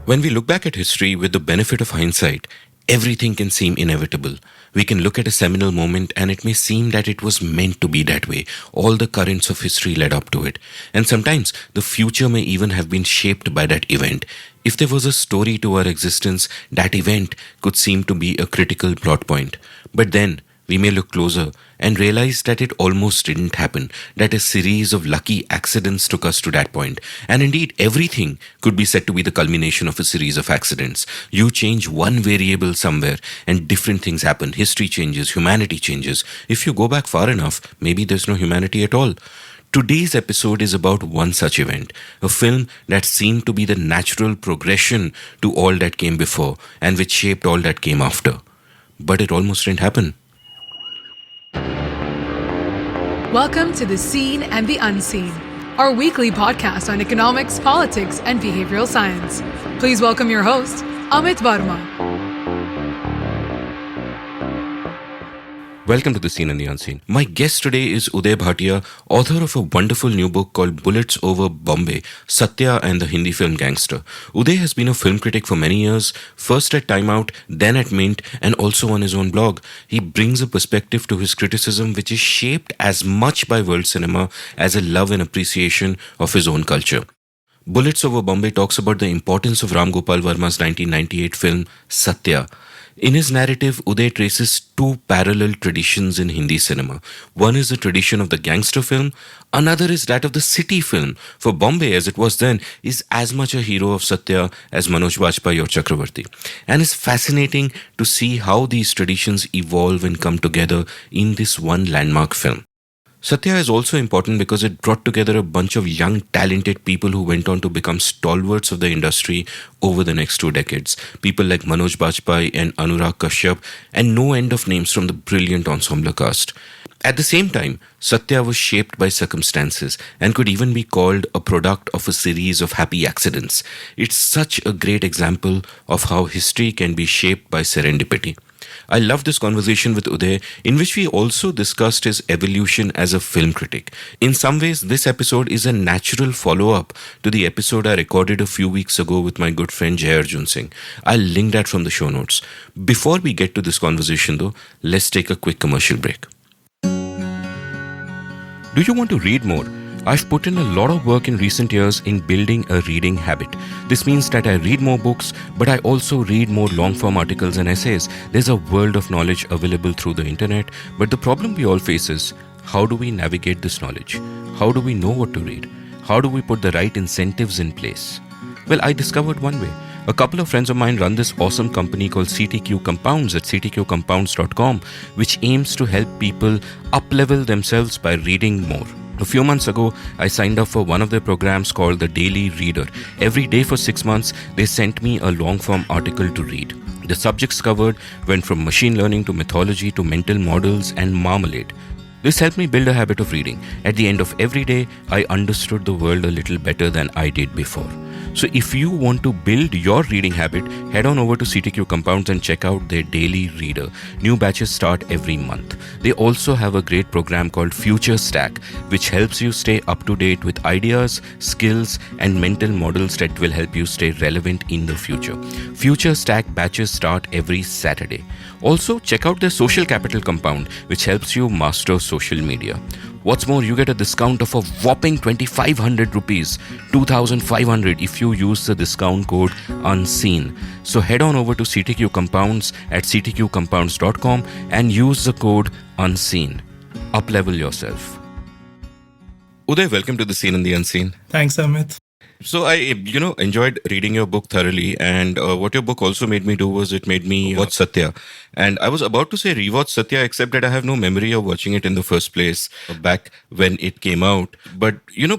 When we look back at history with the benefit of hindsight, everything can seem inevitable. We can look at a seminal moment and it may seem that it was meant to be that way. All the currents of history led up to it. And sometimes the future may even have been shaped by that event. If there was a story to our existence, that event could seem to be a critical plot point. But then, we may look closer and realize that it almost didn't happen, that a series of lucky accidents took us to that point. And indeed, everything could be said to be the culmination of a series of accidents. You change one variable somewhere and different things happen. History changes, humanity changes. If you go back far enough, maybe there's no humanity at all. Today's episode is about one such event, a film that seemed to be the natural progression to all that came before and which shaped all that came after. But it almost didn't happen. Welcome to The Seen and the Unseen, our weekly podcast on economics, politics, and behavioral science. Please welcome your host, Amit Varma. Welcome to The Seen and the Unseen. My guest today is Uday Bhatia, author of a wonderful new book called Bullets Over Bombay, Satya and the Hindi Film Gangster. Uday has been a film critic for many years, first at Time Out, then at Mint, and also on his own blog. He brings a perspective to his criticism which is shaped as much by world cinema as a love and appreciation of his own culture. Bullets Over Bombay talks about the importance of Ram Gopal Varma's 1998 film Satya. In his narrative, Uday traces two parallel traditions in Hindi cinema. One is the tradition of the gangster film, another is that of the city film. For Bombay, as it was then, is as much a hero of Satya as Manoj Bajpayee or Chakravarti. And it's fascinating to see how these traditions evolve and come together in this one landmark film. Satya is also important because it brought together a bunch of young, talented people who went on to become stalwarts of the industry over the next 2 decades. People like Manoj Bajpayee and Anurag Kashyap, and no end of names from the brilliant ensemble cast. At the same time, Satya was shaped by circumstances and could even be called a product of a series of happy accidents. It's such a great example of how history can be shaped by serendipity. I love this conversation with Uday, in which we also discussed his evolution as a film critic. In some ways, this episode is a natural follow-up to the episode I recorded a few weeks ago with my good friend Jai Arjun Singh. I'll link that from the show notes. Before we get to this conversation though, let's take a quick commercial break. Do you want to read more? I've put in a lot of work in recent years in building a reading habit. This means that I read more books, but I also read more long-form articles and essays. There's a world of knowledge available through the internet, but the problem we all face is, how do we navigate this knowledge? How do we know what to read? How do we put the right incentives in place? Well, I discovered one way. A couple of friends of mine run this awesome company called CTQ Compounds at ctqcompounds.com, which aims to help people up-level themselves by reading more. A few months ago, I signed up for one of their programs called The Daily Reader. Every day for 6 months, they sent me a long-form article to read. The subjects covered went from machine learning to mythology to mental models and marmalade. This helped me build a habit of reading. At the end of every day, I understood the world a little better than I did before. So if you want to build your reading habit, head on over to CTQ Compounds and check out their Daily Reader. New batches start every month. They also have a great program called Future Stack, which helps you stay up to date with ideas, skills, and mental models that will help you stay relevant in the future. Future Stack batches start every Saturday. Also, check out their Social Capital Compound, which helps you master social media. What's more, you get a discount of a whopping 2,500 rupees, 2,500 if you use the discount code UNSEEN. So head on over to CTQ Compounds at ctqcompounds.com and use the code UNSEEN. Up-level yourself. Uday, welcome to The Seen and the Unseen. Thanks, Amit. So I, enjoyed reading your book thoroughly, and what your book also made me do was it made me watch Satya. And I was about to say rewatch Satya, except that I have no memory of watching it in the first place back when it came out. But,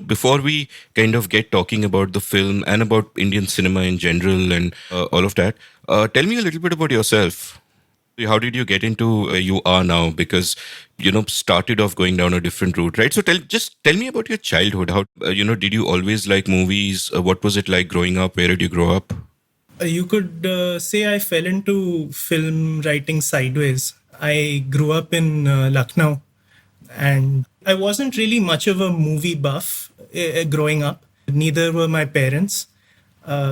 before we kind of get talking about the film and about Indian cinema in general and all of that, tell me a little bit about yourself. How did you get into you are now? Because, started off going down a different route, right? So tell me about your childhood. How, did you always like movies? What was it like growing up? Where did you grow up? You could say I fell into film writing sideways. I grew up in Lucknow, and I wasn't really much of a movie buff growing up. Neither were my parents.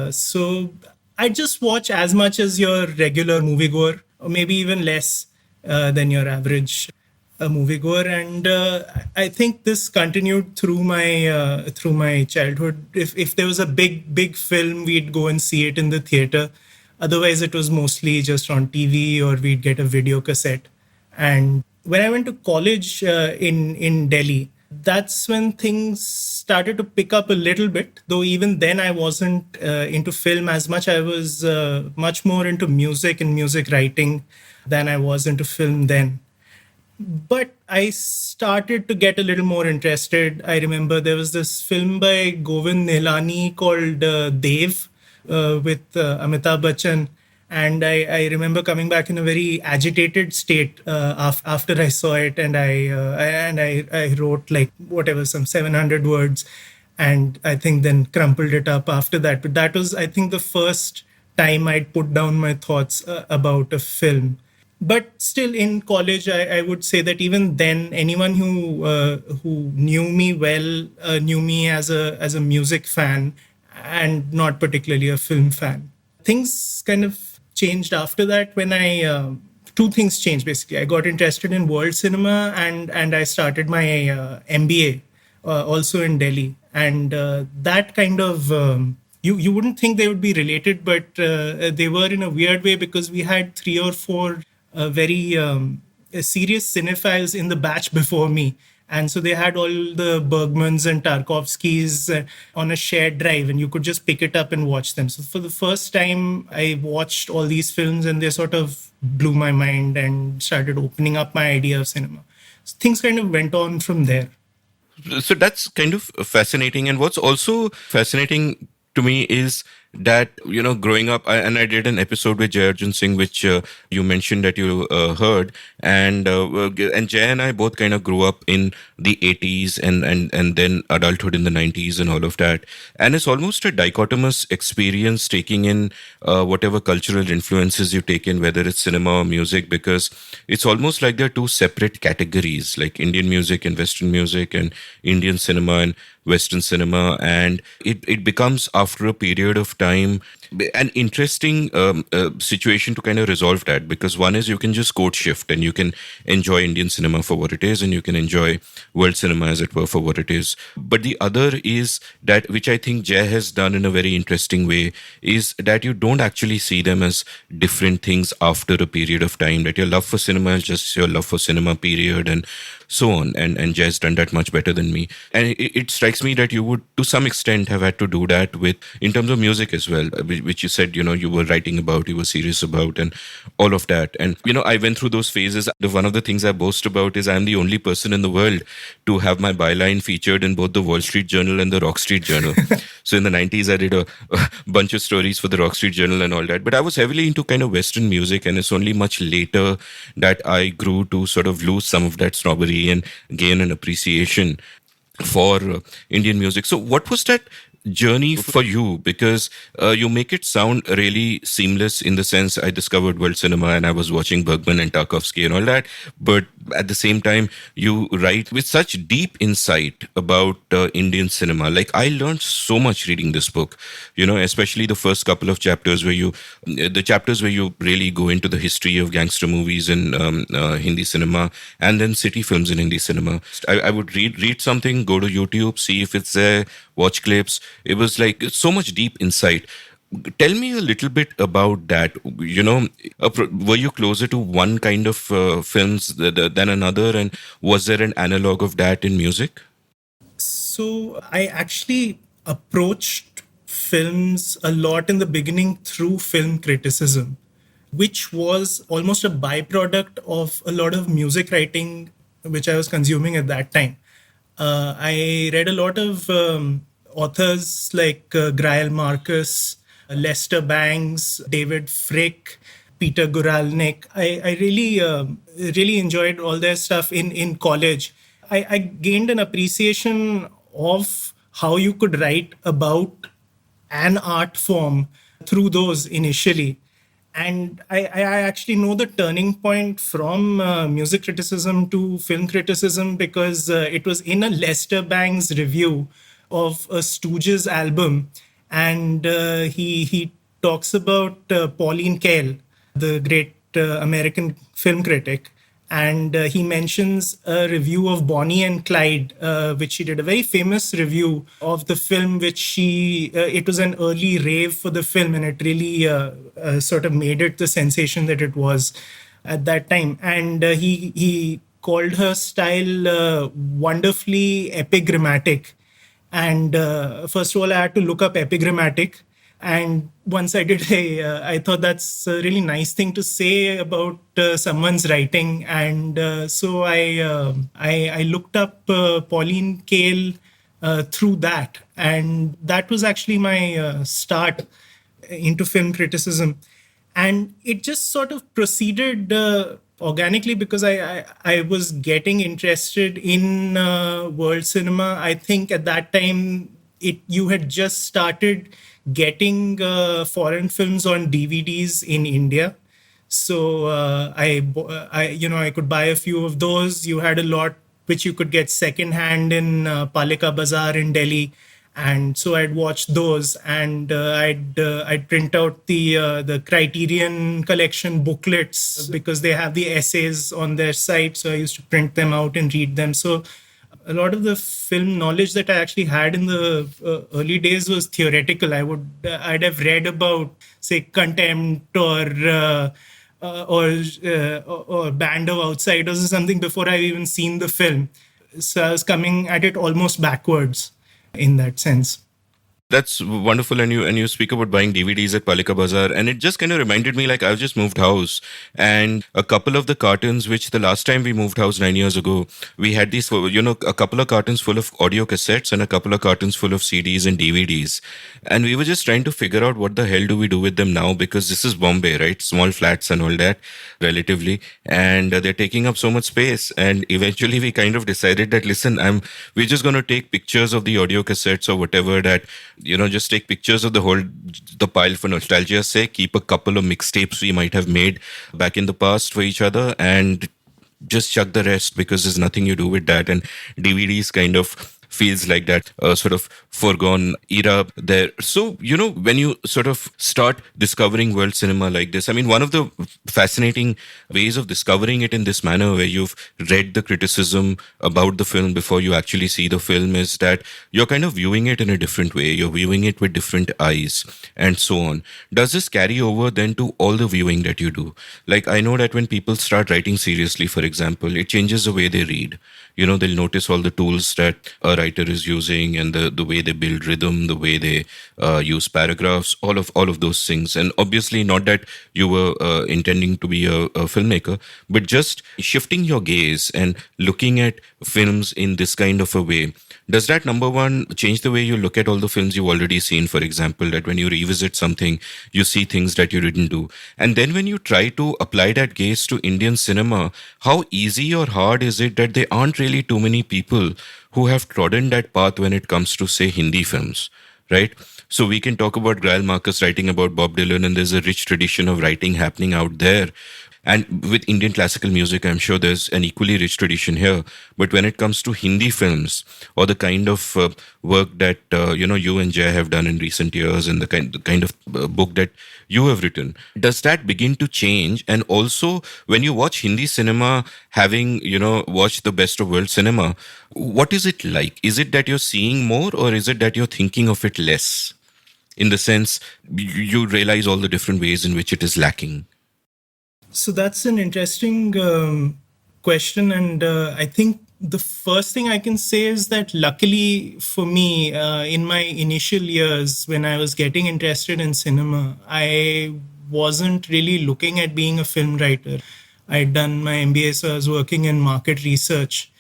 So I just watch as much as your regular moviegoer, or maybe even less than your average moviegoer. And I think this continued through my childhood. If there was a big film, we'd go and see it in the theater. Otherwise, it was mostly just on TV, or we'd get a video cassette. And when I went to college in Delhi, that's when things started to pick up a little bit. Though even then, I wasn't into film as much. I was much more into music and music writing than I was into film then. But I started to get a little more interested. I remember there was this film by Govind Nihalani called Dev with Amitabh Bachchan. And I remember coming back in a very agitated state after I saw it, and I wrote like whatever, some 700 words, and I think then crumpled it up after that. But that was, I think, the first time I'd put down my thoughts about a film. But still, in college, I would say that even then, anyone who knew me well knew me as a music fan and not particularly a film fan. Things kind of changed after that when I two things changed basically. I got interested in world cinema, and I started my MBA also in Delhi, and that kind of you wouldn't think they would be related, but they were in a weird way, because we had three or four very serious cinephiles in the batch before me. And so they had all the Bergmans and Tarkovskys on a shared drive, and you could just pick it up and watch them. So for the first time, I watched all these films, and they sort of blew my mind and started opening up my idea of cinema. So things kind of went on from there. So that's kind of fascinating. And what's also fascinating to me is that, growing up, I did an episode with Jai Arjun Singh, which you mentioned that you heard, and Jai and I both kind of grew up in the 80s and then adulthood in the 90s and all of that. And it's almost a dichotomous experience taking in whatever cultural influences you take in, whether it's cinema or music, because it's almost like they're two separate categories, like Indian music and Western music, and Indian cinema and Western cinema. And it becomes, after a period of time, an interesting situation to kind of resolve that, because one is you can just code shift and you can enjoy Indian cinema for what it is, and you can enjoy world cinema, as it were, for what it is. But the other is that, which I think Jay has done in a very interesting way, is that you don't actually see them as different things after a period of time, that your love for cinema is just your love for cinema, period, and so on. And Jay has done that much better than me. And it strikes me that you would, to some extent, have had to do that with, in terms of music as well, which you said, you were writing about, you were serious about, and all of that. And, I went through those phases. One of the things I boast about is I'm the only person in the world to have my byline featured in both the Wall Street Journal and the Rock Street Journal. So in the 90s, I did a bunch of stories for the Rock Street Journal and all that. But I was heavily into kind of Western music, and it's only much later that I grew to sort of lose some of that snobbery and gain an appreciation for Indian music. So what was that journey for you? Because you make it sound really seamless, in the sense I discovered world cinema and I was watching Bergman and Tarkovsky and all that. But at the same time, you write with such deep insight about Indian cinema. Like, I learned so much reading this book, especially the first couple of chapters where you really go into the history of gangster movies in Hindi cinema, and then city films in Hindi cinema. I would read something, go to YouTube, see if it's there, watch clips. It was like so much deep insight. Tell me a little bit about that. Were you closer to one kind of films than another? And was there an analog of that in music? So I actually approached films a lot in the beginning through film criticism, which was almost a byproduct of a lot of music writing which I was consuming at that time. I read a lot of authors like Grail Marcus, Lester Bangs, David Frick, Peter Guralnick. I really enjoyed all their stuff in college. I gained an appreciation of how you could write about an art form through those initially. And I actually know the turning point from music criticism to film criticism, because it was in a Lester Bangs review of a Stooges album. And he talks about Pauline Kael, the great American film critic. And he mentions a review of Bonnie and Clyde, which she did, a very famous review of the film, which it was an early rave for the film, and it really sort of made it the sensation that it was at that time. And he called her style wonderfully epigrammatic. And first of all, I had to look up epigrammatic. And once I did, I thought that's a really nice thing to say about someone's writing. And so I looked up Pauline Kael through that. And that was actually my start into film criticism. And it just sort of proceeded organically because I was getting interested in world cinema. I think at that time you had just started getting foreign films on DVDs in India. So I could buy a few of those. You had a lot which you could get secondhand in Palika Bazaar in Delhi, and so I'd watch those, and I'd print out the Criterion Collection booklets because they have the essays on their site. So I used to print them out and read them. So a lot of the film knowledge that I actually had in the early days was theoretical. I'd have read about, say, Contempt or Band of Outsiders or something before I've even seen the film. So I was coming at it almost backwards in that sense. That's wonderful, and you speak about buying DVDs at Palika Bazaar, and it just kind of reminded me, like, I've just moved house, and a couple of the cartons, which the last time we moved house 9 years ago, we had these, a couple of cartons full of audio cassettes and a couple of cartons full of CDs and DVDs, and we were just trying to figure out what the hell do we do with them now, because this is Bombay, right? Small flats and all that, relatively, and they're taking up so much space, and eventually we kind of decided that, listen, we're just going to take pictures of the audio cassettes or whatever that, just take pictures of the pile for nostalgia's sake, keep a couple of mixtapes we might have made back in the past for each other, and just chuck the rest because there's nothing you do with that. And DVDs kind of feels like that sort of foregone era there. So, when you sort of start discovering world cinema like this, I mean, one of the fascinating ways of discovering it in this manner, where you've read the criticism about the film before you actually see the film, is that you're kind of viewing it in a different way. You're viewing it with different eyes and so on. Does this carry over then to all the viewing that you do? Like, I know that when people start writing seriously, for example, it changes the way they read. They'll notice all the tools that a writer is using, and the way they build rhythm, the way they use paragraphs, all of those things. And obviously, not that you were intending to be a filmmaker, but just shifting your gaze and looking at films in this kind of a way. Does that, number one, change the way you look at all the films you've already seen, for example, that when you revisit something, you see things that you didn't do? And then when you try to apply that gaze to Indian cinema, how easy or hard is it that there aren't really too many people who have trodden that path when it comes to, say, Hindi films, right? So we can talk about Grail Marcus writing about Bob Dylan, and there's a rich tradition of writing happening out there. And with Indian classical music, I'm sure there's an equally rich tradition here. But when it comes to Hindi films, or the kind of work that you and Jay have done in recent years, and the kind of book that you have written, does that begin to change? And also, when you watch Hindi cinema, having watched the best of world cinema, what is it like? Is it that you're seeing more, or is it that you're thinking of it less? In the sense, you realize all the different ways in which it is lacking. So that's an interesting question. And I think the first thing I can say is that luckily for me, in my initial years, when I was getting interested in cinema, I wasn't really looking at being a film writer. I'd done my MBA, so I was working in market research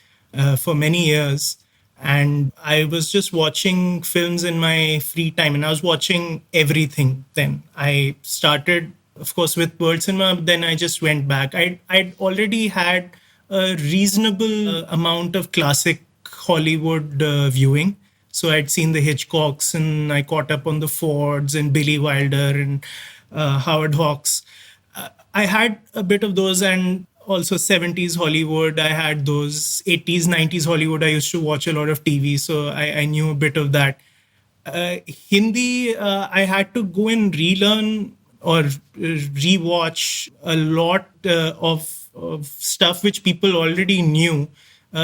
for many years. And I was just watching films in my free time, and I was watching everything then. I started, of course, with world cinema, but then I just went back. I'd already had a reasonable amount of classic Hollywood viewing. So I'd seen the Hitchcocks, and I caught up on the Fords and Billy Wilder and Howard Hawks. I had a bit of those, and also 70s Hollywood. I had those 80s, 90s Hollywood. I used to watch a lot of TV, so I knew a bit of that. Hindi, I had to go and relearn or rewatch a lot of stuff which people already knew,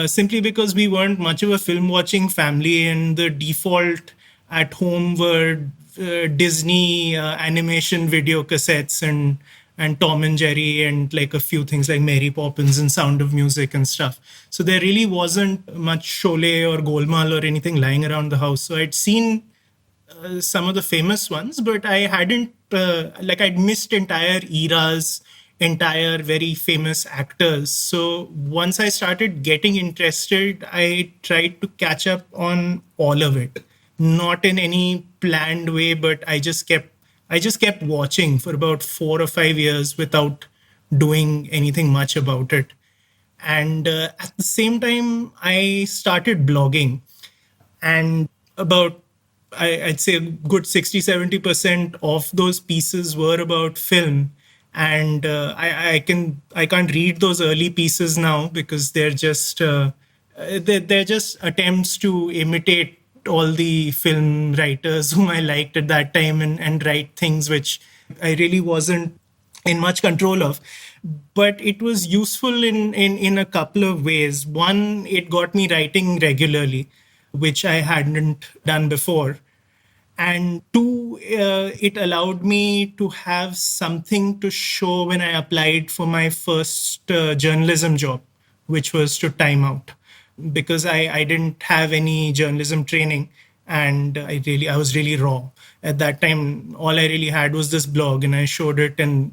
simply because we weren't much of a film watching family, and the default at home were Disney animation video cassettes and Tom and Jerry and like a few things like Mary Poppins and Sound of Music and stuff. So there really wasn't much Sholay or Golmaal or anything lying around the house. So I'd seen some of the famous ones, but I hadn't I'd missed entire eras, entire very famous actors. So once I started getting interested, I tried to catch up on all of it, not in any planned way, but I just kept watching for about 4 or 5 years without doing anything much about it. And at the same time, I started blogging, and about I'd say a good 60-70% of those pieces were about film. And I can't read those early pieces now because they're just attempts to imitate all the film writers whom I liked at that time, and write things which I really wasn't in much control of. But it was useful in a couple of ways. One, it got me writing regularly, which I hadn't done before. And two, it allowed me to have something to show when I applied for my first journalism job, which was to Time Out, because I didn't have any journalism training, and I was really raw at that time. All I really had was this blog, and I showed it, and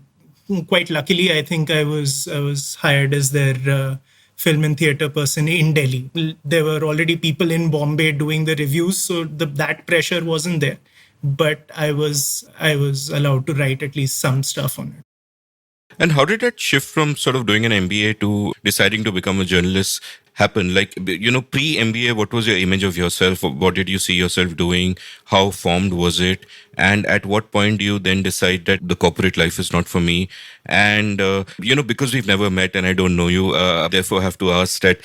quite luckily, I think I was hired as their film and theater person in Delhi. There were already people in Bombay doing the reviews, so that pressure wasn't there. But I was allowed to write at least some stuff on it. And how did that shift from sort of doing an MBA to deciding to become a journalist happen? Like, pre MBA, what was your image of yourself? What did you see yourself doing? How formed was it? And at what point do you then decide that the corporate life is not for me? And, because we've never met and I don't know you, therefore have to ask that,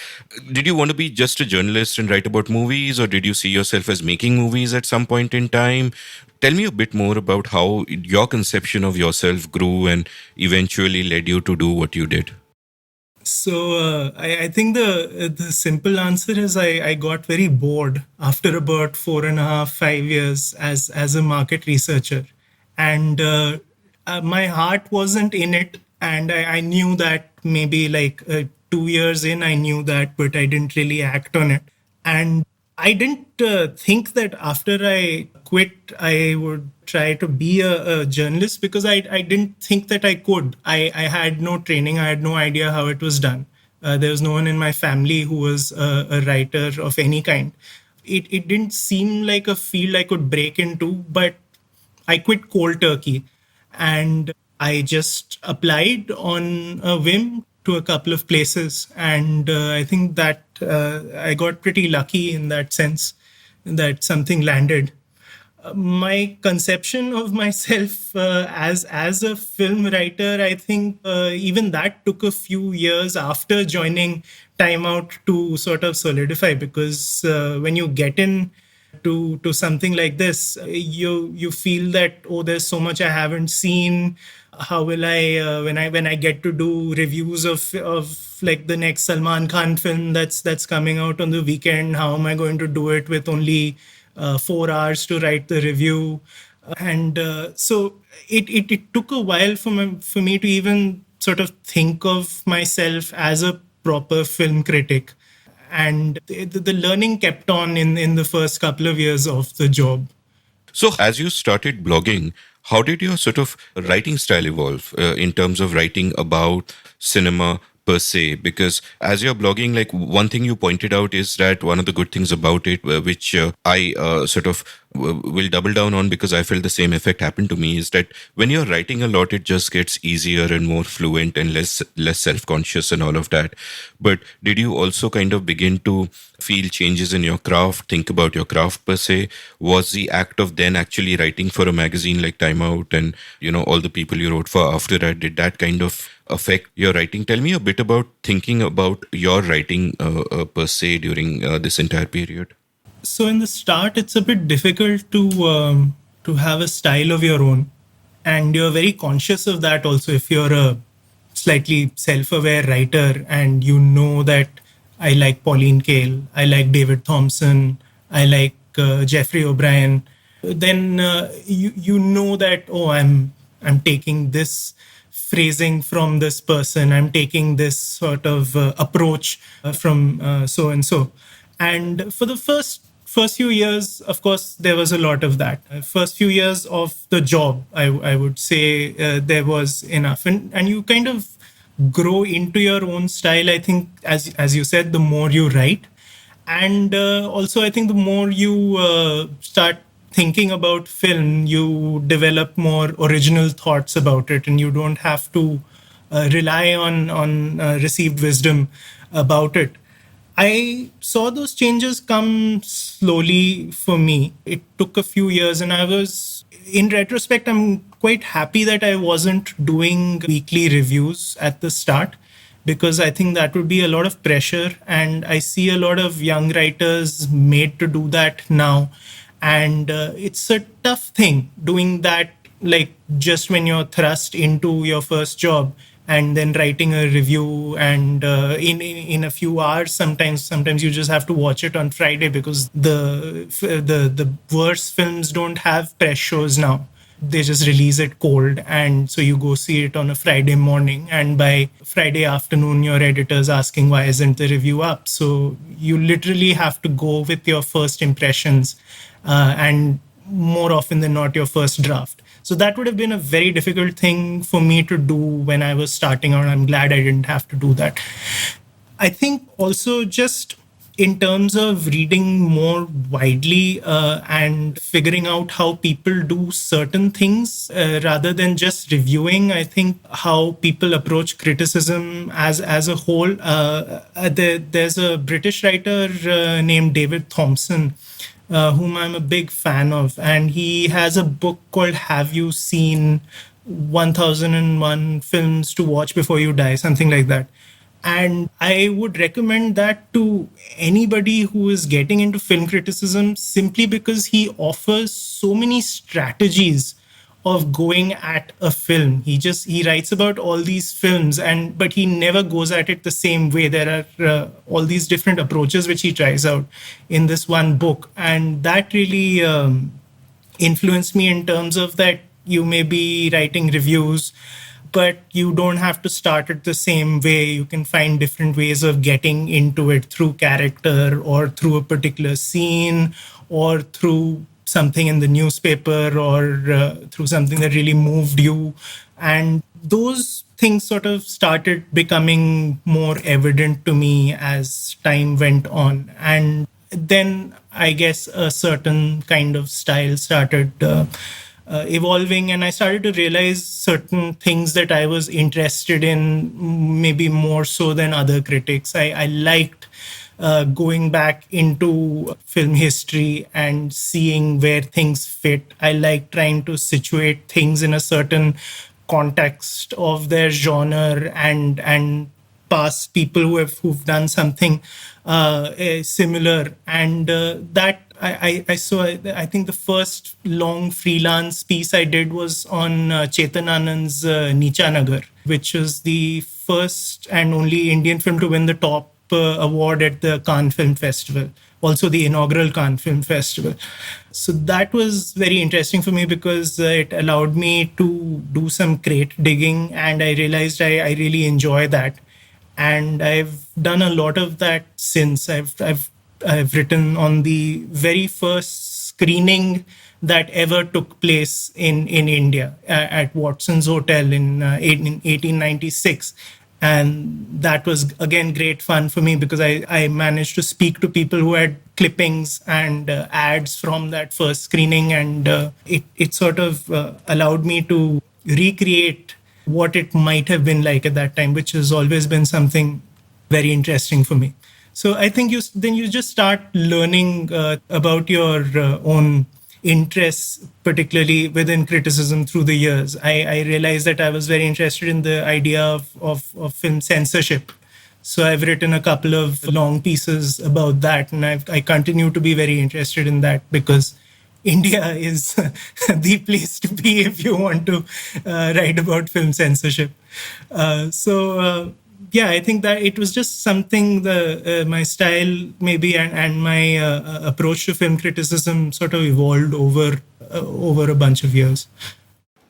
did you want to be just a journalist and write about movies, or did you see yourself as making movies at some point in time? Tell me a bit more about how your conception of yourself grew and eventually led you to do what you did. So I think the simple answer is I got very bored after about 4.5-5 years as a market researcher, and my heart wasn't in it, and I knew that maybe like 2 years in I knew that, but I didn't really act on it. And I didn't think that after I quit, I would try to be a journalist, because I didn't think that I could. I had no training. I had no idea how it was done. There was no one in my family who was a writer of any kind. It didn't seem like a field I could break into, but I quit cold turkey, and I just applied on a whim to a couple of places. And I think that I got pretty lucky in that sense, that something landed. My conception of myself as a film writer, I think even that took a few years after joining Time Out to sort of solidify, because when you get in to something like this, you feel that, oh, there's so much I haven't seen. How will I when I get to do reviews of like the next Salman Khan film that's coming out on the weekend? How am I going to do it with only 4 hours to write the review? And so it took a while for me to even sort of think of myself as a proper film critic. And the learning kept on in the first couple of years of the job. So, as you started blogging, how did your sort of writing style evolve in terms of writing about cinema per se? Because as you're blogging, like one thing you pointed out is that one of the good things about it, which I sort of will double down on because I felt the same effect happened to me, is that when you're writing a lot, it just gets easier and more fluent and less self-conscious and all of that. But did you also kind of begin to feel changes in your craft, think about your craft per se? Was the act of then actually writing for a magazine like Time Out and, all the people you wrote for after that, did that kind of affect your writing? Tell me a bit about thinking about your writing per se during this entire period. So in the start, it's a bit difficult to have a style of your own, and you're very conscious of that. Also, if you're a slightly self-aware writer, and you know that I like Pauline Kael, I like David Thompson, I like Jeffrey O'Brien, then you know that, oh, I'm taking this phrasing from this person, I'm taking this sort of approach from so and so. And for the first few years, of course, there was a lot of that. First few years of the job, I would say there was enough, and you kind of grow into your own style. I think, as you said, the more you write, and also I think the more you start thinking about film, you develop more original thoughts about it, and you don't have to rely on received wisdom about it. I saw those changes come slowly for me. It took a few years, and I was, in retrospect, I'm quite happy that I wasn't doing weekly reviews at the start, because I think that would be a lot of pressure. And I see a lot of young writers made to do that now. And it's a tough thing doing that, like just when you're thrust into your first job and then writing a review, and in a few hours, sometimes you just have to watch it on Friday, because the worst films don't have press shows now. They just release it cold, and so you go see it on a Friday morning, and by Friday afternoon your editor's asking why isn't the review up. So you literally have to go with your first impressions, and more often than not your first draft. So that would have been a very difficult thing for me to do when I was starting out. I'm glad I didn't have to do that. I think also, just in terms of reading more widely and figuring out how people do certain things rather than just reviewing, I think how people approach criticism as a whole. There's a British writer named David Thompson, whom I'm a big fan of, and he has a book called "Have You Seen 1001 Films to Watch Before You Die," something like that. And I would recommend that to anybody who is getting into film criticism, simply because he offers so many strategies of going at a film. He writes about all these films, and but he never goes at it the same way. There are all these different approaches which he tries out in this one book, and that really influenced me in terms of that you may be writing reviews, but you don't have to start it the same way. You can find different ways of getting into it, through character or through a particular scene or through something in the newspaper or through something that really moved you. And those things sort of started becoming more evident to me as time went on. And then I guess a certain kind of style started evolving, and I started to realize certain things that I was interested in, maybe more so than other critics. I liked going back into film history and seeing where things fit. I like trying to situate things in a certain context of their genre, and past people who've done something similar. And that I saw. I think the first long freelance piece I did was on Chetan Anand's Nicha Nagar, which was the first and only Indian film to win the top award at the Cannes Film Festival, also the inaugural Cannes Film Festival. So that was very interesting for me, because it allowed me to do some crate digging, and I realized I really enjoy that. And I've done a lot of that since. I've written on the very first screening that ever took place in India at Watson's Hotel in 1896. And that was, again, great fun for me, because I managed to speak to people who had clippings and ads from that first screening. And it sort of allowed me to recreate what it might have been like at that time, which has always been something very interesting for me. So I think you just start learning about your own interests, particularly within criticism, through the years. I realized that I was very interested in the idea of film censorship. So I've written a couple of long pieces about that, and I continue to be very interested in that because India is the place to be if you want to write about film censorship. Yeah, I think that it was just something the my style maybe and my approach to film criticism sort of evolved over a bunch of years.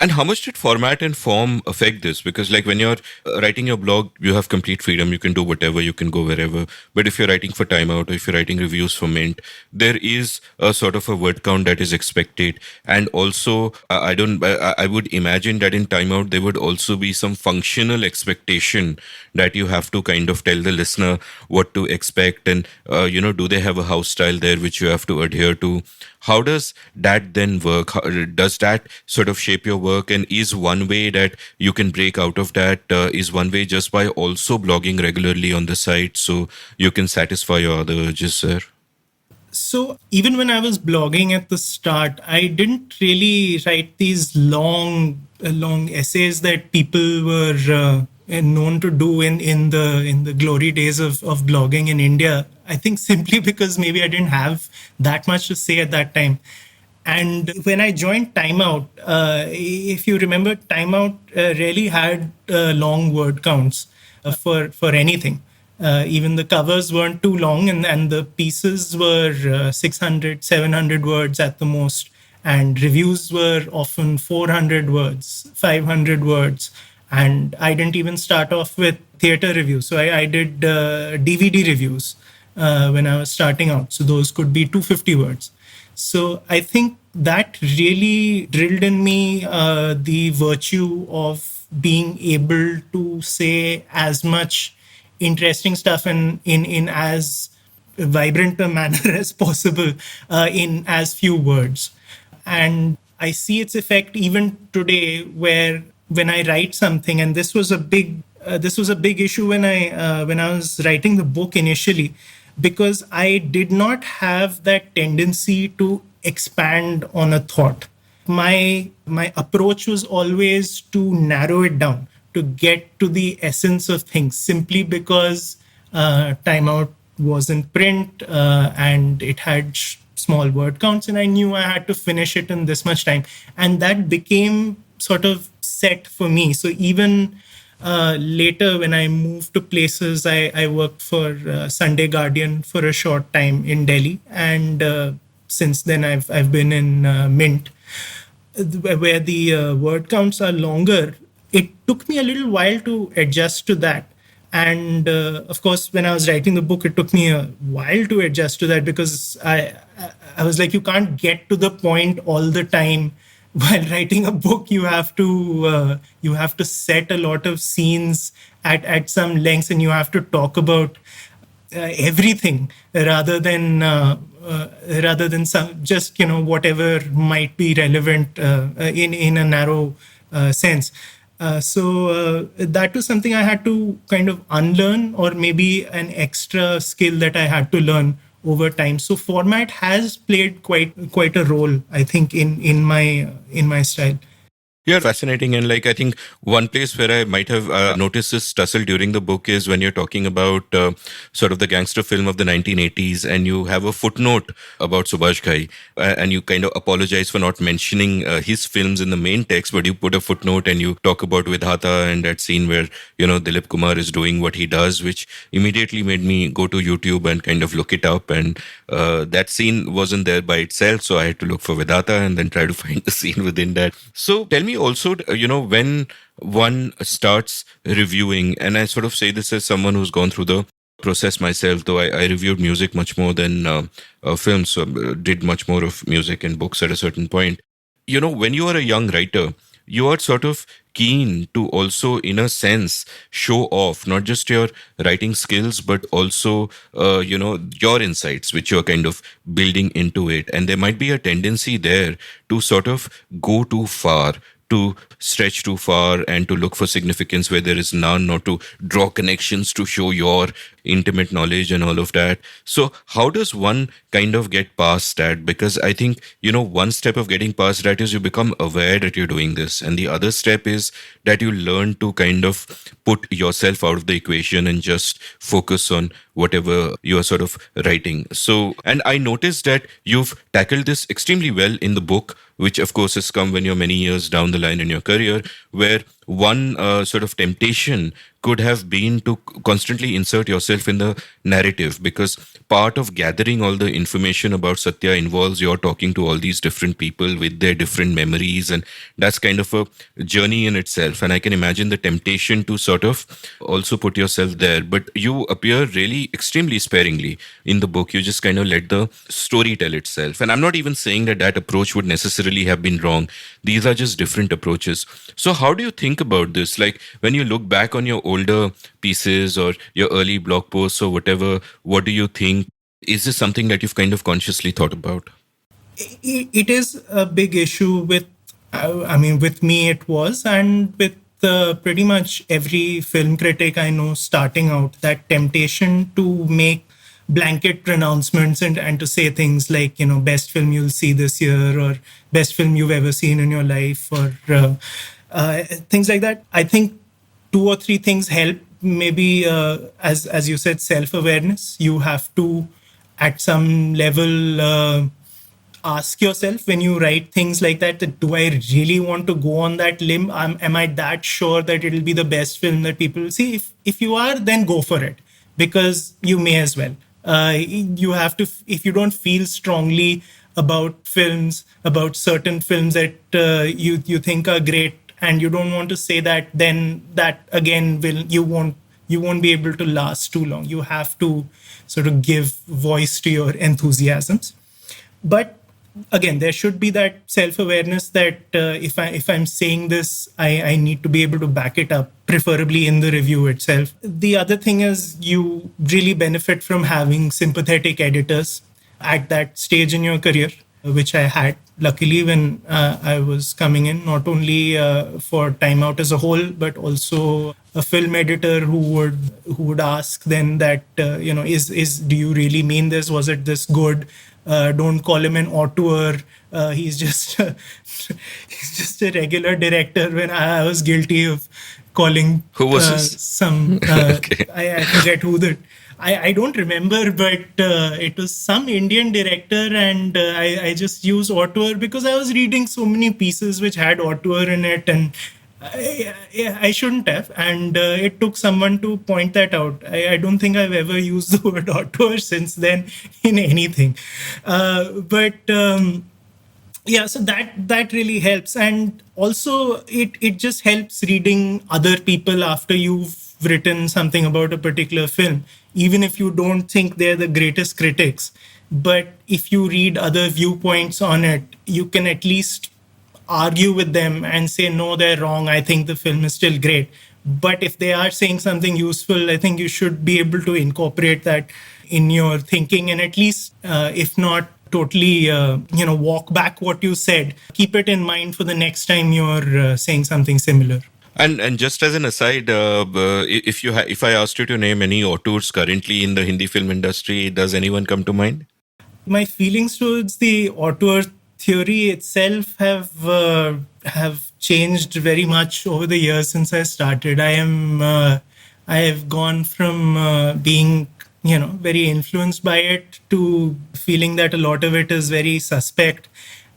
And how much did format and form affect this? Because, like, when you're writing your blog, you have complete freedom. You can do whatever, you can go wherever. But if you're writing for Time Out or if you're writing reviews for Mint, there is a sort of a word count that is expected. And also, I don't, I would imagine that in Time Out, there would also be some functional expectation that you have to kind of tell the listener what to expect. And, do they have a house style there which you have to adhere to? How does that then work? Does that sort of shape your work? And is one way that you can break out of that, is one way just by also blogging regularly on the site so you can satisfy your other urges, sir? So even when I was blogging at the start, I didn't really write these long essays that people were known to do in the glory days of blogging in India. I think simply because maybe I didn't have that much to say at that time. And when I joined Time Out, if you remember, Time Out really had long word counts for anything. Even the covers weren't too long, and the pieces were 600, 700 words at the most. And reviews were often 400 words, 500 words. And I didn't even start off with theater reviews. So I did DVD reviews when I was starting out. So those could be 250 words. So I think that really drilled in me the virtue of being able to say as much interesting stuff in as vibrant a manner as possible in as few words. And I see its effect even today, where when I write something, and this was a big issue when I was writing the book initially, because I did not have that tendency to expand on a thought. My approach was always to narrow it down, to get to the essence of things, simply because Time Out was in print and it had small word counts, and I knew I had to finish it in this much time. And that became sort of set for me. So even later, when I moved to places, I worked for Sunday Guardian for a short time in Delhi, and since then I've been in Mint, where the word counts are longer. It took me a little while to adjust to that. And of course, when I was writing the book, it took me a while to adjust to that, because I was like, you can't get to the point all the time. While writing a book, you have to set a lot of scenes at some lengths, and you have to talk about everything rather than some just whatever might be relevant in a narrow sense. So that was something I had to kind of unlearn, or maybe an extra skill that I had to learn over time. So format has played quite a role, I think, in my style. Yeah, fascinating. And like, I think one place where I might have noticed this tussle during the book is when you're talking about sort of the gangster film of the 1980s, and you have a footnote about Sobraj Ghai, and you kind of apologize for not mentioning his films in the main text, but you put a footnote and you talk about Vidhata and that scene where, Dilip Kumar is doing what he does, which immediately made me go to YouTube and kind of look it up. And that scene wasn't there by itself, so I had to look for Vidhata and then try to find the scene within that. So tell me also, when one starts reviewing, and I sort of say this as someone who's gone through the process myself, though I reviewed music much more than films, so did much more of music and books at a certain point. When you are a young writer, you are sort of keen to also, in a sense, show off not just your writing skills, but also, your insights, which you're kind of building into it. And there might be a tendency there to sort of go too far, to stretch too far and to look for significance where there is none, or to draw connections to show your intimate knowledge and all of that. So how does one kind of get past that? Because I think, one step of getting past that is you become aware that you're doing this. And the other step is that you learn to kind of put yourself out of the equation and just focus on whatever you're sort of writing. So, and I noticed that you've tackled this extremely well in the book, which of course has come when you're many years down the line in your career, where one sort of temptation could have been to constantly insert yourself in the narrative, because part of gathering all the information about Satya involves you're talking to all these different people with their different memories, and that's kind of a journey in itself. And I can imagine the temptation to sort of also put yourself there, but you appear really extremely sparingly in the book. You just kind of let the story tell itself. And I'm not even saying that that approach would necessarily have been wrong. These are just different approaches. So how do you think about this? Like, when you look back on your older pieces or your early blog posts or whatever, what do you think? Is this something that you've kind of consciously thought about? It is a big issue with, with me it was, and with pretty much every film critic I know starting out, that temptation to make blanket pronouncements and to say things like, best film you'll see this year, or best film you've ever seen in your life, or things like that. I think two or three things help. Maybe, as you said, self-awareness. You have to, at some level, ask yourself when you write things like that, do I really want to go on that limb? Am I that sure that it'll be the best film that people will see? If you are, then go for it, because you may as well. You have to, if you don't feel strongly about films, about certain films that you think are great, and you don't want to say that, then that again you won't be able to last too long. You have to sort of give voice to your enthusiasms. But again, there should be that self-awareness that if I'm saying this, I need to be able to back it up, preferably in the review itself. The other thing is, you really benefit from having sympathetic editors at that stage in your career, which I had, luckily, when I was coming in, not only for Time Out as a whole, but also a film editor who would ask then that, do you really mean this? Was it this good? Don't call him an auteur. He's just he's just a regular director. When I was guilty of calling who was this? Some Okay. I forget who that. I don't remember, but it was some Indian director, and I just used auteur because I was reading so many pieces which had auteur in it, and I shouldn't have. And it took someone to point that out. I don't think I've ever used the word auteur since then in anything. Yeah, so that really helps. And also it just helps reading other people after you've written something about a particular film, even if you don't think they're the greatest critics. But if you read other viewpoints on it, you can at least argue with them and say, no, they're wrong. I think the film is still great. But if they are saying something useful, I think you should be able to incorporate that in your thinking, and at least, if not totally, walk back what you said, keep it in mind for the next time you're saying something similar. And just as an aside, if I asked you to name any auteurs currently in the Hindi film industry, does anyone come to mind? My feelings towards the auteur theory itself have changed very much over the years since I started. I have gone from being very influenced by it to feeling that a lot of it is very suspect.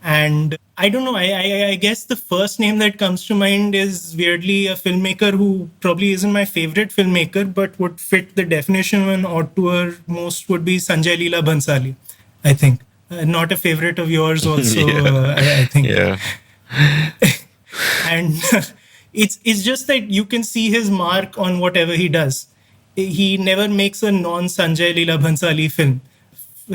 And I don't know, I guess the first name that comes to mind is weirdly a filmmaker who probably isn't my favorite filmmaker, but would fit the definition of an auteur most, would be Sanjay Leela Bhansali, I think. Not a favorite of yours also, I think. Yeah. And it's just that you can see his mark on whatever he does. He never makes a non-Sanjay Leela Bhansali film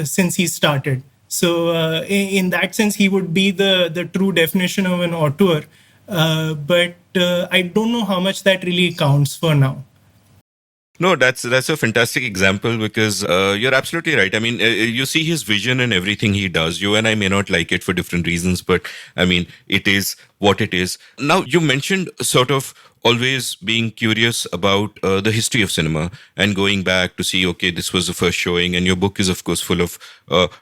since he started. So in that sense, he would be the true definition of an auteur. But I don't know how much that really counts for now. No, that's a fantastic example, because you're absolutely right. I mean, you see his vision in everything he does. You and I may not like it for different reasons, but I mean, it is what it is. Now, you mentioned sort of always being curious about the history of cinema and going back to see, okay, this was the first showing. And your book is, of course, full of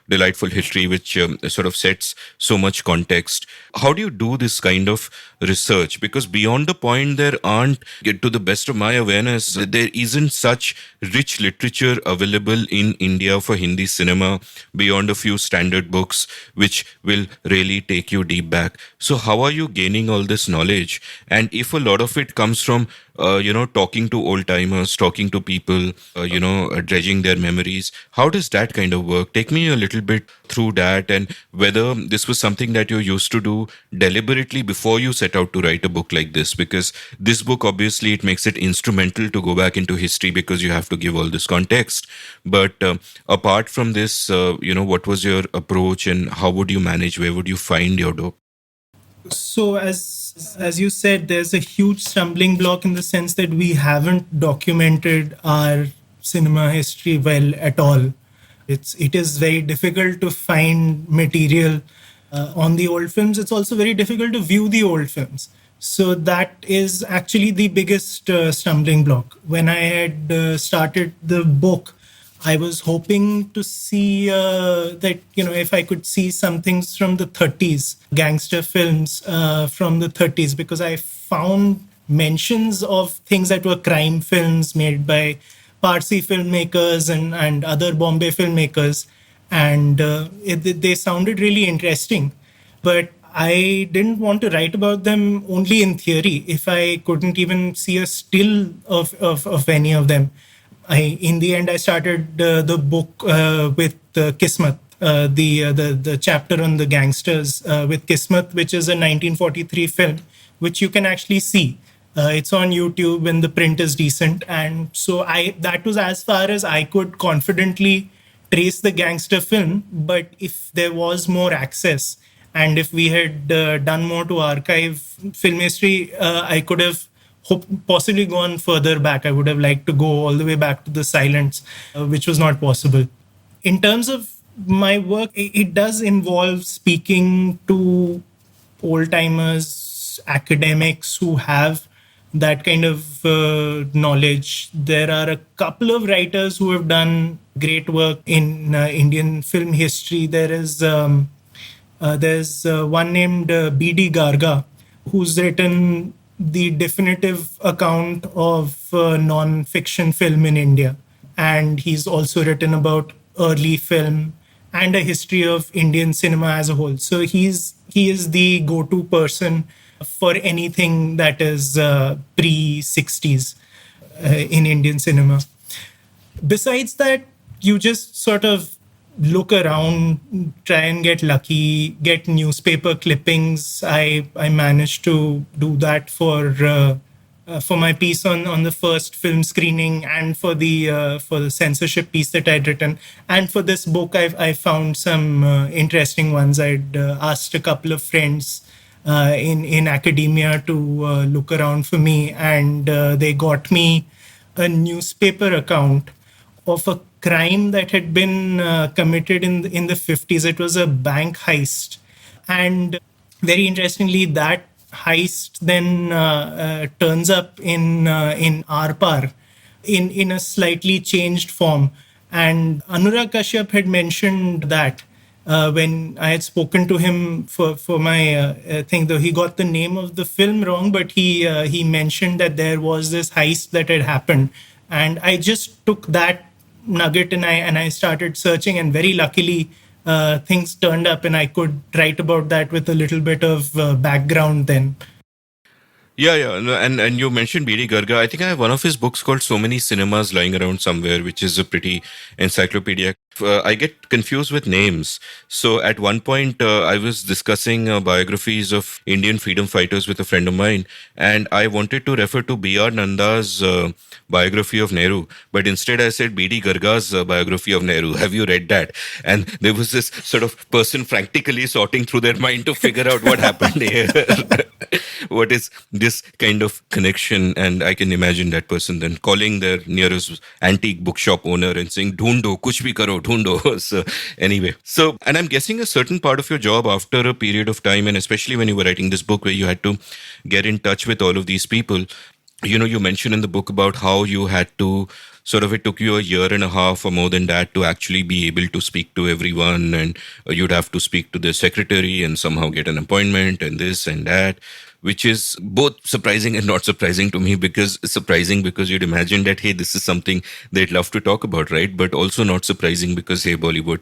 delightful history, which sort of sets so much context. How do you do this kind of research? Because beyond the point, there aren't, to the best of my awareness, there isn't such rich literature available in India for Hindi cinema beyond a few standard books, which will really take you deep back. So how are you gaining all this knowledge? And if a lot of it comes from talking to old timers, talking to people, dredging their memories, how does that kind of work? Take me a little bit through that, and whether this was something that you used to do deliberately before you set out to write a book like this. Because this book, obviously, it makes it instrumental to go back into history because you have to give all this context. But apart from this, what was your approach, and how would you manage? Where would you find your dope? So as you said, there's a huge stumbling block in the sense that we haven't documented our cinema history well at all. It is very difficult to find material on the old films. It's also very difficult to view the old films. So that is actually the biggest stumbling block. When I had started the book, I was hoping to see that, if I could see some things from the 30s, gangster films from the 30s, because I found mentions of things that were crime films made by Parsi filmmakers and other Bombay filmmakers. And they sounded really interesting. But I didn't want to write about them only in theory if I couldn't even see a still of any of them. In the end, I started the book with Kismet, the chapter on the gangsters with Kismet, which is a 1943 film, which you can actually see. It's on YouTube and the print is decent. And so that was as far as I could confidently trace the gangster film. But if there was more access and if we had done more to archive film history, I could have possibly gone further back. I would have liked to go all the way back to the silence, which was not possible. In terms of my work, it does involve speaking to old timers, academics who have that kind of knowledge. There are a couple of writers who have done great work in Indian film history. There's one named B.D. Garga, who's written the definitive account of non-fiction film in India. And he's also written about early film and a history of Indian cinema as a whole. So he is the go-to person for anything that is pre-60s in Indian cinema. Besides that, you just sort of look around, try and get lucky, get newspaper clippings. I managed to do that for my piece on the first film screening and for the censorship piece that I'd written. And for this book, I found some interesting ones. I'd asked a couple of friends in academia to look around for me, and they got me a newspaper account of a crime that had been committed in the 50s. It was a bank heist. And very interestingly, that heist then turns up in Arpar in a slightly changed form. And Anurag Kashyap had mentioned that when I had spoken to him for my thing, though he got the name of the film wrong, but he mentioned that there was this heist that had happened. And I just took that nugget and I started searching, and very luckily things turned up and I could write about that with a little bit of background then. Yeah. No, and you mentioned B.D. Garga. I think I have one of his books called So Many Cinemas lying around somewhere, which is a pretty encyclopedia. I get confused with names. So at one point, I was discussing biographies of Indian freedom fighters with a friend of mine, and I wanted to refer to B.R. Nanda's biography of Nehru, but instead I said B.D. Garga's biography of Nehru. Have you read that? And there was this sort of person frantically sorting through their mind to figure out what happened here. What is this kind of connection? And I can imagine that person then calling their nearest antique bookshop owner and saying, "Dhoond do, kuch bhi karo, Dhundo. So anyway, so, and I'm guessing a certain part of your job after a period of time, and especially when you were writing this book where you had to get in touch with all of these people, you mentioned in the book about how you had to sort of, it took you a year and a half or more than that to actually be able to speak to everyone, and you'd have to speak to the secretary and somehow get an appointment and this and that, which is both surprising and not surprising to me. Because surprising because you'd imagine that, hey, this is something they'd love to talk about, right? But also not surprising because, hey, Bollywood.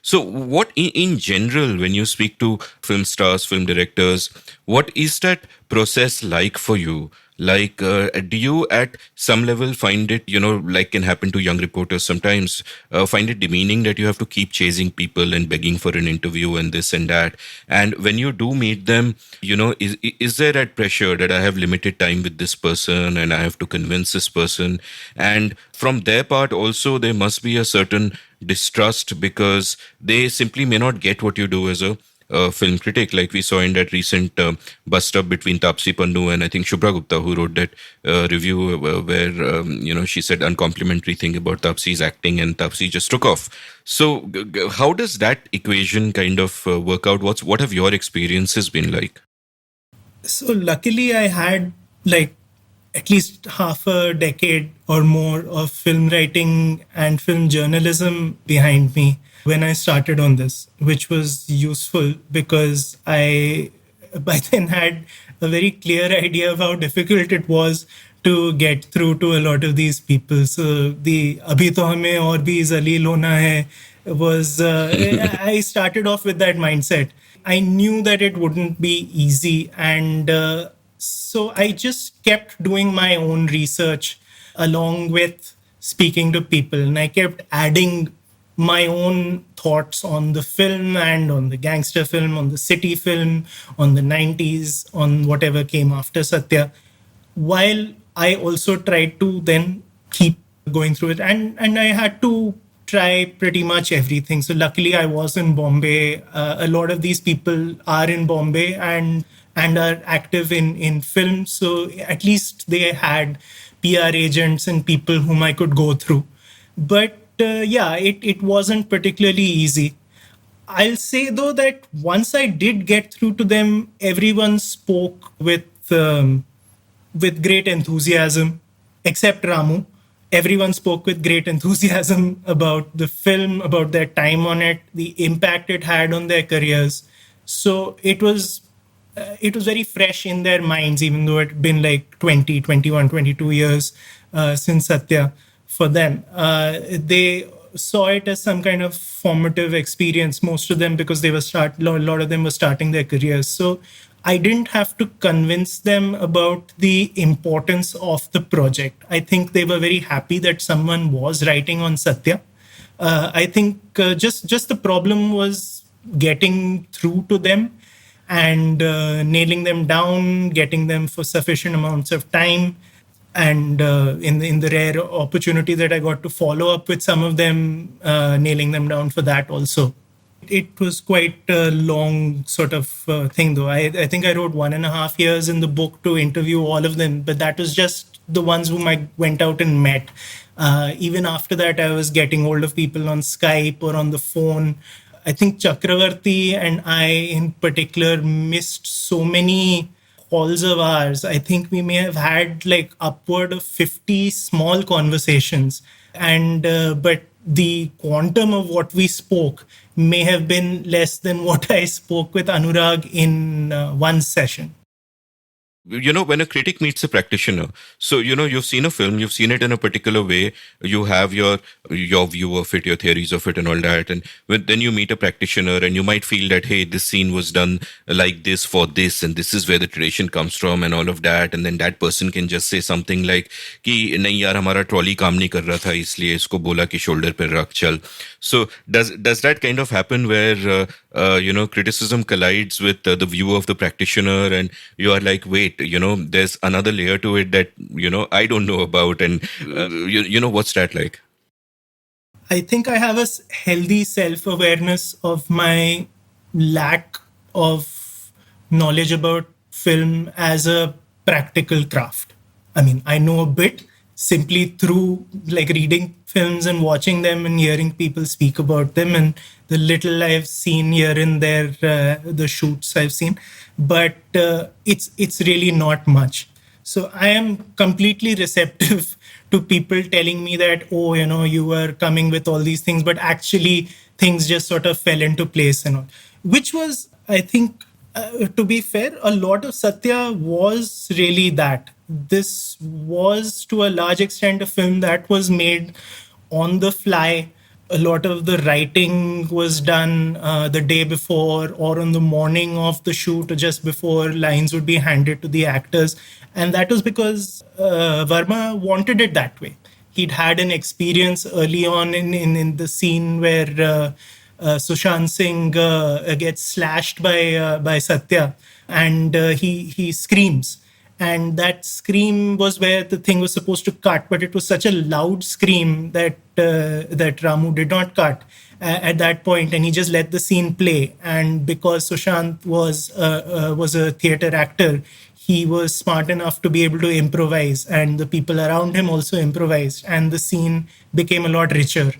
So what in general, when you speak to film stars, film directors, what is that process like for you? Like, do you at some level find it, like can happen to young reporters sometimes, find it demeaning that you have to keep chasing people and begging for an interview and this and that? And when you do meet them, is there that pressure that I have limited time with this person and I have to convince this person? And from their part also, there must be a certain distrust because they simply may not get what you do as a film critic, like we saw in that recent bust up between Tapsi Pannu and I think Shubhra Gupta, who wrote that review where she said uncomplimentary thing about Tapsi's acting, and Tapsi just took off. So how does that equation kind of work out? What have your experiences been like? So luckily, I had like at least half a decade or more of film writing and film journalism behind me when I started on this, which was useful because I by then had a very clear idea of how difficult it was to get through to a lot of these people. So the Abhi to hame aur bhi zaleel hona hai was, I started off with that mindset. I knew that it wouldn't be easy. And so I just kept doing my own research along with speaking to people. And I kept adding my own thoughts on the film and on the gangster film, on the city film, on the 90s, on whatever came after Satya, while I also tried to then keep going through it. And I had to try pretty much everything. So luckily I was in Bombay. A lot of these people are in Bombay and are active in film. So at least they had PR agents and people whom I could go through. But it wasn't particularly easy. I'll say though that once I did get through to them, everyone spoke with great enthusiasm, except Ramu. Everyone spoke with great enthusiasm about the film, about their time on it, the impact it had on their careers. So it was very fresh in their minds, even though it had been like 20, 21, 22 years since Satya for them. They saw it as some kind of formative experience, most of them, because a lot of them were starting their careers. So I didn't have to convince them about the importance of the project. I think they were very happy that someone was writing on Satya. I think just the problem was getting through to them and nailing them down, getting them for sufficient amounts of time. And in the rare opportunity that I got to follow up with some of them, nailing them down for that also. It was quite a long sort of thing, though. I think I wrote 1.5 years in the book to interview all of them, but that was just the ones whom I went out and met. Even after that, I was getting hold of people on Skype or on the phone. I think Chakravarti and I in particular missed so many calls of ours. I think we may have had like upward of 50 small conversations. And but the quantum of what we spoke may have been less than what I spoke with Anurag in one session. When a critic meets a practitioner, so you've seen a film, you've seen it in a particular way, you have your view of it, your theories of it and all that, and then you meet a practitioner and you might feel that, hey, this scene was done like this for this, and this is where the tradition comes from and all of that, and then that person can just say something like कि नहीं यार हमारा trolley काम नहीं कर रहा था इसलिए इसको बोला कि शोल्डर पे रख चल. So does that kind of happen where criticism collides with the view of the practitioner, and you are like, wait, there's another layer to it that I don't know about, and what's that like? I think I have a healthy self-awareness of my lack of knowledge about film as a practical craft. I mean, I know a bit. simply through like reading films and watching them and hearing people speak about them and the little I've seen here and there, the shoots I've seen, but it's really not much. So I am completely receptive to people telling me that, oh, you were coming with all these things, but actually things just sort of fell into place and all, which was, I think, to be fair, a lot of Satya was really that. This was to a large extent a film that was made on the fly. A lot of the writing was done the day before or on the morning of the shoot or just before lines would be handed to the actors. And that was because Verma wanted it that way. He'd had an experience early on in the scene where Sushant Singh gets slashed by Satya, and he screams, and that scream was where the thing was supposed to cut, but it was such a loud scream that that Ramu did not cut at that point, and he just let the scene play. And because Sushant was a theater actor, he was smart enough to be able to improvise, and the people around him also improvised, and the scene became a lot richer.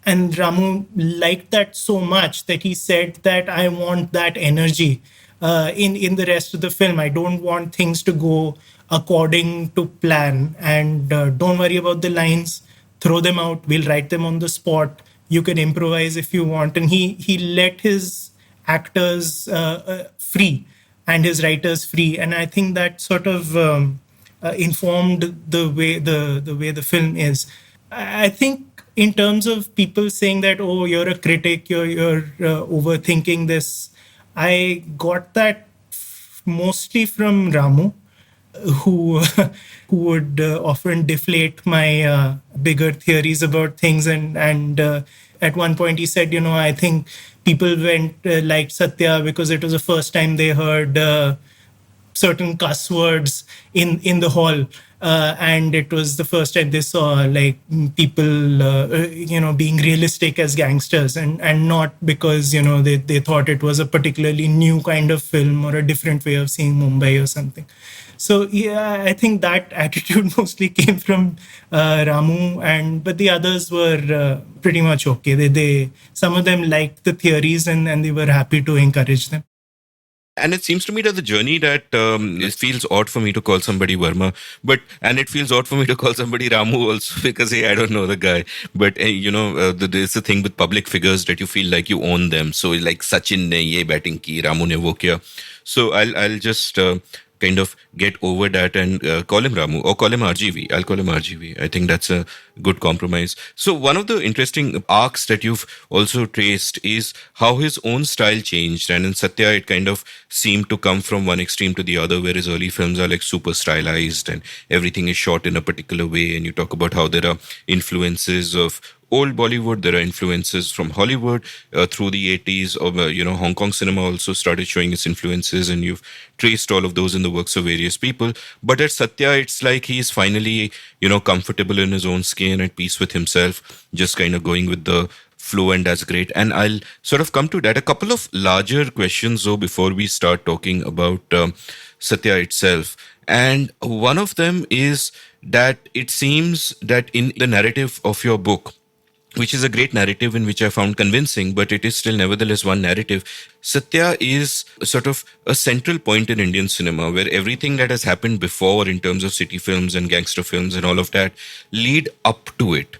And Ramu liked that so much that he said that I want that energy in the rest of the film. I don't want things to go according to plan, and don't worry about the lines. Throw them out. We'll write them on the spot. You can improvise if you want. And he let his actors free and his writers free, and I think that sort of informed the way the film is. I think in terms of people saying that, oh, you're a critic, you're overthinking this, I got that mostly from Ramu, who who would often deflate my bigger theories about things, and at one point he said, I think people went liked Satya because it was the first time they heard certain cuss words in the hall, and it was the first time they saw like people being realistic as gangsters, and not because they thought it was a particularly new kind of film or a different way of seeing Mumbai or something. So yeah, I think that attitude mostly came from Ramu, but the others were pretty much okay. They some of them liked the theories, and they were happy to encourage them. And it seems to me that the journey that it feels odd for me to call somebody Verma, and it feels odd for me to call somebody Ramu also because hey, I don't know the guy. But there's the thing with public figures that you feel like you own them. So like Sachin ne ye batting ki, Ramu ne wo kiya. So I'll just kind of get over that and call him Ramu or call him RGV. I'll call him RGV. I think that's a good compromise. So one of the interesting arcs that you've also traced is how his own style changed. And in Satya, it kind of seemed to come from one extreme to the other, where his early films are like super stylized and everything is shot in a particular way. And you talk about how there are influences of old Bollywood. There are influences from Hollywood through the 80s. Hong Kong cinema also started showing its influences, and you've traced all of those in the works of various people. But at Satya, it's like he's finally, comfortable in his own skin, at peace with himself, just kind of going with the flow, and that's great. And I'll sort of come to that. A couple of larger questions, though, before we start talking about Satya itself. And one of them is that it seems that in the narrative of your book, which is a great narrative in which I found convincing, but it is still nevertheless one narrative. Satya is sort of a central point in Indian cinema where everything that has happened before in terms of city films and gangster films and all of that lead up to it.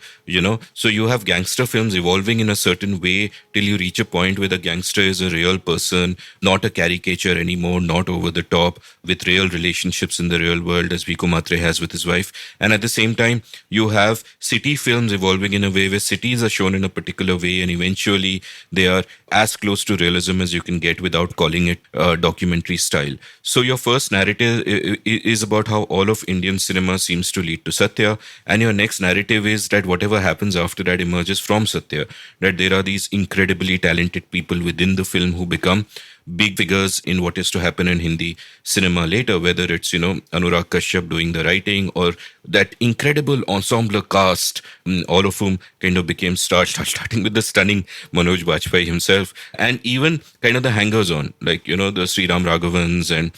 So you have gangster films evolving in a certain way till you reach a point where the gangster is a real person, not a caricature anymore, not over the top, with real relationships in the real world, as Vico Matre has with his wife. And at the same time, you have city films evolving in a way where cities are shown in a particular way, and eventually they are as close to realism as you can get without calling it documentary style. So your first narrative is about how all of Indian cinema seems to lead to Satya, and your next narrative is that whatever happens after that emerges from Satya, that there are these incredibly talented people within the film who become big figures in what is to happen in Hindi cinema later, whether it's, Anurag Kashyap doing the writing or that incredible ensemble cast, all of whom kind of became stars, starting with the stunning Manoj Bajpayee himself, and even kind of the hangers-on, like, the Sri Ram Raghavans and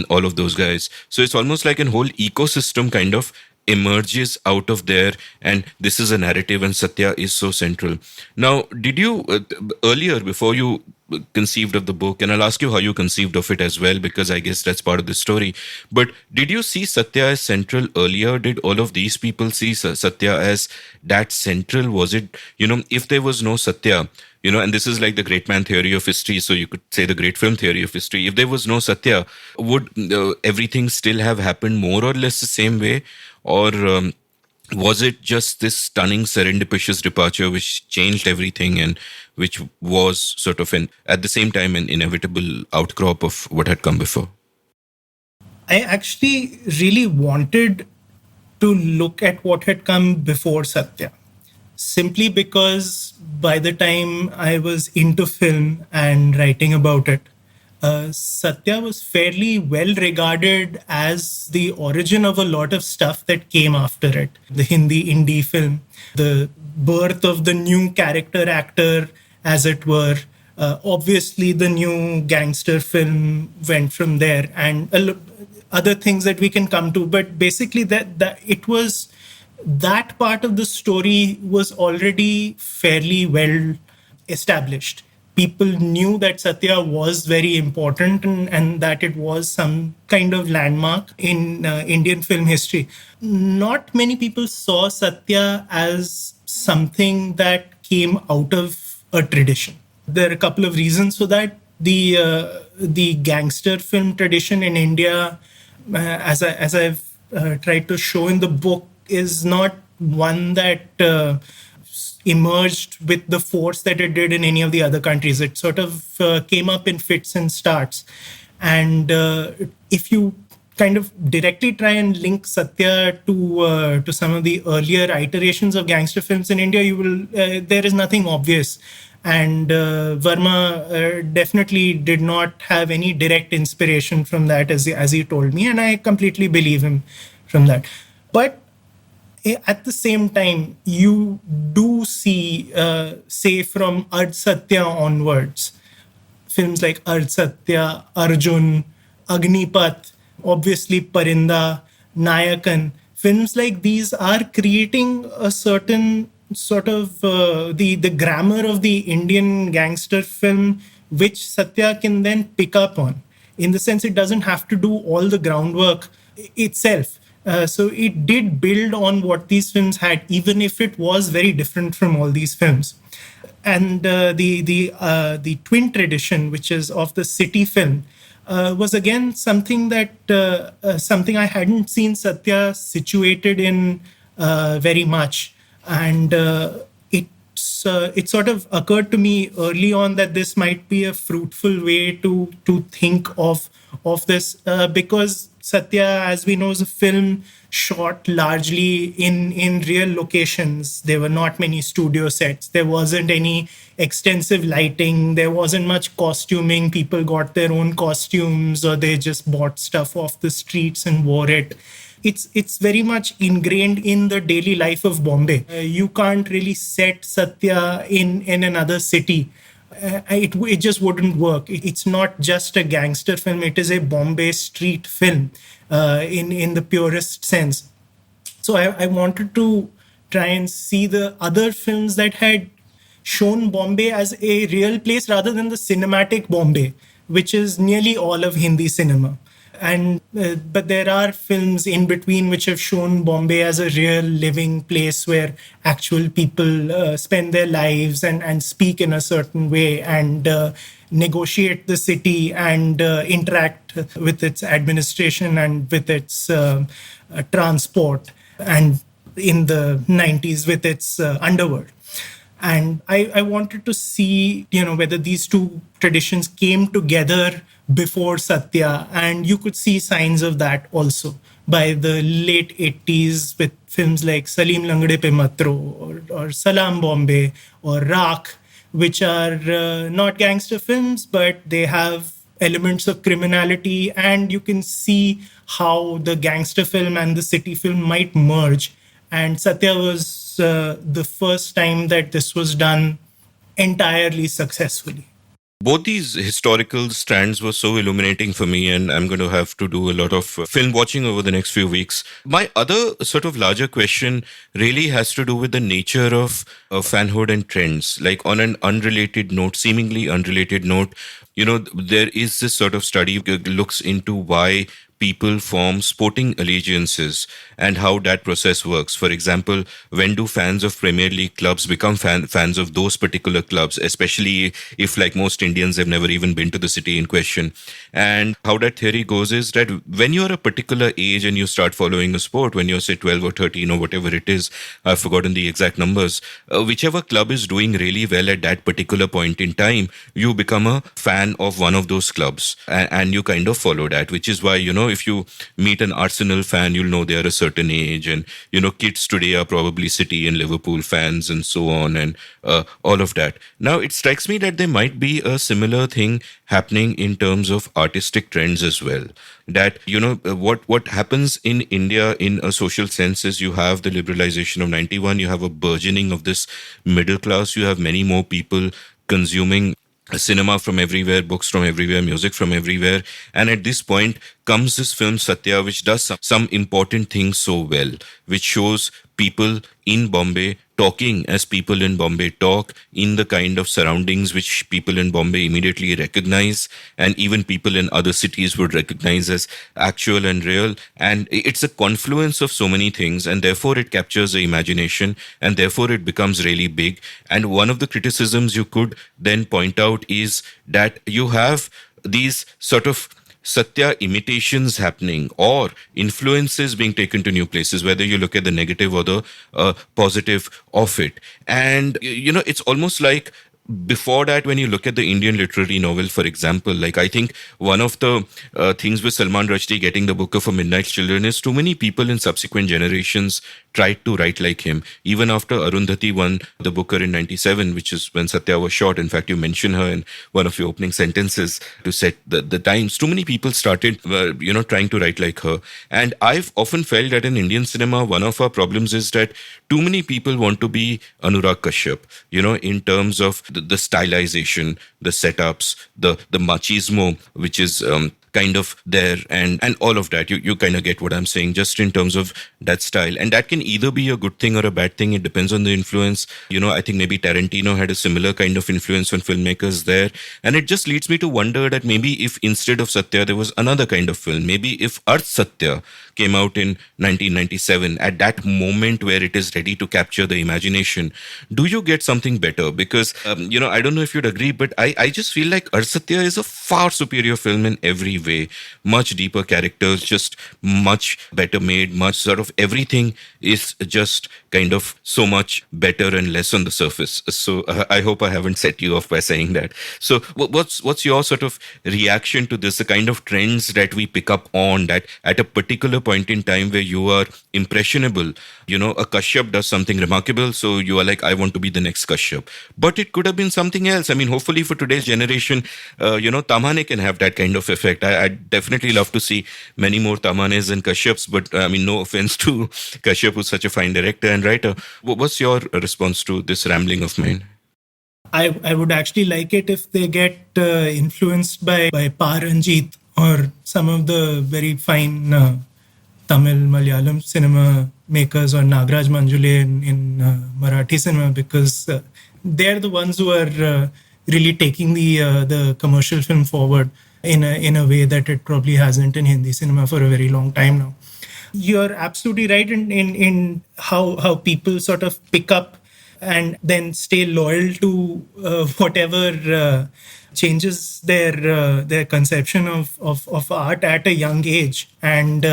all of those guys. So it's almost like a whole ecosystem kind of emerges out of there, and this is a narrative, and Satya is so central. Now, did you earlier, before you conceived of the book, and I'll ask you how you conceived of it as well, because I guess that's part of the story, but did you see Satya as central earlier? Did all of these people see Satya as that central? Was it, if there was no Satya, and this is like the great man theory of history, so you could say the great film theory of history. If there was no Satya, would everything still have happened more or less the same way? Or was it just this stunning serendipitous departure which changed everything, and which was sort of at the same time an inevitable outcrop of what had come before? I actually really wanted to look at what had come before Satya, simply because by the time I was into film and writing about it, Satya was fairly well regarded as the origin of a lot of stuff that came after it. The Hindi indie film, the birth of the new character actor, as it were. Obviously, the new gangster film went from there, and other things that we can come to. But basically, that it was that part of the story was already fairly well established. People knew that Satya was very important, and that it was some kind of landmark in Indian film history. Not many people saw Satya as something that came out of a tradition. There are a couple of reasons for that. The gangster film tradition in India, as I've tried to show in the book, is not one that emerged with the force that it did in any of the other countries. It sort of came up in fits and starts. And if you kind of directly try and link Satya to some of the earlier iterations of gangster films in India, you will there is nothing obvious. And Verma definitely did not have any direct inspiration from that, as he told me, and I completely believe him from that. But at the same time, you do see, say, from Ard Satya onwards, films like Ard Satya, Arjun, Agnipath, obviously Parinda, Nayakan. Films like these are creating a certain sort of the grammar of the Indian gangster film, which Satya can then pick up on. In the sense, it doesn't have to do all the groundwork itself. So it did build on what these films had, even if it was very different from all these films. And the twin tradition, which is of the city film, was again something something I hadn't seen Satya situated in very much. And it sort of occurred to me early on that this might be a fruitful way to think of this, because Satya, as we know, is a film shot largely in real locations. There were not many studio sets. There wasn't any extensive lighting. There wasn't much costuming. People got their own costumes, or they just bought stuff off the streets and wore it. It's very much ingrained in the daily life of Bombay. You can't really set Satya in another city. It just wouldn't work. It's not just a gangster film. It is a Bombay street film in the purest sense. So I wanted to try and see the other films that had shown Bombay as a real place rather than the cinematic Bombay, which is nearly all of Hindi cinema. And but there are films in between which have shown Bombay as a real living place where actual people spend their lives and speak in a certain way and negotiate the city and interact with its administration and with its transport, and in the 90s with its underworld. And I wanted to see, whether these two traditions came together before Satya, and you could see signs of that also by the late 80s with films like Salim Langde Pe Matro or Salam Bombay or Raak, which are not gangster films, but they have elements of criminality, and you can see how the gangster film and the city film might merge. And Satya was the first time that this was done entirely successfully. Both these historical strands were so illuminating for me, and I'm going to have to do a lot of film watching over the next few weeks. My other sort of larger question really has to do with the nature of fanhood and trends. Like, on an unrelated note, seemingly unrelated note, there is this sort of study that looks into why people form sporting allegiances and how that process works. For example, when do fans of Premier League clubs become fans of those particular clubs, especially if, like most Indians, have never even been to the city in question? And how that theory goes is that when you're a particular age and you start following a sport, when you're, say, 12 or 13 or whatever it is, I've forgotten the exact numbers, whichever club is doing really well at that particular point in time, you become a fan of one of those clubs, and you kind of follow that, which is why, if you meet an Arsenal fan, you'll know they are a certain age, and kids today are probably City and Liverpool fans and so on, and all of that. Now, it strikes me that there might be a similar thing happening in terms of artistic trends as well. That what happens in India in a social sense is you have the liberalization of 91, you have a burgeoning of this middle class, you have many more people consuming cinema from everywhere, books from everywhere, music from everywhere. And at this point comes this film Satya, which does some important things so well, which shows people in Bombay talking as people in Bombay talk, in the kind of surroundings which people in Bombay immediately recognize, and even people in other cities would recognize as actual and real. And it's a confluence of so many things, and therefore it captures the imagination, and therefore it becomes really big. And one of the criticisms you could then point out is that you have these sort of Satya imitations happening, or influences being taken to new places, whether you look at the negative or the positive of it. And, it's almost like before that, when you look at the Indian literary novel, for example, like, I think one of the things with Salman Rushdie getting the Booker for Midnight Children is too many people in subsequent generations tried to write like him. Even after Arundhati won the Booker in 97, which is when Satya was shot. In fact, you mention her in one of your opening sentences to set the times. Too many people started, trying to write like her. And I've often felt that in Indian cinema, one of our problems is that too many people want to be Anurag Kashyap, in terms of the stylization, the setups, the machismo, which is kind of there, and all of that. You kind of get what I'm saying, just in terms of that style. And that can either be a good thing or a bad thing. It depends on the influence. I think maybe Tarantino had a similar kind of influence on filmmakers there. And it just leads me to wonder that maybe if instead of Satya, there was another kind of film, maybe if Arth Satya came out in 1997, at that moment where it is ready to capture the imagination, do you get something better? Because, I don't know if you'd agree, but I just feel like Arth Satya is a far superior film in every way. Much deeper characters, just much better made, much sort of everything is just kind of so much better and less on the surface. So I hope I haven't set you off by saying that. So what's your sort of reaction to this, the kind of trends that we pick up on, that at a particular point in time where you are impressionable, a Kashyap does something remarkable, so you are like, I want to be the next Kashyap. But it could have been something else. I mean, hopefully for today's generation, Tamane can have that kind of effect. I'd definitely love to see many more Tamanes and Kashyaps, but I mean, no offense to Kashyap, who's such a fine director and writer. What's your response to this rambling of mine? I would actually like it if they get influenced by Paranjit or some of the very fine Tamil, Malayalam cinema makers, or Nagraj Manjule in Marathi cinema, because they're the ones who are really taking the commercial film forward in a way that it probably hasn't in Hindi cinema for a very long time now. You're absolutely right in how people sort of pick up and then stay loyal to whatever changes their conception of art at a young age. And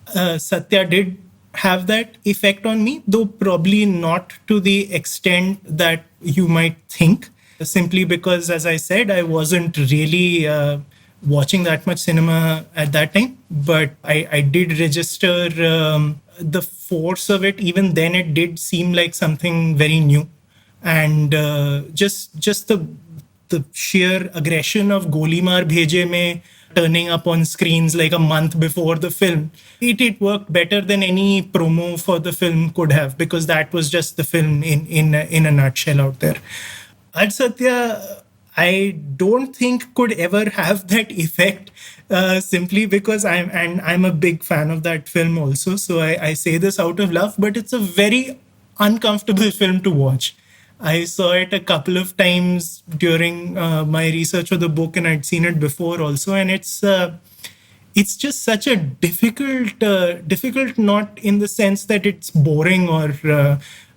Satya did have that effect on me, though probably not to the extent that you might think, simply because, as I said, I wasn't really watching that much cinema at that time. But I did register the force of it. Even then, it did seem like something very new. And just the sheer aggression of Goli Maar Bheje Mein turning up on screens like a month before the film, it worked better than any promo for the film could have, because that was just the film in a nutshell out there. Arth Satya, I don't think could ever have that effect, simply because I'm a big fan of that film also. So I say this out of love, but it's a very uncomfortable film to watch. I saw it a couple of times during my research for the book, and I'd seen it before also, and it's just such a difficult, not in the sense that it's boring or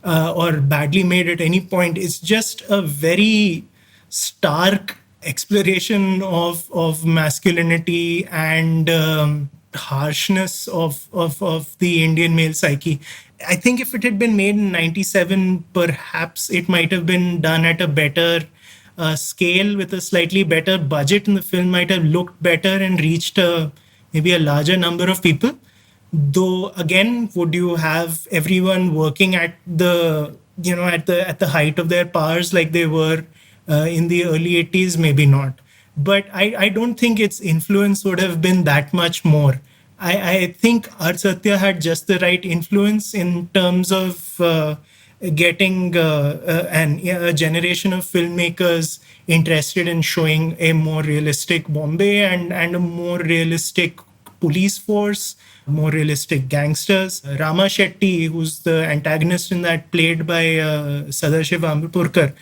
badly made at any point. It's just a very stark exploration of masculinity and harshness of the Indian male psyche. I think if it had been made in 97, perhaps it might have been done at a better scale with a slightly better budget, and the film might have looked better and reached maybe a larger number of people. Though again, would you have everyone working at the height of their powers like they were in the early 80s? Maybe not. But I don't think its influence would have been that much more. I think Art Satya had just the right influence in terms of getting a generation of filmmakers interested in showing a more realistic Bombay and a more realistic police force, more realistic gangsters. Rama Shetty, who's the antagonist in that, played by Sadashiv Ambipurkar,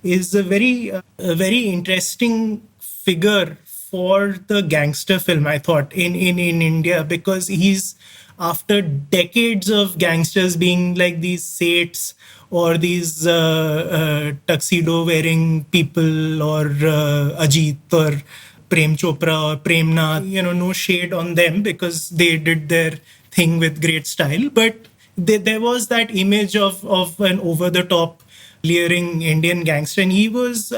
is a very interesting figure for the gangster film, I thought, in India, because he's, after decades of gangsters being like these saints or these tuxedo wearing people, or Ajit or Prem Chopra or Prem Nath, no shade on them because they did their thing with great style. But there was that image of an over the top, leering Indian gangster, and he was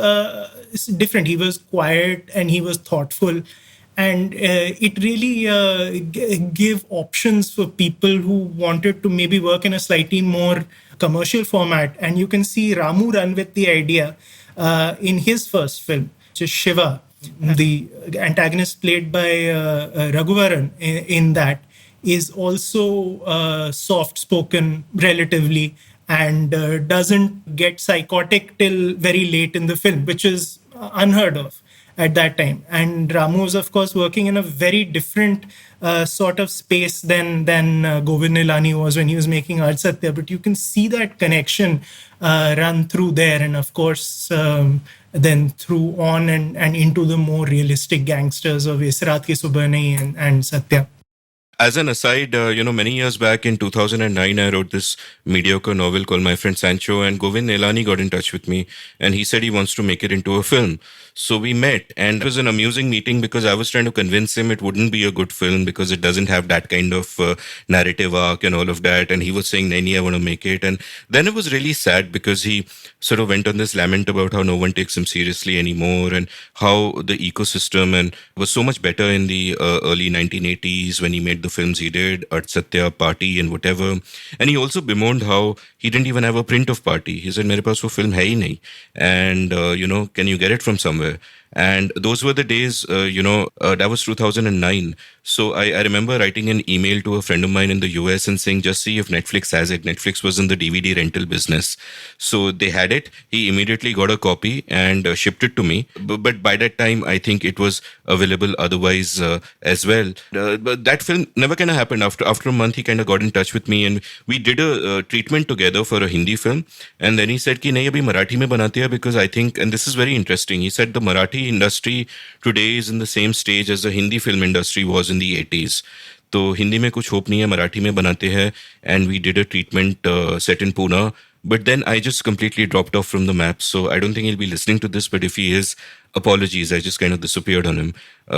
different. He was quiet and he was thoughtful, and it really gave options for people who wanted to maybe work in a slightly more commercial format. And you can see Ramu run with the idea in his first film, which is Shiva. The antagonist, played by Raghuvaran in that, is also soft spoken relatively, and doesn't get psychotic till very late in the film, which is unheard of at that time. And Ramu was, of course, working in a very different sort of space than Govind Nilani was when he was making Art Satya. But you can see that connection run through there, and of course, then through on and into the more realistic gangsters of Israt Ke Subhane and Satya. As an aside, many years back in 2009, I wrote this mediocre novel called My Friend Sancho, and Govind Nelani got in touch with me, and he said he wants to make it into a film. So we met, and it was an amusing meeting because I was trying to convince him it wouldn't be a good film because it doesn't have that kind of narrative arc and all of that. And he was saying, Naini, I want to make it. And then it was really sad because he sort of went on this lament about how no one takes him seriously anymore, and how the ecosystem and was so much better in the early 1980s when he made the films he did, Art Satya, Party, and whatever. And he also bemoaned how he didn't even have a print of Party. He said, Mere paas wo film hai hi nahi. And, can you get it from somewhere? And those were the days, that was 2009. So I remember writing an email to a friend of mine in the US and saying, just see if Netflix has it. Netflix was in the DVD rental business. So they had it. He immediately got a copy and shipped it to me. But by that time, I think it was available otherwise as well. But that film never kind of happened. After a month, he kind of got in touch with me and we did a treatment together for a Hindi film. And then he said, ki nahi, abhi Marathi mein banate hai, because I think, and this is very interesting, he said the Marathi industry today is in the same stage as the Hindi film industry was in the 80s. तो हिंदी में कुछ hope नहीं है, मराठी में बनाते हैं. And we did a treatment set in Pune. But then I just completely dropped off from the map. So I don't think he'll be listening to this. But if he is, apologies. I just kind of disappeared on him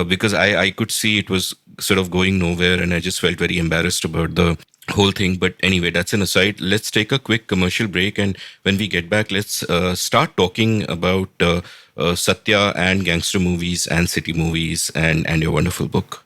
because I could see it was sort of going nowhere. And I just felt very embarrassed about the whole thing. But anyway, that's an aside. Let's take a quick commercial break. And when we get back, let's start talking about Satya and gangster movies and city movies and your wonderful book.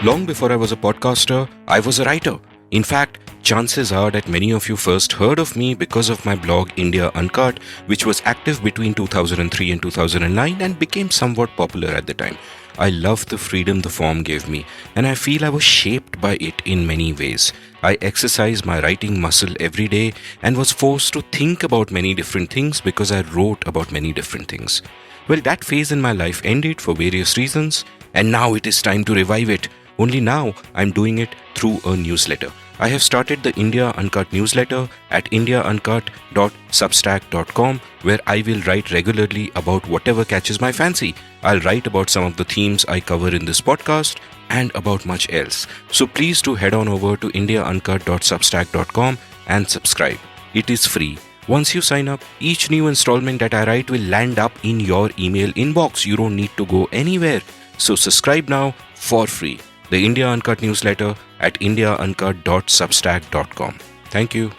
Long before I was a podcaster, I was a writer. In fact, chances are that many of you first heard of me because of my blog India Uncut, which was active between 2003 and 2009 and became somewhat popular at the time. I love the freedom the form gave me, and I feel I was shaped by it in many ways. I exercised my writing muscle every day and was forced to think about many different things because I wrote about many different things. Well, that phase in my life ended for various reasons, and now it is time to revive it. Only now I'm doing it through a newsletter. I have started the India Uncut newsletter at indiauncut.substack.com, where I will write regularly about whatever catches my fancy. I'll write about some of the themes I cover in this podcast and about much else. So please do head on over to indiauncut.substack.com and subscribe. It is free. Once you sign up, each new installment that I write will land up in your email inbox. You don't need to go anywhere. So subscribe now for free. The India Uncut newsletter at indiauncut.substack.com. Thank you.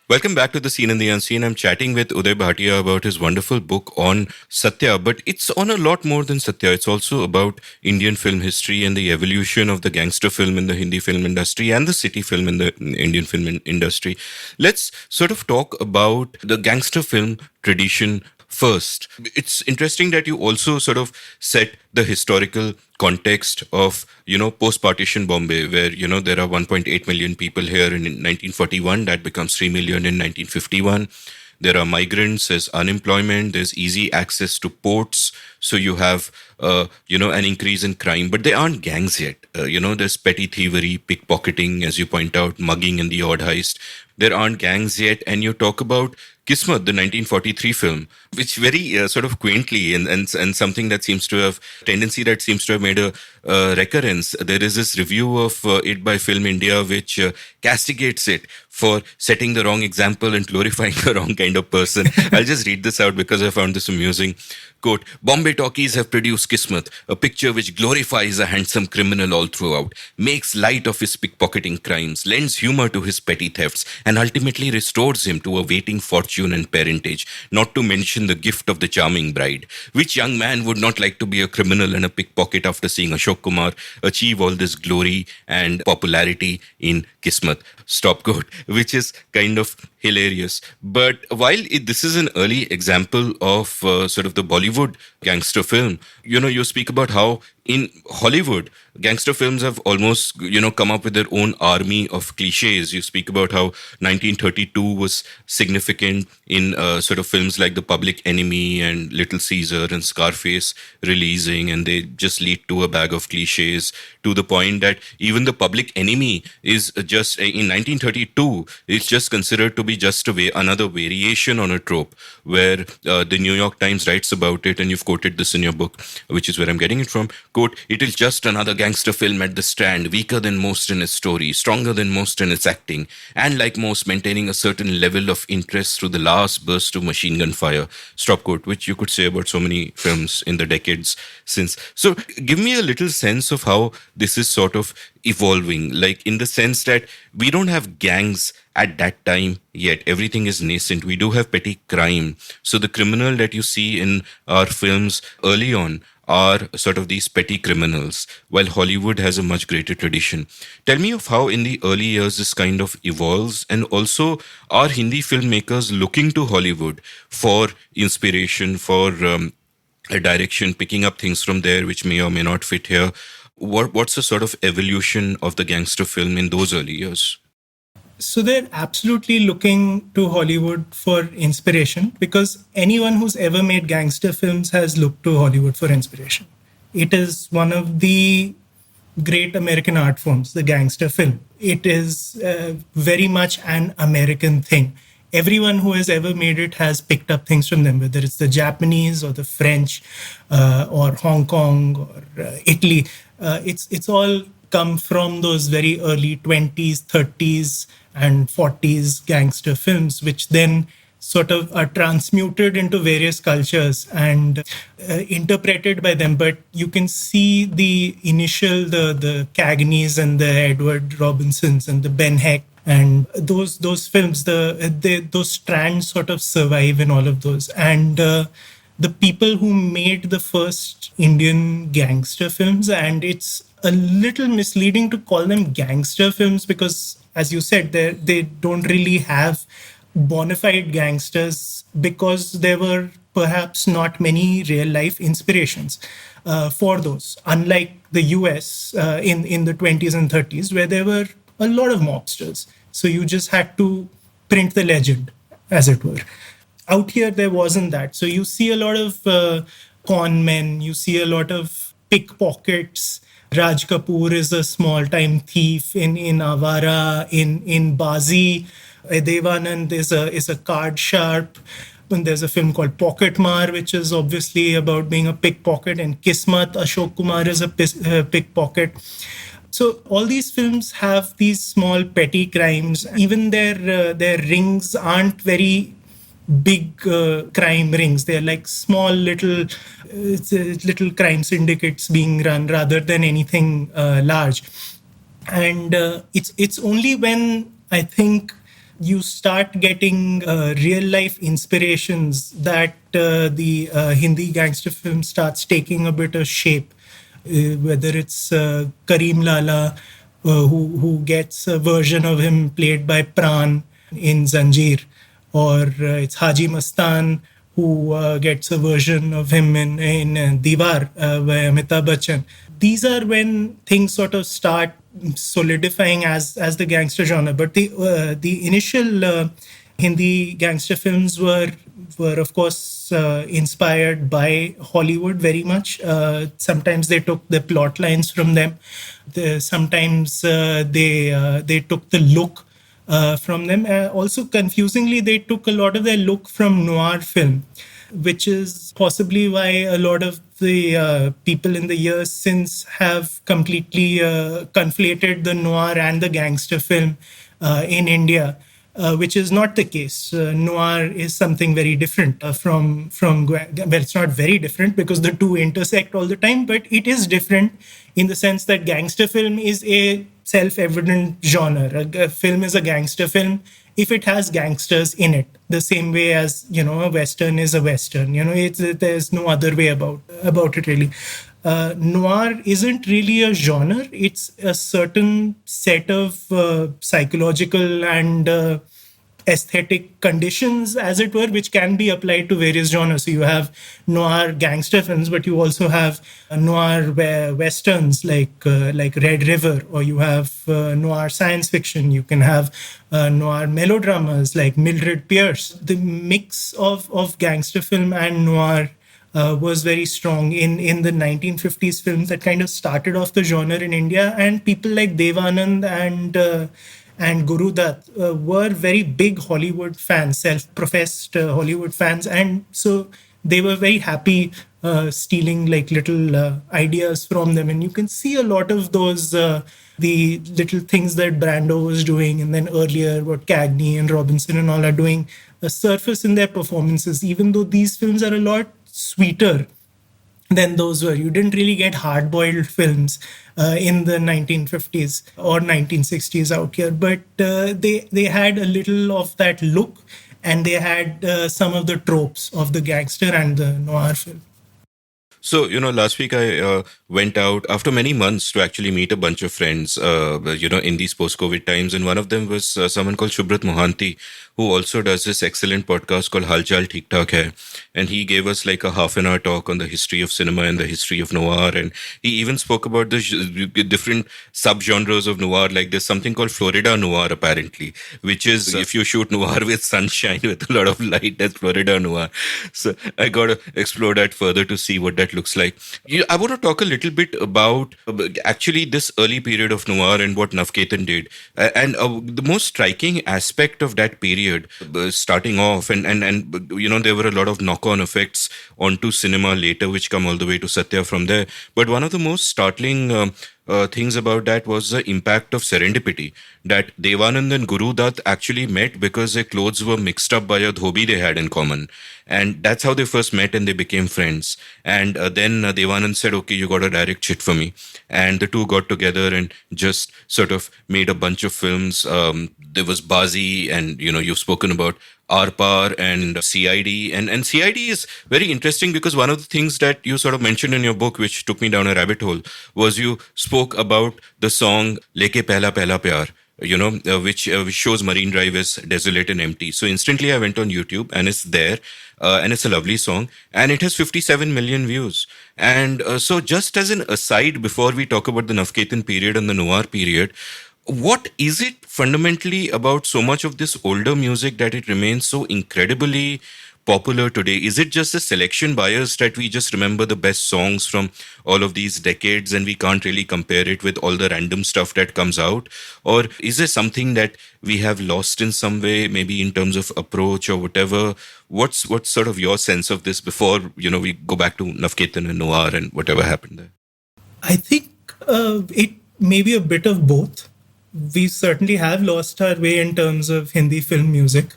Welcome back to The Scene and the Unseen. I'm chatting with Uday Bhatia about his wonderful book on Satya, but it's on a lot more than Satya. It's also about Indian film history and the evolution of the gangster film in the Hindi film industry and the city film in the Indian film industry. Let's sort of talk about the gangster film tradition first. It's interesting that you also sort of set the historical context of, post-partition Bombay, where, there are 1.8 million people here in 1941, that becomes 3 million in 1951. There are migrants, there's unemployment, there's easy access to ports. So you have, an increase in crime, but they aren't gangs yet. There's petty thievery, pickpocketing, as you point out, mugging and the odd heist. There aren't gangs yet. And you talk about Kismet, the 1943 film, which very sort of quaintly and something that seems to have made a recurrence. There is this review of it by Film India, which castigates it for setting the wrong example and glorifying the wrong kind of person. I'll just read this out because I found this amusing. Quote, Bombay talkies have produced Kismet, a picture which glorifies a handsome criminal all throughout, makes light of his pickpocketing crimes, lends humor to his petty thefts, and ultimately restores him to a waiting fortune and parentage, not to mention the gift of the charming bride. Which young man would not like to be a criminal and a pickpocket after seeing Ashok Kumar achieve all this glory and popularity in Kismet? Stop quote, which is kind of hilarious. But while this is an early example of sort of the Bollywood gangster film, you speak about how in Hollywood, gangster films have almost, come up with their own army of cliches. You speak about how 1932 was significant in sort of films like The Public Enemy and Little Caesar and Scarface releasing, and they just lead to a bag of cliches, to the point that even The Public Enemy is just, in 1932, it's just considered to be just another variation on a trope, where the New York Times writes about it, and you've quoted this in your book, which is where I'm getting it from. Quote, it is just another gangster film at the Strand, weaker than most in its story, stronger than most in its acting, and like most, maintaining a certain level of interest through the last burst of machine gun fire. Stop quote, which you could say about so many films in the decades since. So give me a little sense of how this is sort of evolving, like in the sense that we don't have gangs at that time yet. Everything is nascent. We do have petty crime. So the criminal that you see in our films early on are sort of these petty criminals, while Hollywood has a much greater tradition. Tell me of how in the early years this kind of evolves, and also are Hindi filmmakers looking to Hollywood for inspiration, for a direction, picking up things from there which may or may not fit here? What's the sort of evolution of the gangster film in those early years? So they're absolutely looking to Hollywood for inspiration, because anyone who's ever made gangster films has looked to Hollywood for inspiration. It is one of the great American art forms, the gangster film. It is very much an American thing. Everyone who has ever made it has picked up things from them, whether it's the Japanese or the French or Hong Kong or Italy. It's all come from those very early 20s, 30s, and 40s gangster films, which then sort of are transmuted into various cultures and interpreted by them. But you can see the initial, the Cagneys and the Edward Robinsons and the Ben Heck, and those films, those strands sort of survive in all of those. And the people who made the first Indian gangster films, and it's a little misleading to call them gangster films, because as you said, they don't really have bona fide gangsters because there were perhaps not many real life inspirations for those. Unlike the US in the 20s and 30s, where there were a lot of mobsters. So you just had to print the legend, as it were. Out here, there wasn't that. So you see a lot of con men, you see a lot of pickpockets. Raj Kapoor is a small time thief in Avara, in Bazi. Devanand is a card sharp. And there's a film called Pocket Mar, which is obviously about being a pickpocket. And Kismat, Ashok Kumar is a pickpocket. So all these films have these small petty crimes. Even their rings aren't very big crime rings. They're like small little crime syndicates being run rather than anything large. And it's only when I think you start getting real life inspirations that the Hindi gangster film starts taking a bit of shape. Whether it's Kareem Lala, who gets a version of him played by Pran in Zanjeer, or it's Haji Mastan, who gets a version of him in Diwar by Amitabh Bachchan. These are when things sort of start solidifying as the gangster genre. But the initial Hindi gangster films were of course inspired by Hollywood very much. Sometimes they took the plot lines from them. Sometimes they took the look from them. Also, confusingly, they took a lot of their look from noir film, which is possibly why a lot of the people in the years since have completely conflated the noir and the gangster film in India. Which is not the case. Noir is something very different well, it's not very different because the two intersect all the time, but it is different in the sense that gangster film is a self-evident genre. A film is a gangster film if it has gangsters in it, the same way as, a Western is a Western. There's no other way about it really. Noir isn't really a genre. It's a certain set of psychological and aesthetic conditions, as it were, which can be applied to various genres. So you have noir gangster films, but you also have noir westerns like Red River, or you have noir science fiction. You can have noir melodramas like Mildred Pierce. The mix of gangster film and noir was very strong in the 1950s films that kind of started off the genre in India, and people like Devanand and Guru Dutt were very big Hollywood fans, self-professed Hollywood fans, and so they were very happy stealing like little ideas from them, and you can see a lot of those the little things that Brando was doing, and then earlier what Cagney and Robinson and all are doing, surface in their performances, even though these films are a lot sweeter than those were. You didn't really get hard-boiled films in the 1950s or 1960s out here, but they had a little of that look, and they had some of the tropes of the gangster and the noir film. So, last week I went out after many months to actually meet a bunch of friends, in these post-COVID times. And one of them was someone called Shubrat Mohanty, who also does this excellent podcast called Hal Chal Theek Thaak Hai. And he gave us like a half an hour talk on the history of cinema and the history of noir. And he even spoke about the different subgenres of noir. Like there's something called Florida noir, apparently, which is if you shoot noir with sunshine, with a lot of light, that's Florida noir. So I got to explore that further to see what that looks like. I want to talk a little bit about actually this early period of noir and what Navketan did. And the most striking aspect of that period, starting off, and there were a lot of knock-on effects onto cinema later, which come all the way to Satya from there. But one of the most startling things about that was the impact of serendipity, that Devanand and Guru Dutt actually met because their clothes were mixed up by a dhobi they had in common. And that's how they first met, and they became friends. And then Devanand said, okay, you got to direct shit for me. And the two got together and just sort of made a bunch of films. There was Bazi, and, you've spoken about Arpar and CID. And CID is very interesting because one of the things that you sort of mentioned in your book, which took me down a rabbit hole, was you spoke about the song Leke Pehla Pehla Pyar, which shows Marine Drive as desolate and empty. So instantly I went on YouTube and it's there, and it's a lovely song, and it has 57 million views. And so, just as an aside, before we talk about the Navketan period and the Noir period, what is it fundamentally about so much of this older music that it remains so incredibly popular today? Is it just a selection bias that we just remember the best songs from all of these decades and we can't really compare it with all the random stuff that comes out? Or is there something that we have lost in some way, maybe in terms of approach or whatever? What's sort of your sense of this before, we go back to Navketan and Noir and whatever happened there? I think it may be a bit of both. We certainly have lost our way in terms of Hindi film music.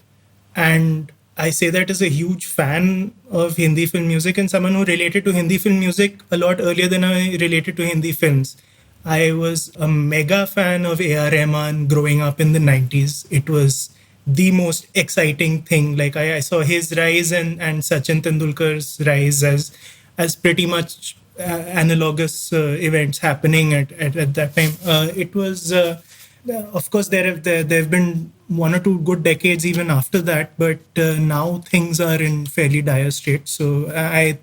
And I say that as a huge fan of Hindi film music and someone who related to Hindi film music a lot earlier than I related to Hindi films. I was a mega fan of A.R. Rahman growing up in the 90s. It was the most exciting thing. Like I saw his rise and Sachin Tendulkar's rise as pretty much analogous events happening at that time. It was... of course, there have been one or two good decades even after that, but now things are in fairly dire straits. So I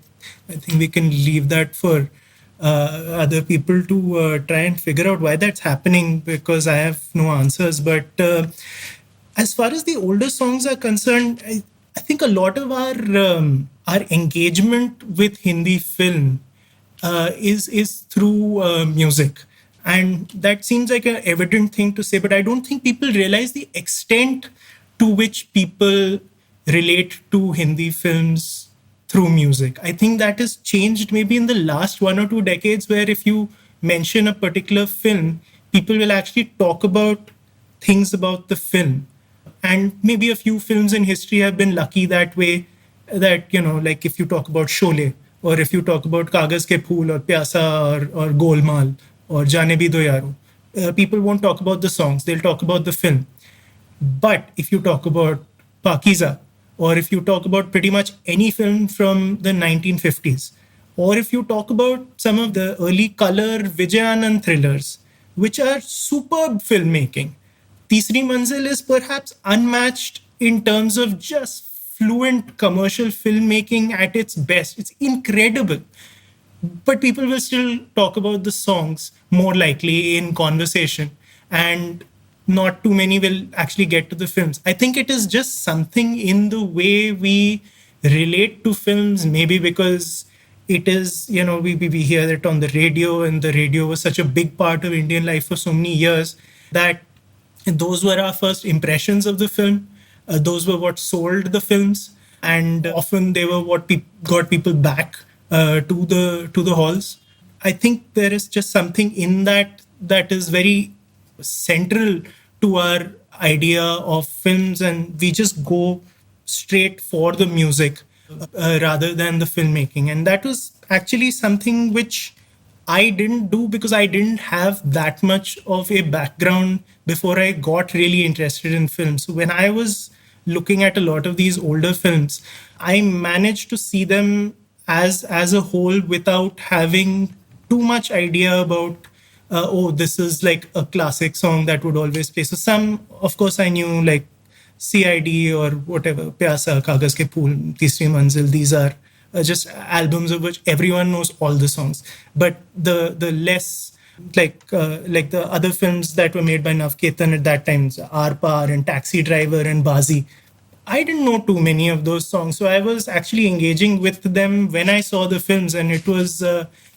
think we can leave that for other people to try and figure out why that's happening, because I have no answers. But as far as the older songs are concerned, I think a lot of our engagement with Hindi film is through music. And that seems like an evident thing to say, but I don't think people realize the extent to which people relate to Hindi films through music. I think that has changed maybe in the last 1 or 2 decades, where if you mention a particular film, people will actually talk about things about the film. And maybe a few films in history have been lucky that way, that, like if you talk about Sholay, or if you talk about Kagaz Ke Phool or Pyasa or Golmaal, or Jaane Bhi Do Yaro, people won't talk about the songs, they'll talk about the film. But if you talk about Pakiza, or if you talk about pretty much any film from the 1950s, or if you talk about some of the early color Vijayanand thrillers, which are superb filmmaking, Teesri Manzil is perhaps unmatched in terms of just fluent commercial filmmaking at its best. It's incredible. But people will still talk about the songs more likely in conversation, and not too many will actually get to the films. I think it is just something in the way we relate to films, maybe because it is, we hear it on the radio, and the radio was such a big part of Indian life for so many years that those were our first impressions of the film. Those were what sold the films, and often they were what got people back to the halls. I think there is just something in that is very central to our idea of films, and we just go straight for the music rather than the filmmaking. And that was actually something which I didn't do because I didn't have that much of a background before I got really interested in films. So when I was looking at a lot of these older films, I managed to see them as a whole without having too much idea about this is like a classic song that would always play. So some, of course, I knew, like CID or whatever, Pyasa, Kagaz Ke Phool, Teesri Manzil. These are just albums of which everyone knows all the songs. But the less like the other films that were made by Navketan at that time, Aar Paar and Taxi Driver and Bazi, I didn't know too many of those songs. So I was actually engaging with them when I saw the films, and it was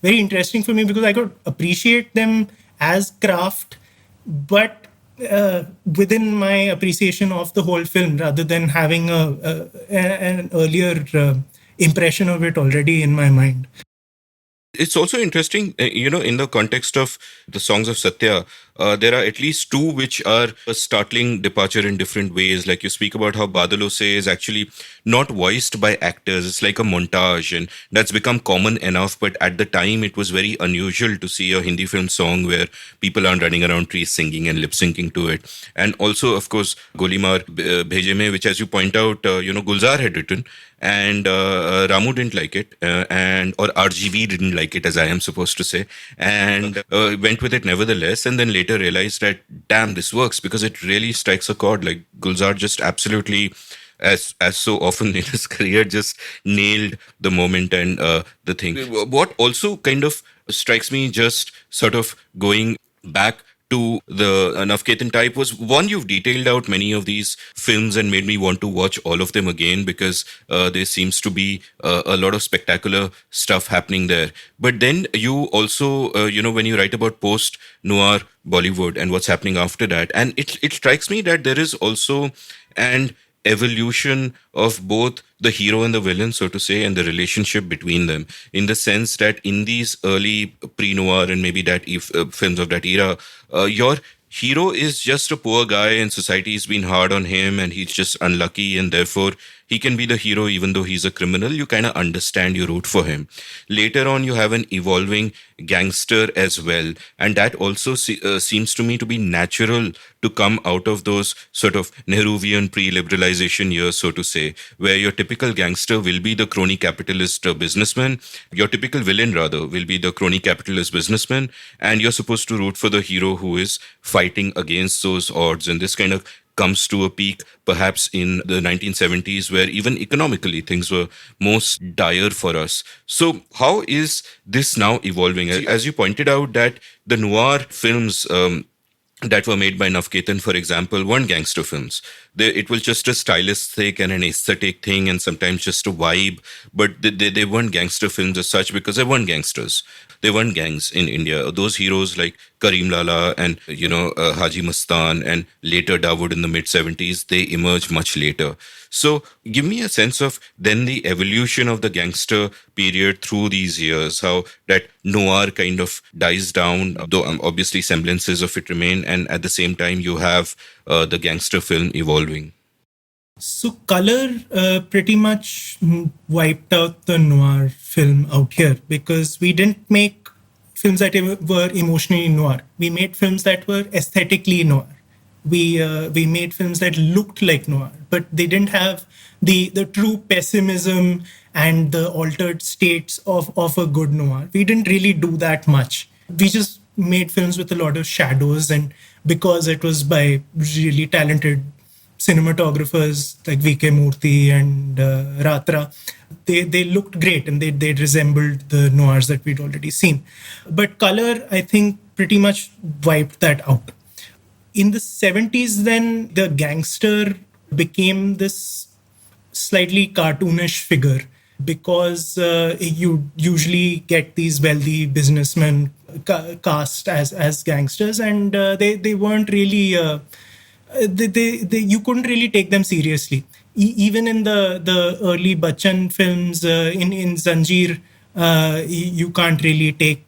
very interesting for me because I could appreciate them as craft, but within my appreciation of the whole film, rather than having an earlier impression of it already in my mind. It's also interesting, in the context of the songs of Satya, there are at least two which are a startling departure in different ways. Like you speak about how Badalo Se is actually not voiced by actors. It's like a montage, and that's become common enough. But at the time, it was very unusual to see a Hindi film song where people aren't running around trees singing and lip syncing to it. And also, of course, Golimar Bheje Mein, which, as you point out, Gulzar had written. and Ramu didn't like it, and or RGB didn't like it, as I am supposed to say, and went with it nevertheless, and then later realized that, damn, this works because it really strikes a chord. Like Gulzar just absolutely, as so often in his career, just nailed the moment and the thing. What also kind of strikes me, just sort of going back to the Navketan type, was one, you've detailed out many of these films and made me want to watch all of them again, because there seems to be a lot of spectacular stuff happening there. But then you also, when you write about post noir Bollywood and what's happening after that, and it strikes me that there is also an evolution of both the hero and the villain, so to say, and the relationship between them, in the sense that in these early pre-noir and maybe that films of that era, your hero is just a poor guy and society's been hard on him and he's just unlucky, and therefore he can be the hero even though he's a criminal. You kind of understand, you root for him. Later on, you have an evolving gangster as well, and that also seems to me to be natural to come out of those sort of Nehruvian pre-liberalization years, so to say, where your typical gangster will be the crony capitalist businessman, your typical villain rather will be the crony capitalist businessman, and you're supposed to root for the hero who is fighting against those odds. And this kind of comes to a peak perhaps in the 1970s, where even economically things were most dire for us. So how is this now evolving? As you pointed out, that the noir films that were made by Navketan, for example, weren't gangster films. It was just a stylistic and an aesthetic thing, and sometimes just a vibe. But they weren't gangster films as such, because they weren't gangsters. They weren't gangs in India. Those heroes like Karim Lala and Haji Mastan and later Dawood in the mid 70s, they emerged much later. So give me a sense of then the evolution of the gangster period through these years, how that noir kind of dies down, though obviously semblances of it remain, and at the same time you have the gangster film evolving. So color pretty much wiped out the noir film out here, because we didn't make films that were emotionally noir. We made films that were aesthetically noir. We made films that looked like noir, but they didn't have the true pessimism and the altered states of a good noir. We didn't really do that much. We just made films with a lot of shadows, and because it was by really talented cinematographers like V.K. Murthy and Ratra, they looked great, and they resembled the noirs that we'd already seen. But color, I think, pretty much wiped that out. In the 70s, then, the gangster became this slightly cartoonish figure, because you usually get these wealthy businessmen cast as gangsters, and they weren't really you couldn't really take them seriously. Even in the early Bachchan films, in Zanjeer, you can't really take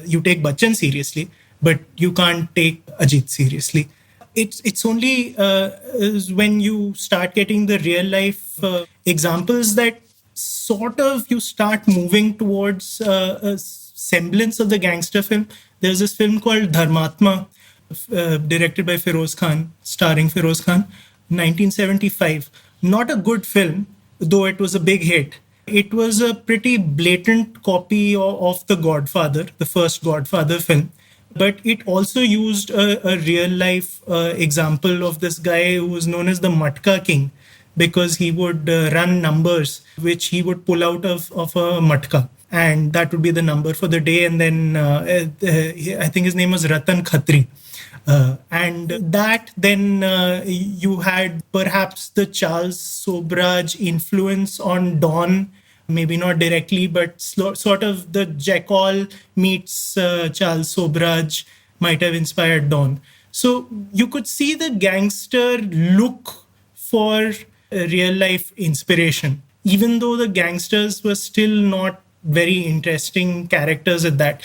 you take Bachchan seriously, but you can't take Ajit seriously. It's only when you start getting the real life examples that sort of you start moving towards a semblance of the gangster film. There's this film called Dharmatma, directed by Feroz Khan, starring Feroz Khan, 1975. Not a good film, though it was a big hit. It was a pretty blatant copy of The Godfather, the first Godfather film. But it also used a real life example of this guy who was known as the Matka King, because he would run numbers which he would pull out of a matka, and that would be the number for the day. And then I think his name was Ratan Khatri. And that then you had perhaps the Charles Sobraj influence on Dawn, maybe not directly, but sort of the Jekyll meets Charles Sobraj might have inspired Dawn. So you could see the gangster look for real life inspiration, even though the gangsters were still not very interesting characters at that.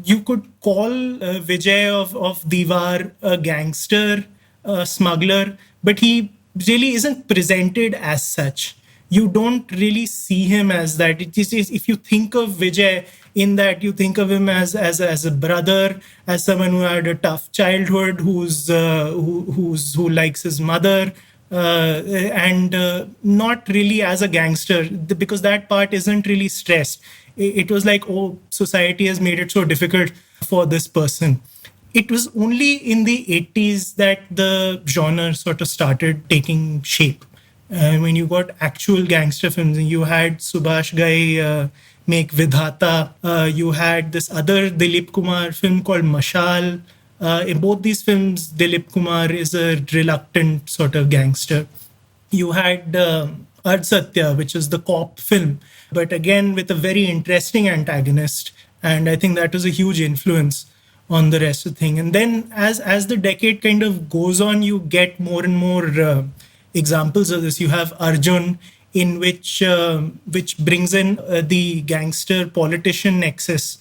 You could call Vijay of Diwar a gangster, a smuggler, but he really isn't presented as such. You don't really see him as that. It is, if you think of Vijay in that, you think of him as a brother, as someone who had a tough childhood, who likes his mother, and not really as a gangster, because that part isn't really stressed. It was like, oh, society has made it so difficult for this person. It was only in the 80s that the genre sort of started taking shape. When you got actual gangster films, you had Subhash Ghai make Vidhata, you had this other Dilip Kumar film called Mashal. In both these films, Dilip Kumar is a reluctant sort of gangster. You had Satya, which is the cop film, but again with a very interesting antagonist. And I think that was a huge influence on the rest of the thing. And then as the decade kind of goes on, you get more and more examples of this. You have Arjun, in which brings in the gangster politician nexus,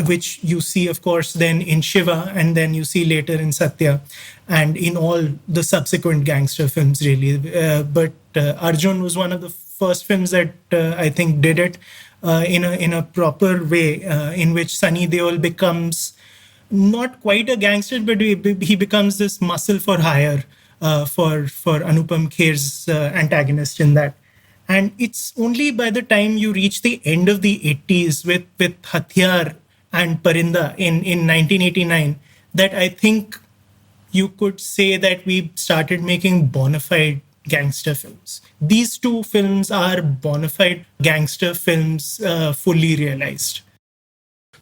which you see, of course, then in Shiva, and then you see later in Satya, and in all the subsequent gangster films, really. But Arjun was one of the first films that I think did it in a proper way, in which Sunny Deol becomes not quite a gangster, but he becomes this muscle for hire for Anupam Kher's antagonist in that. And it's only by the time you reach the end of the 80s with Hathiyar and Parinda in 1989 that I think you could say that we started making bona fide gangster films. These two films are bona fide gangster films, fully realized.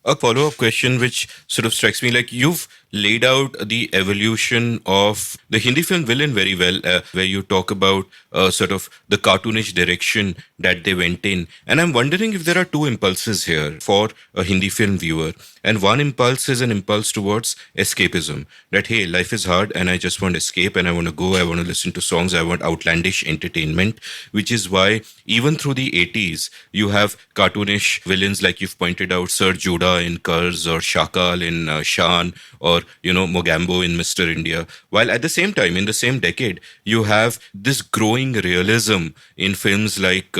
A follow-up question which sort of strikes me, like you've laid out the evolution of the Hindi film villain very well, where you talk about sort of the cartoonish direction that they went in. And I'm wondering if there are two impulses here for a Hindi film viewer. And one impulse is an impulse towards escapism, that, hey, life is hard and I just want to escape and I want to go, I want to listen to songs, I want outlandish entertainment, which is why even through the 80s, you have cartoonish villains like you've pointed out, Sir Judah in Kurz or Shakal in Shan, or, Mogambo in Mr. India. While at the same time, in the same decade, you have this growing realism in films like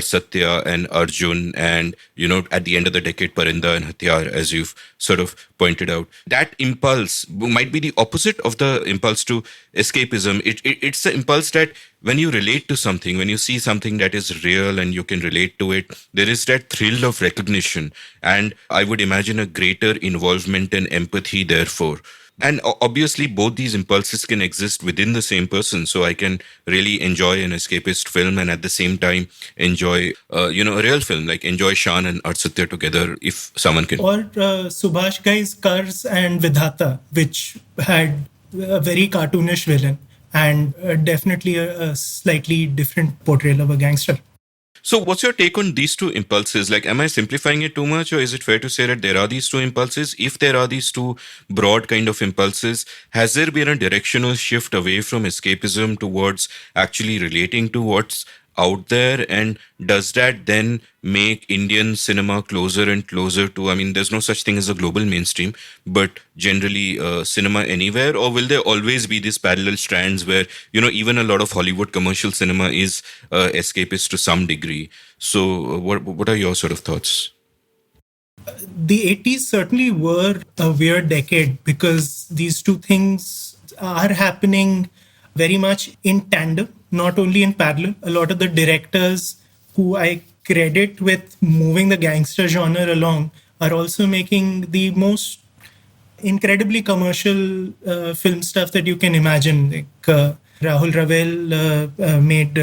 Satya and Arjun and, at the end of the decade, Parinda and Hathiyar, as you've sort of pointed out. That impulse might be the opposite of the impulse to escapism. It's the impulse that when you relate to something, when you see something that is real and you can relate to it, there is that thrill of recognition. And I would imagine a greater involvement and empathy, therefore. And obviously, both these impulses can exist within the same person. So I can really enjoy an escapist film and at the same time enjoy, a real film, like enjoy Shan and Artsatya together if someone can. Or Subhash Ghai's Kars and Vidhata, which had a very cartoonish villain and definitely a slightly different portrayal of a gangster. So what's your take on these two impulses? Like, am I simplifying it too much, or is it fair to say that there are these two impulses? If there are these two broad kind of impulses, has there been a directional shift away from escapism towards actually relating to what's out there? And does that then make Indian cinema closer and closer to, I mean, there's no such thing as a global mainstream, but generally cinema anywhere? Or will there always be these parallel strands where, even a lot of Hollywood commercial cinema is escapist to some degree? So what are your sort of thoughts? The 80s certainly were a weird decade because these two things are happening very much in tandem, not only in parallel. A lot of the directors who I credit with moving the gangster genre along are also making the most incredibly commercial film stuff that you can imagine. Like Rahul Ravel made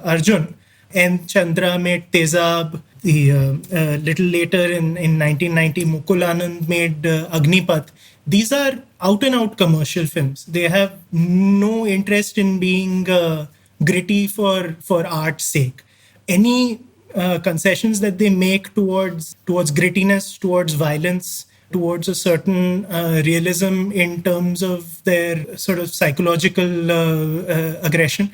Arjun, and Chandra made Tezab. The little later in 1990, Mukul Anand made Agnipath. These are out and out commercial films. They have no interest in being gritty for art's sake. Any concessions that they make towards grittiness, towards violence, towards a certain realism in terms of their sort of psychological aggression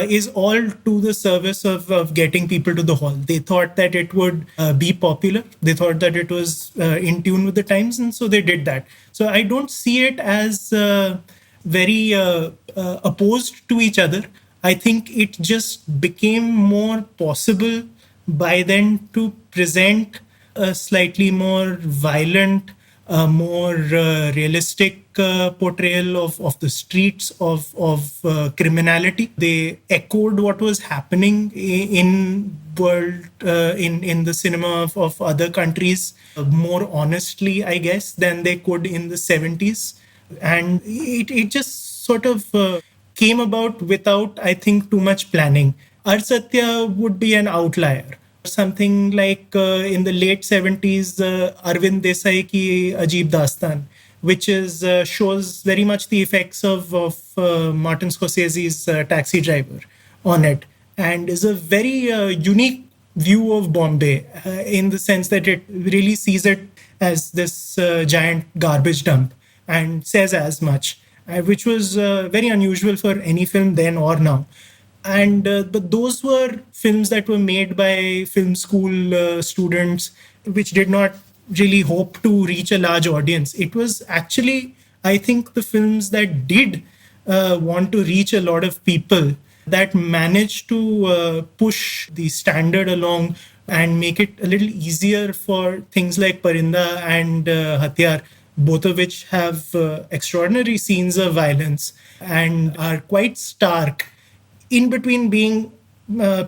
is all to the service of getting people to the hall. They thought that it would be popular. They thought that it was in tune with the times, and so they did that. So I don't see it as very opposed to each other. I think it just became more possible by then to present a slightly more violent, more realistic portrayal of the streets, of criminality. They echoed what was happening in world in the cinema of other countries more honestly, I guess, than they could in the 70s. And it just sort of came about without, I think, too much planning. Arsatya would be an outlier. Something like in the late 70s, Arvind Desai ki Ajeeb Dastan, which is shows very much the effects of Martin Scorsese's Taxi Driver on it, and is a very unique view of Bombay in the sense that it really sees it as this giant garbage dump and says as much, which was very unusual for any film then or now. And but those were films that were made by film school students, which did not really hope to reach a large audience. It was actually, I think, the films that did want to reach a lot of people that managed to push the standard along and make it a little easier for things like Parinda and Hatyar, both of which have extraordinary scenes of violence and are quite stark, in between being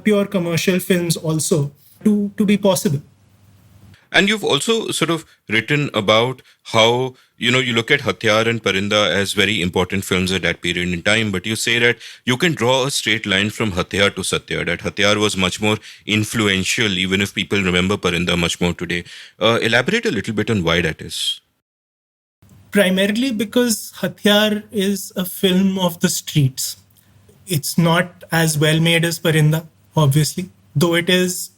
pure commercial films also, to be possible. And you've also sort of written about how, you look at Hatyar and Parinda as very important films at that period in time, but you say that you can draw a straight line from Hatyar to Satya, that Hatyar was much more influential, even if people remember Parinda much more today. Elaborate a little bit on why that is. Primarily because Hatyar is a film of the streets. It's not as well made as Parinda, obviously, though it is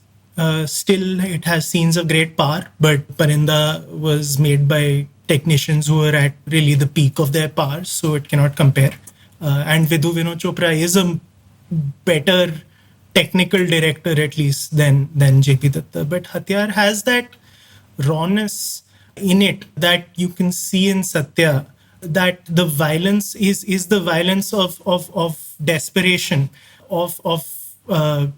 still, it has scenes of great power, but Parinda was made by technicians who were at really the peak of their powers, so it cannot compare. And Vidhu Vinod Chopra is a better technical director, at least, than JP Datta. But Hatyar has that rawness in it that you can see in Satya, that the violence is the violence of desperation, of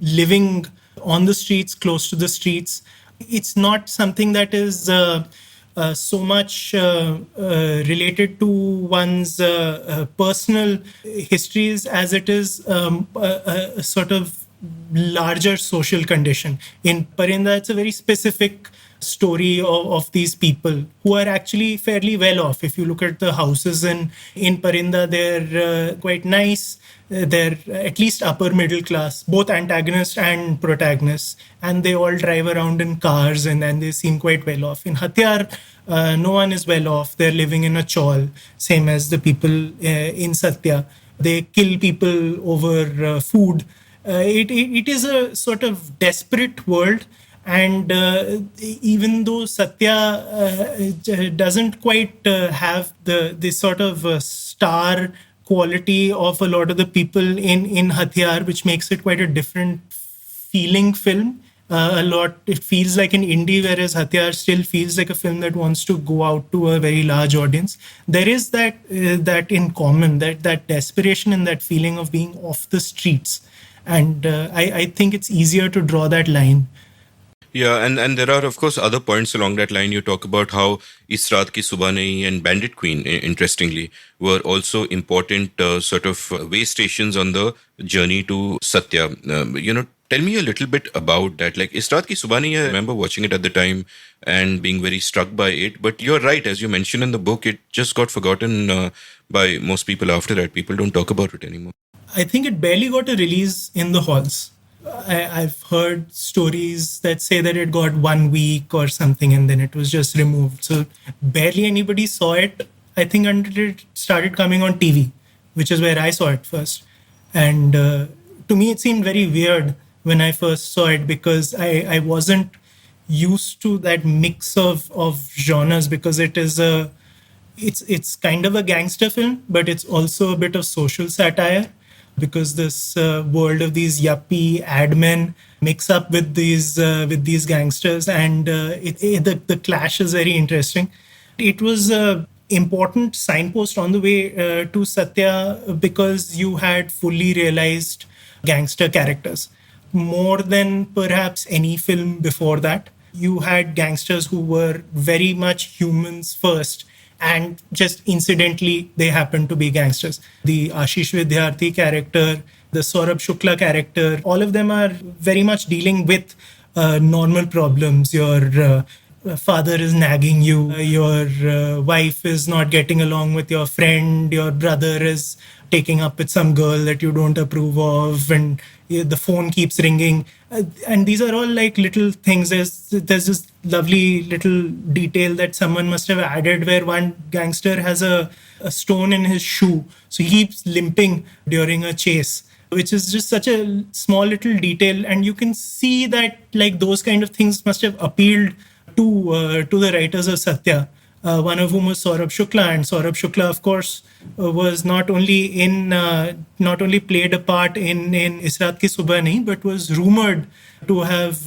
living on the streets, close to the streets. It's not something that is so much related to one's personal histories as it is a sort of larger social condition. In Parinda, it's a very specific story of these people who are actually fairly well off. If you look at the houses in Parinda, they're quite nice. They're at least upper middle class, both antagonist and protagonist, and they all drive around in cars, and they seem quite well off. In Hatyar, no one is well off. They're living in a chawl, same as the people in Satya. They kill people over food. It is a sort of desperate world. And even though Satya doesn't quite have the sort of star quality of a lot of the people in Hatyar, which makes it quite a different feeling film. It feels like an indie, whereas Hatyar still feels like a film that wants to go out to a very large audience. There is that in common, that desperation and that feeling of being off the streets. And I think it's easier to draw that line. Yeah, and there are, of course, other points along that line. You talk about how Is Raat Ki Subah Nahi and Bandit Queen, interestingly, were also important sort of way stations on the journey to Satya. Tell me a little bit about that. Like Is Raat Ki Subah Nahi, I remember watching it at the time and being very struck by it. But you're right, as you mentioned in the book, it just got forgotten by most people after that. People don't talk about it anymore. I think it barely got a release in the halls. I've heard stories that say that it got 1 week or something and then it was just removed. So barely anybody saw it, I think, until it started coming on TV, which is where I saw it first. And to me, it seemed very weird when I first saw it because I wasn't used to that mix of genres, because it's kind of a gangster film, but it's also a bit of social satire, because this world of these yuppie ad men mix up with these gangsters, and the clash is very interesting. It was an important signpost on the way to Satya, because you had fully realized gangster characters more than perhaps any film before that. You had gangsters who were very much humans first, and just incidentally they happen to be gangsters. The Ashish Vidyarthi character, the Saurabh Shukla character, all of them are very much dealing with normal problems. Your father is nagging you, your wife is not getting along with your friend, your brother is taking up with some girl that you don't approve of, and the phone keeps ringing. And these are all like little things. There's this lovely little detail that someone must have added where one gangster has a stone in his shoe, so he keeps limping during a chase, which is just such a small little detail. And you can see that like those kind of things must have appealed to the writers of Satya, one of whom was Saurabh Shukla. And Saurabh Shukla, of course, was not only played a part in Is Raat Ki Subah Nahi, but was rumored to have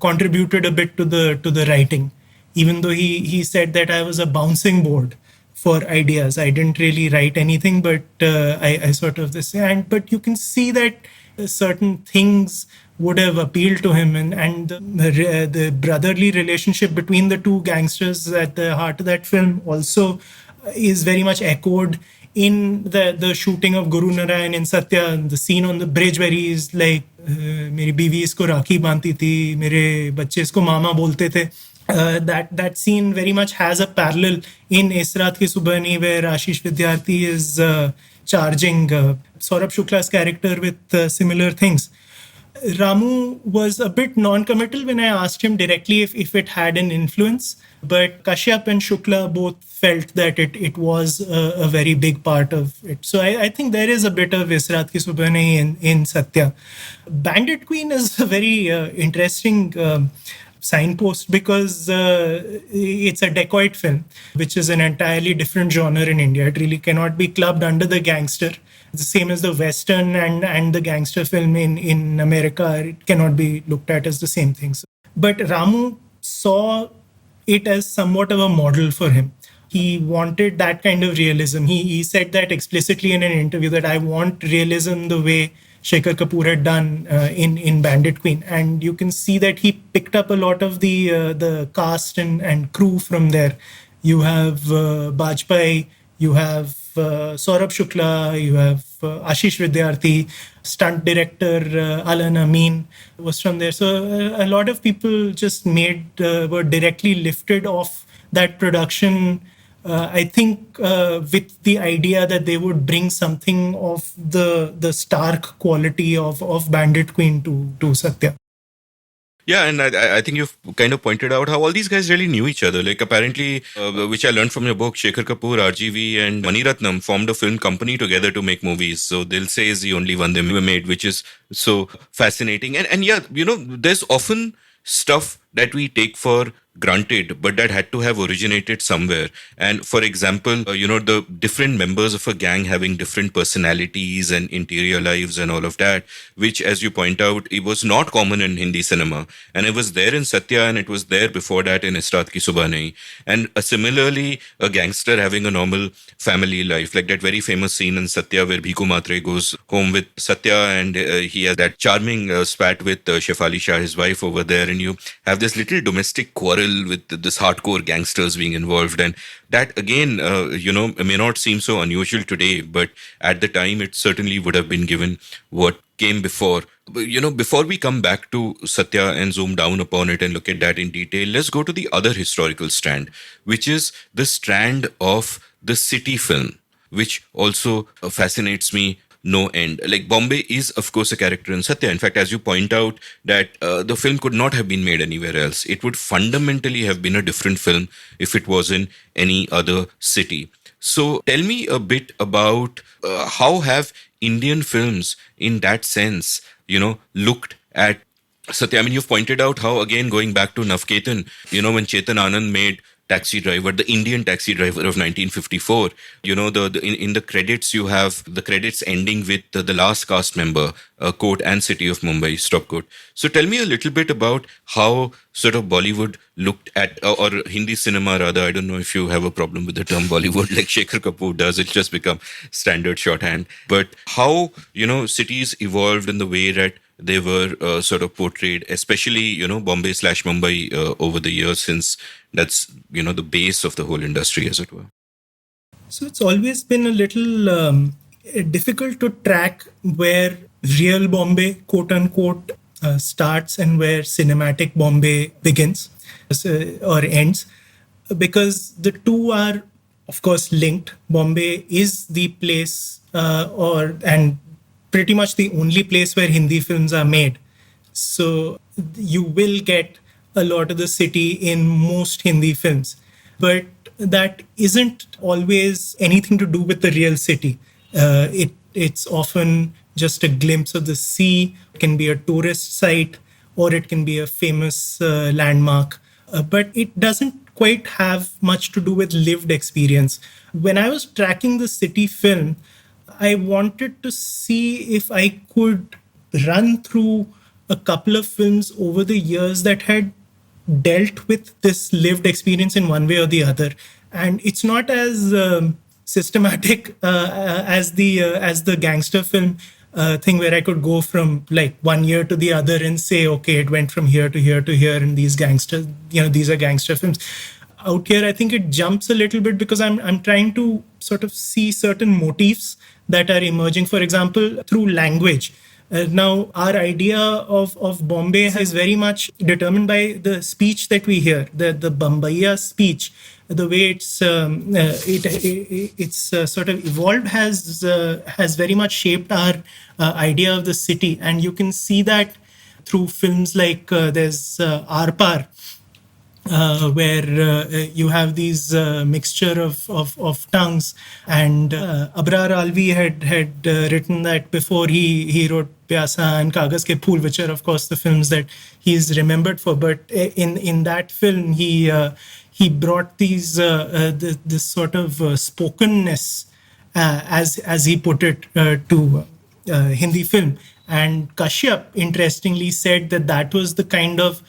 contributed a bit to the writing, even though he said that I was a bouncing board for ideas. I didn't really write anything, but I sort of this. But you can see that certain things would have appealed to him, and the brotherly relationship between the two gangsters at the heart of that film also is very much echoed in the shooting of Guru Narayan in Satya, the scene on the bridge where he is like, मेरी बीवी इसको राखी बांधती थी, मेरे बच्चे इसको मामा बोलते थे. That scene very much has a parallel in Is Raat Ki Subah Nahi, where Ashish Vidyarthi is charging Saurabh Shukla's character with similar things. Ramu was a bit non-committal when I asked him directly if it had an influence, but Kashyap and Shukla both felt that it was a very big part of it. So I think there is a bit of Is Raat Ki Subah Nahi in Satya. Bandit Queen is a very interesting signpost because it's a dacoit film, which is an entirely different genre in India. It really cannot be clubbed under the gangster. The same as the Western and the gangster film in America. It cannot be looked at as the same things. But Ramu saw it as somewhat of a model for him. He wanted that kind of realism. He said that explicitly in an interview, that I want realism the way Shekhar Kapoor had done in Bandit Queen. And you can see that he picked up a lot of the cast and crew from there. You have Bajpai, you have Saurabh Shukla, you have Ashish Vidyarthi, stunt director Alan Amin was from there. So a lot of people just were directly lifted off that production. I think with the idea that they would bring something of the stark quality of Bandit Queen to Satya. Yeah, and I think you've kind of pointed out how all these guys really knew each other. Like apparently, which I learned from your book, Shekhar Kapoor, RGV and Mani Ratnam formed a film company together to make movies. So they'll say is the only one they made, which is so fascinating. And yeah, there's often stuff that we take for granted, but that had to have originated somewhere. And for example, the different members of a gang having different personalities and interior lives and all of that, which, as you point out, it was not common in Hindi cinema. And it was there in Satya, and it was there before that in Is Raat Ki Subah Nahi. And similarly, a gangster having a normal family life, like that very famous scene in Satya where Bhiku Matre goes home with Satya, and he has that charming spat with Shefali Shah, his wife, over there, and you have this little domestic quarrel with this hardcore gangsters being involved. And that again, may not seem so unusual today, but at the time it certainly would have been given what came before. Before we come back to Satya and zoom down upon it and look at that in detail, let's go to the other historical strand, which is the strand of the city film, which also fascinates me no end. Like Bombay is, of course, a character in Satya. In fact, as you point out, that the film could not have been made anywhere else. It would fundamentally have been a different film if it was in any other city. So tell me a bit about how have Indian films in that sense, looked at Satya. I mean, you've pointed out how, again, going back to Navketan, when Chetan Anand made Taxi Driver, the Indian Taxi Driver of 1954. In the credits, you have the credits ending with the last cast member, quote, and City of Mumbai, stop quote. So tell me a little bit about how sort of Bollywood looked at, or Hindi cinema rather. I don't know if you have a problem with the term Bollywood like Shekhar Kapoor does. It's just become standard shorthand. But how, cities evolved in the way that they were sort of portrayed, especially, Bombay/Mumbai over the years, since that's, the base of the whole industry, as it were. So it's always been a little difficult to track where real Bombay, quote unquote, starts and where cinematic Bombay begins or ends, because the two are, of course, linked. Bombay is the place, and pretty much the only place where Hindi films are made. So you will get a lot of the city in most Hindi films. But that isn't always anything to do with the real city. It's often just a glimpse of the sea. It can be a tourist site, or it can be a famous landmark. But it doesn't quite have much to do with lived experience. When I was tracking the city film, I wanted to see if I could run through a couple of films over the years that had dealt with this lived experience in one way or the other. And it's not as systematic as the gangster film thing, where I could go from like one year to the other and say, okay, it went from here to here to here, and these are gangster films. Out here, I think it jumps a little bit because I'm trying to sort of see certain motifs that are emerging. For example, through language. Now, our idea of Bombay is very much determined by the speech that we hear, the Bombaya speech, the way it's sort of evolved has very much shaped our idea of the city, and you can see that through films like there's Arpar, where you have these mixture of tongues. And Abrar Alvi had written that before he wrote Pyasa and Kagas Ke Phool, which are of course the films that he's remembered for. But in that film, he brought this sort of spokenness, as he put it, to Hindi film. And Kashyap, interestingly, said that was the kind of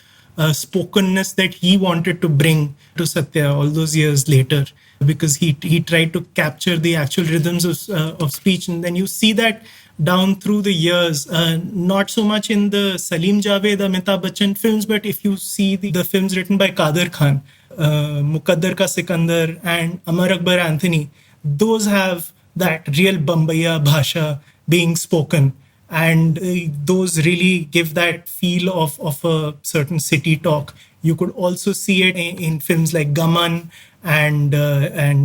spokenness that he wanted to bring to Satya all those years later, because he tried to capture the actual rhythms of speech. And then you see that down through the years, not so much in the Salim Javed, Amitabh Bachchan films, but if you see the films written by Kader Khan, Muqaddar Ka Sikandar and Amar Akbar Anthony, those have that real Bombaya bhasha being spoken. And those really give that feel of a certain city talk. You could also see it in films like Gaman and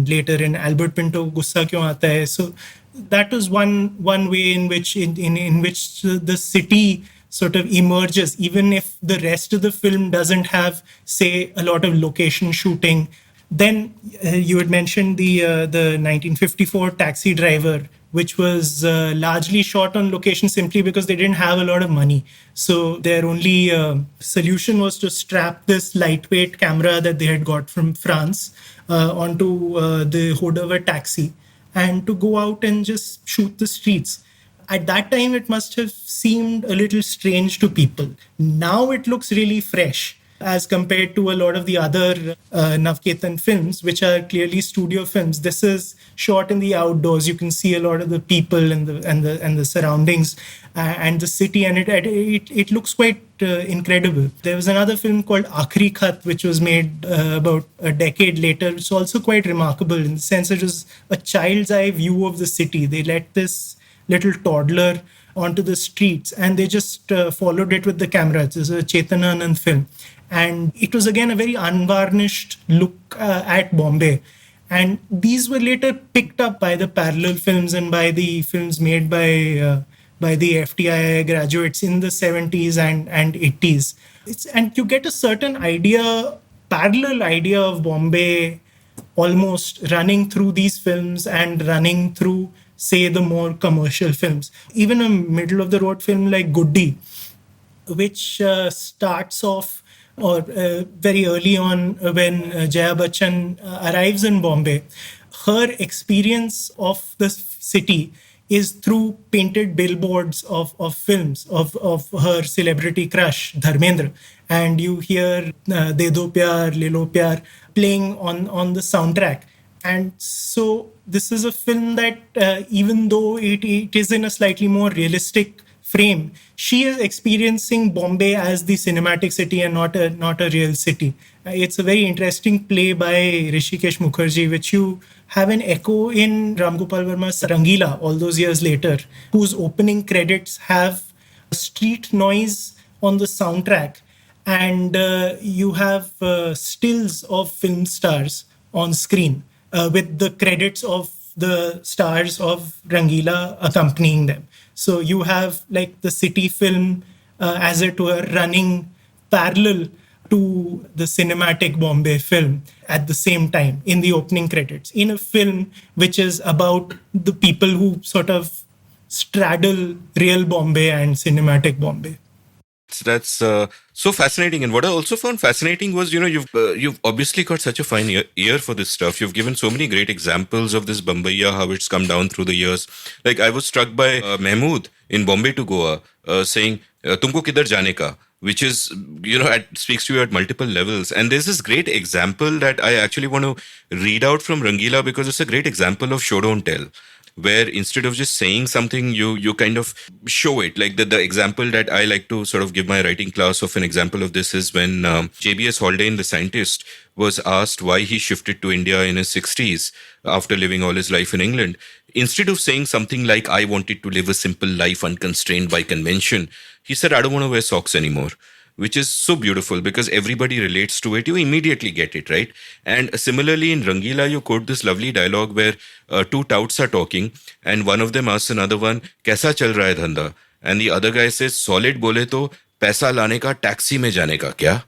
later in Albert Pinto, Gussa Kyun Aata Hai. So that was one way in which the city sort of emerges, even if the rest of the film doesn't have, say, a lot of location shooting. Then you had mentioned the 1954 Taxi Driver, which was largely shot on location simply because they didn't have a lot of money. So their only solution was to strap this lightweight camera that they had got from France onto the hood of a taxi and to go out and just shoot the streets. At that time, it must have seemed a little strange to people. Now it looks really fresh as compared to a lot of the other Navketan films, which are clearly studio films. This is shot in the outdoors. You can see a lot of the people and the surroundings and the city, and it looks quite incredible. There was another film called Aakhri Khat, which was made about a decade later. It's also quite remarkable in the sense it was a child's eye view of the city. They let this little toddler onto the streets and they just followed it with the camera. It's a Chetana Anand film. And it was again a very unvarnished look at Bombay. And these were later picked up by the parallel films and by the films made by the FTI graduates in the 70s and 80s. And you get a certain parallel idea of Bombay almost running through these films and running through, say, the more commercial films. Even a middle-of-the-road film like Goody, which starts off or very early on when Jaya Bachchan arrives in Bombay, her experience of the city is through painted billboards of films of her celebrity crush, Dharmendra. And you hear De Do Pyar, Le Lo Pyar playing on the soundtrack. And so this is a film that even though it is in a slightly more realistic frame, she is experiencing Bombay as the cinematic city and not a real city. It's a very interesting play by Rishikesh Mukherjee, which you have an echo in Ram Gopal Verma's Rangila all those years later, whose opening credits have street noise on the soundtrack, and you have stills of film stars on screen with the credits of the stars of Rangila accompanying them. So you have like the city film, as it were, running parallel to the cinematic Bombay film at the same time in the opening credits, in a film which is about the people who sort of straddle real Bombay and cinematic Bombay. That's so fascinating. And what I also found fascinating was, you've obviously got such a fine ear for this stuff. You've given so many great examples of this Bombaya, how it's come down through the years. Like I was struck by Mahmood in Bombay to Goa saying, "Tumko kidhar jane ka," which is, speaks to you at multiple levels. And there's this great example that I actually want to read out from Rangila because it's a great example of show don't tell, where instead of just saying something, you kind of show it. Like the example that I like to sort of give my writing class of an example of this is when JBS Haldane, the scientist, was asked why he shifted to India in his 60s after living all his life in England. Instead of saying something like, "I wanted to live a simple life unconstrained by convention," he said, "I don't want to wear socks anymore," which is so beautiful because everybody relates to it. You immediately get it, right? And similarly, in Rangila, you quote this lovely dialogue where two touts are talking and one of them asks another one, "Kaisa chal raha hai dhanda?" And the other guy says, "Solid bole to paisa lane ka taxi mein jane ka kya?"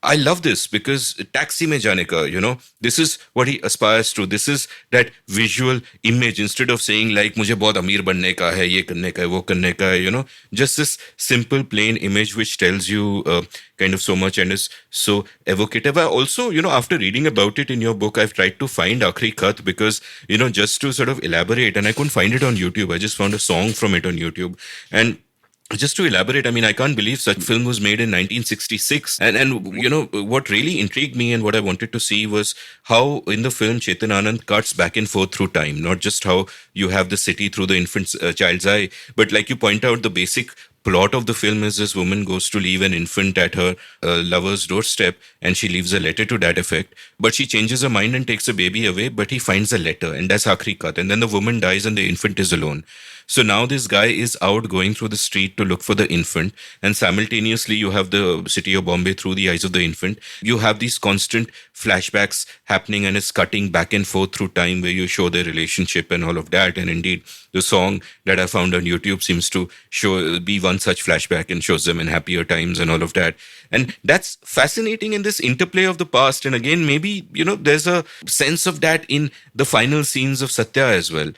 I love this because taxi mein jane ka, this is what he aspires to. This is that visual image. Instead of saying like, "Mujhe bahut ameer banne ka hai, ye karne ka hai, wo karne ka hai," just this simple, plain image which tells you kind of so much and is so evocative. I also, after reading about it in your book, I've tried to find Aakhri Khat because, just to sort of elaborate, and I couldn't find it on YouTube. I just found a song from it on YouTube. And just to elaborate, I mean, I can't believe such a film was made in 1966. And what really intrigued me and what I wanted to see was how in the film Chetan Anand cuts back and forth through time, not just how you have the city through the infant's child's eye, but like you point out, the basic plot of the film is this woman goes to leave an infant at her lover's doorstep and she leaves a letter to that effect. But she changes her mind and takes the baby away, but he finds a letter and that's Aakhri Khat. And then the woman dies and the infant is alone. So now this guy is out going through the street to look for the infant, and simultaneously you have the city of Bombay through the eyes of the infant. You have these constant flashbacks happening and it's cutting back and forth through time where you show their relationship and all of that. And indeed, the song that I found on YouTube seems to be one such flashback and shows them in happier times and all of that. And that's fascinating in this interplay of the past. And again, maybe, there's a sense of that in the final scenes of Satya as well.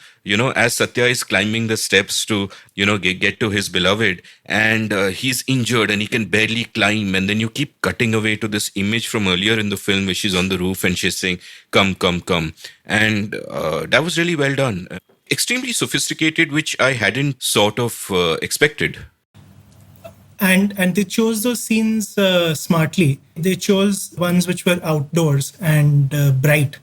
As Satya is climbing the steps to, get to his beloved, and he's injured and he can barely climb. And then you keep cutting away to this image from earlier in the film where she's on the roof and she's saying, "Come, come, come." And that was really well done. Extremely sophisticated, which I hadn't sort of expected. And they chose those scenes smartly. They chose ones which were outdoors and bright.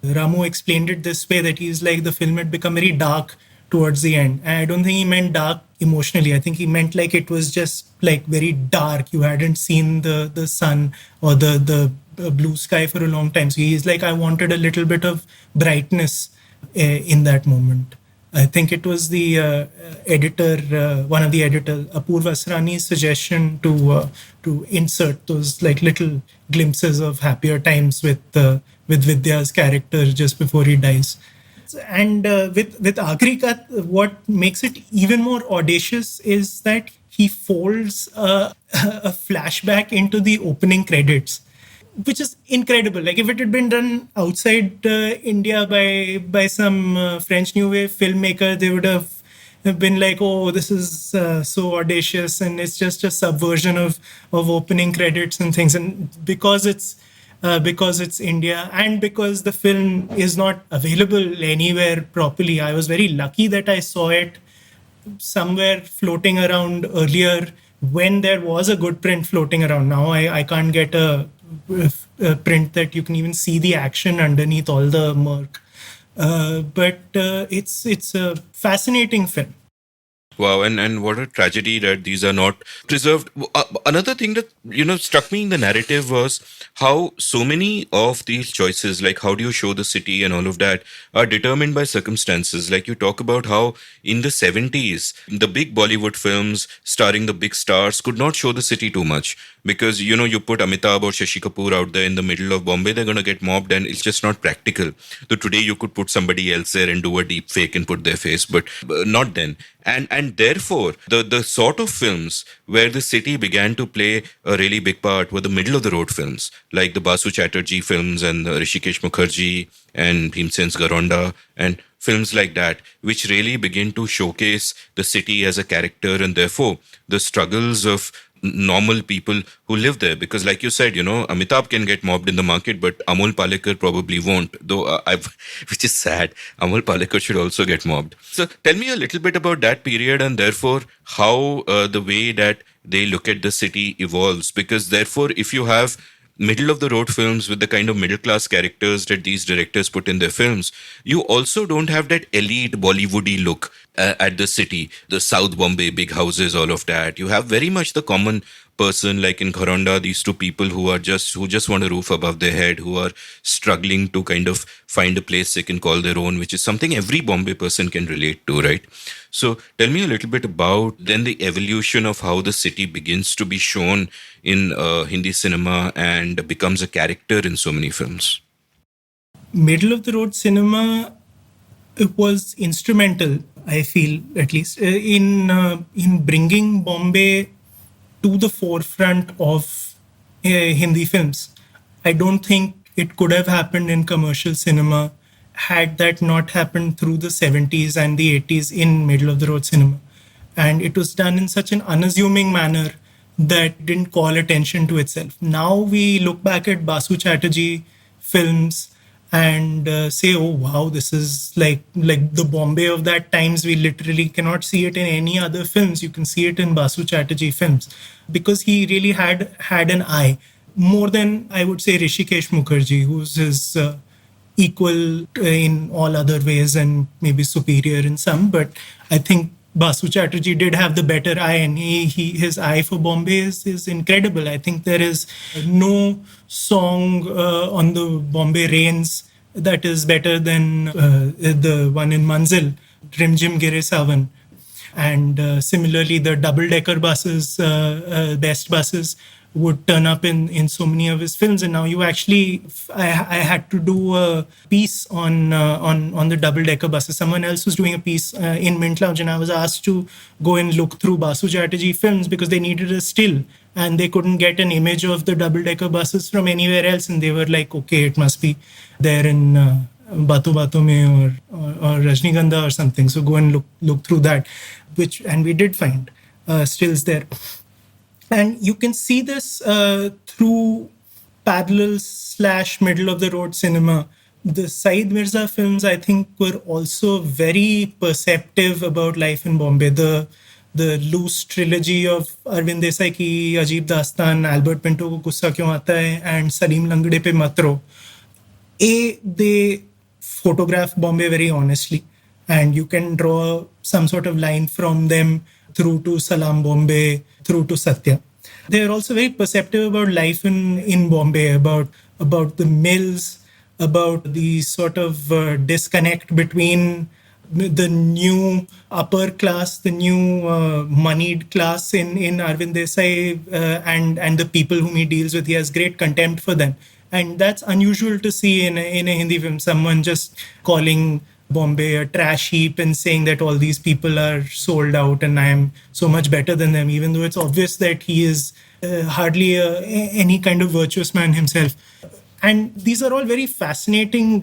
Ramu explained it this way, that he's like, the film had become very dark towards the end. And I don't think he meant dark emotionally. I think he meant like it was just like very dark. You hadn't seen the sun or the blue sky for a long time. So he's like, I wanted a little bit of brightness in that moment. I think it was the editor, one of the editors, Apurva Asrani's suggestion to insert those like little glimpses of happier times with Vidya's character just before he dies. And with Aakhri Khat, what makes it even more audacious is that he folds a flashback into the opening credits, which is incredible. Like if it had been done outside India by some French New Wave filmmaker, they would have been like, "Oh, this is so audacious," and it's just a subversion of opening credits and things. And because it's India, and because the film is not available anywhere properly, I was very lucky that I saw it somewhere floating around earlier when there was a good print floating around. Now I can't get a print that you can even see the action underneath all the murk. But it's a fascinating film. Wow, and what a tragedy that these are not preserved. Another thing that struck me in the narrative was how so many of these choices, like how do you show the city and all of that, are determined by circumstances. Like you talk about how in the 70s, the big Bollywood films starring the big stars could not show the city too much because you put Amitabh or Shashi Kapoor out there in the middle of Bombay, they're gonna get mobbed, and it's just not practical. So today you could put somebody else there and do a deep fake and put their face, but not then. And therefore the sort of films where the city began to play a really big part were the middle of the road films, like the Basu Chatterjee films and Rishikesh Mukherjee and Bhimsen's Garonda and films like that, which really begin to showcase the city as a character and therefore the struggles of normal people who live there. Because like you said, Amitabh can get mobbed in the market, but Amol Palekar probably won't, though which is sad. Amol Palekar should also get mobbed. So tell me a little bit about that period and therefore how the way that they look at the city evolves. Because therefore if you have middle of the road films with the kind of middle class characters that these directors put in their films, you also don't have that elite Bollywoody look at the city, the South Bombay big houses, all of that. You have very much the common person, like in Gharonda, these two people who just want a roof above their head, who are struggling to kind of find a place they can call their own, which is something every Bombay person can relate to, right? So tell me a little bit about then the evolution of how the city begins to be shown in Hindi cinema and becomes a character in so many films. Middle of the road cinema, it was instrumental, I feel, at least in bringing Bombay to the forefront of Hindi films. I don't think it could have happened in commercial cinema had that not happened through the 70s and the 80s in middle of the road cinema. And it was done in such an unassuming manner that didn't call attention to itself. Now we look back at Basu Chatterjee films and say, oh wow, this is like the Bombay of that times. We literally cannot see it in any other films. You can see it in Basu Chatterjee films because he really had an eye, more than I would say Rishikesh Mukherjee, who's his equal in all other ways and maybe superior in some. But I think Basu Chatterjee did have the better eye, and his eye for Bombay is incredible. I think there is no song on the Bombay Rains that is better than the one in Manzil, Rim Jim Gire Savan. And similarly, the double-decker buses, best buses, would turn up in so many of his films. And now you actually, I had to do a piece on the double-decker buses. Someone else was doing a piece in Mint Lounge, and I was asked to go and look through Basu Chatterjee films because they needed a still, and they couldn't get an image of the double-decker buses from anywhere else. And they were like, okay, it must be there in Batu Batu Mein or Rajnigandha or something. So go and look through that, and we did find stills there. And you can see this through parallel / middle of the road cinema. The Saeed Mirza films, I think, were also very perceptive about life in Bombay. The loose trilogy of Arvind Desai ki Ajeeb Dastan, Albert Pinto ko Gussa Kyun Aata Hai, and Salim Langde pe Matro. They photograph Bombay very honestly, and you can draw some sort of line from them through to Salam Bombay, through to Satya. They are also very perceptive about life in Bombay, about the mills, about the sort of disconnect between the new upper class, the new moneyed class in Arvind Desai and the people whom he deals with. He has great contempt for them. And that's unusual to see in a Hindi film, someone just calling Bombay a trash heap and saying that all these people are sold out and I am so much better than them, even though it's obvious that he is hardly any kind of virtuous man himself. And these are all very fascinating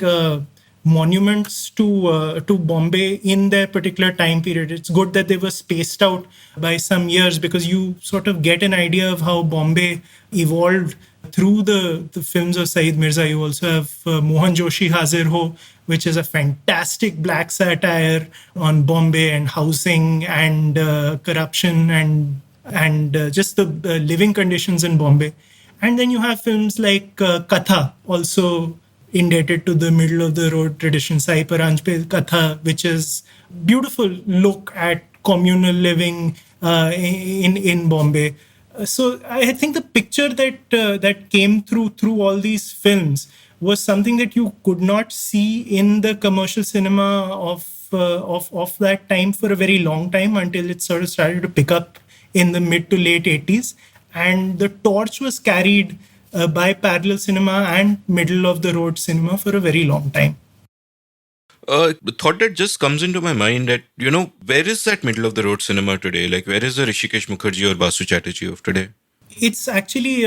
monuments to Bombay in their particular time period. It's good that they were spaced out by some years because you sort of get an idea of how Bombay evolved through the films of Saeed Mirza. You also have Mohan Joshi Hazir Ho, which is a fantastic black satire on Bombay and housing and corruption and just the living conditions in Bombay. And then you have films like Katha, also indebted to the middle of the road tradition, Sai Paranjpe Katha, which is beautiful look at communal living in Bombay. So I think the picture that came through all these films was something that you could not see in the commercial cinema of that time for a very long time, until it sort of started to pick up in the mid to late 80s. And the torch was carried by parallel cinema and middle of the road cinema for a very long time. The thought that just comes into my mind that, where is that middle of the road cinema today? Like, where is the Rishikesh Mukherjee or Basu Chatterjee of today? It's actually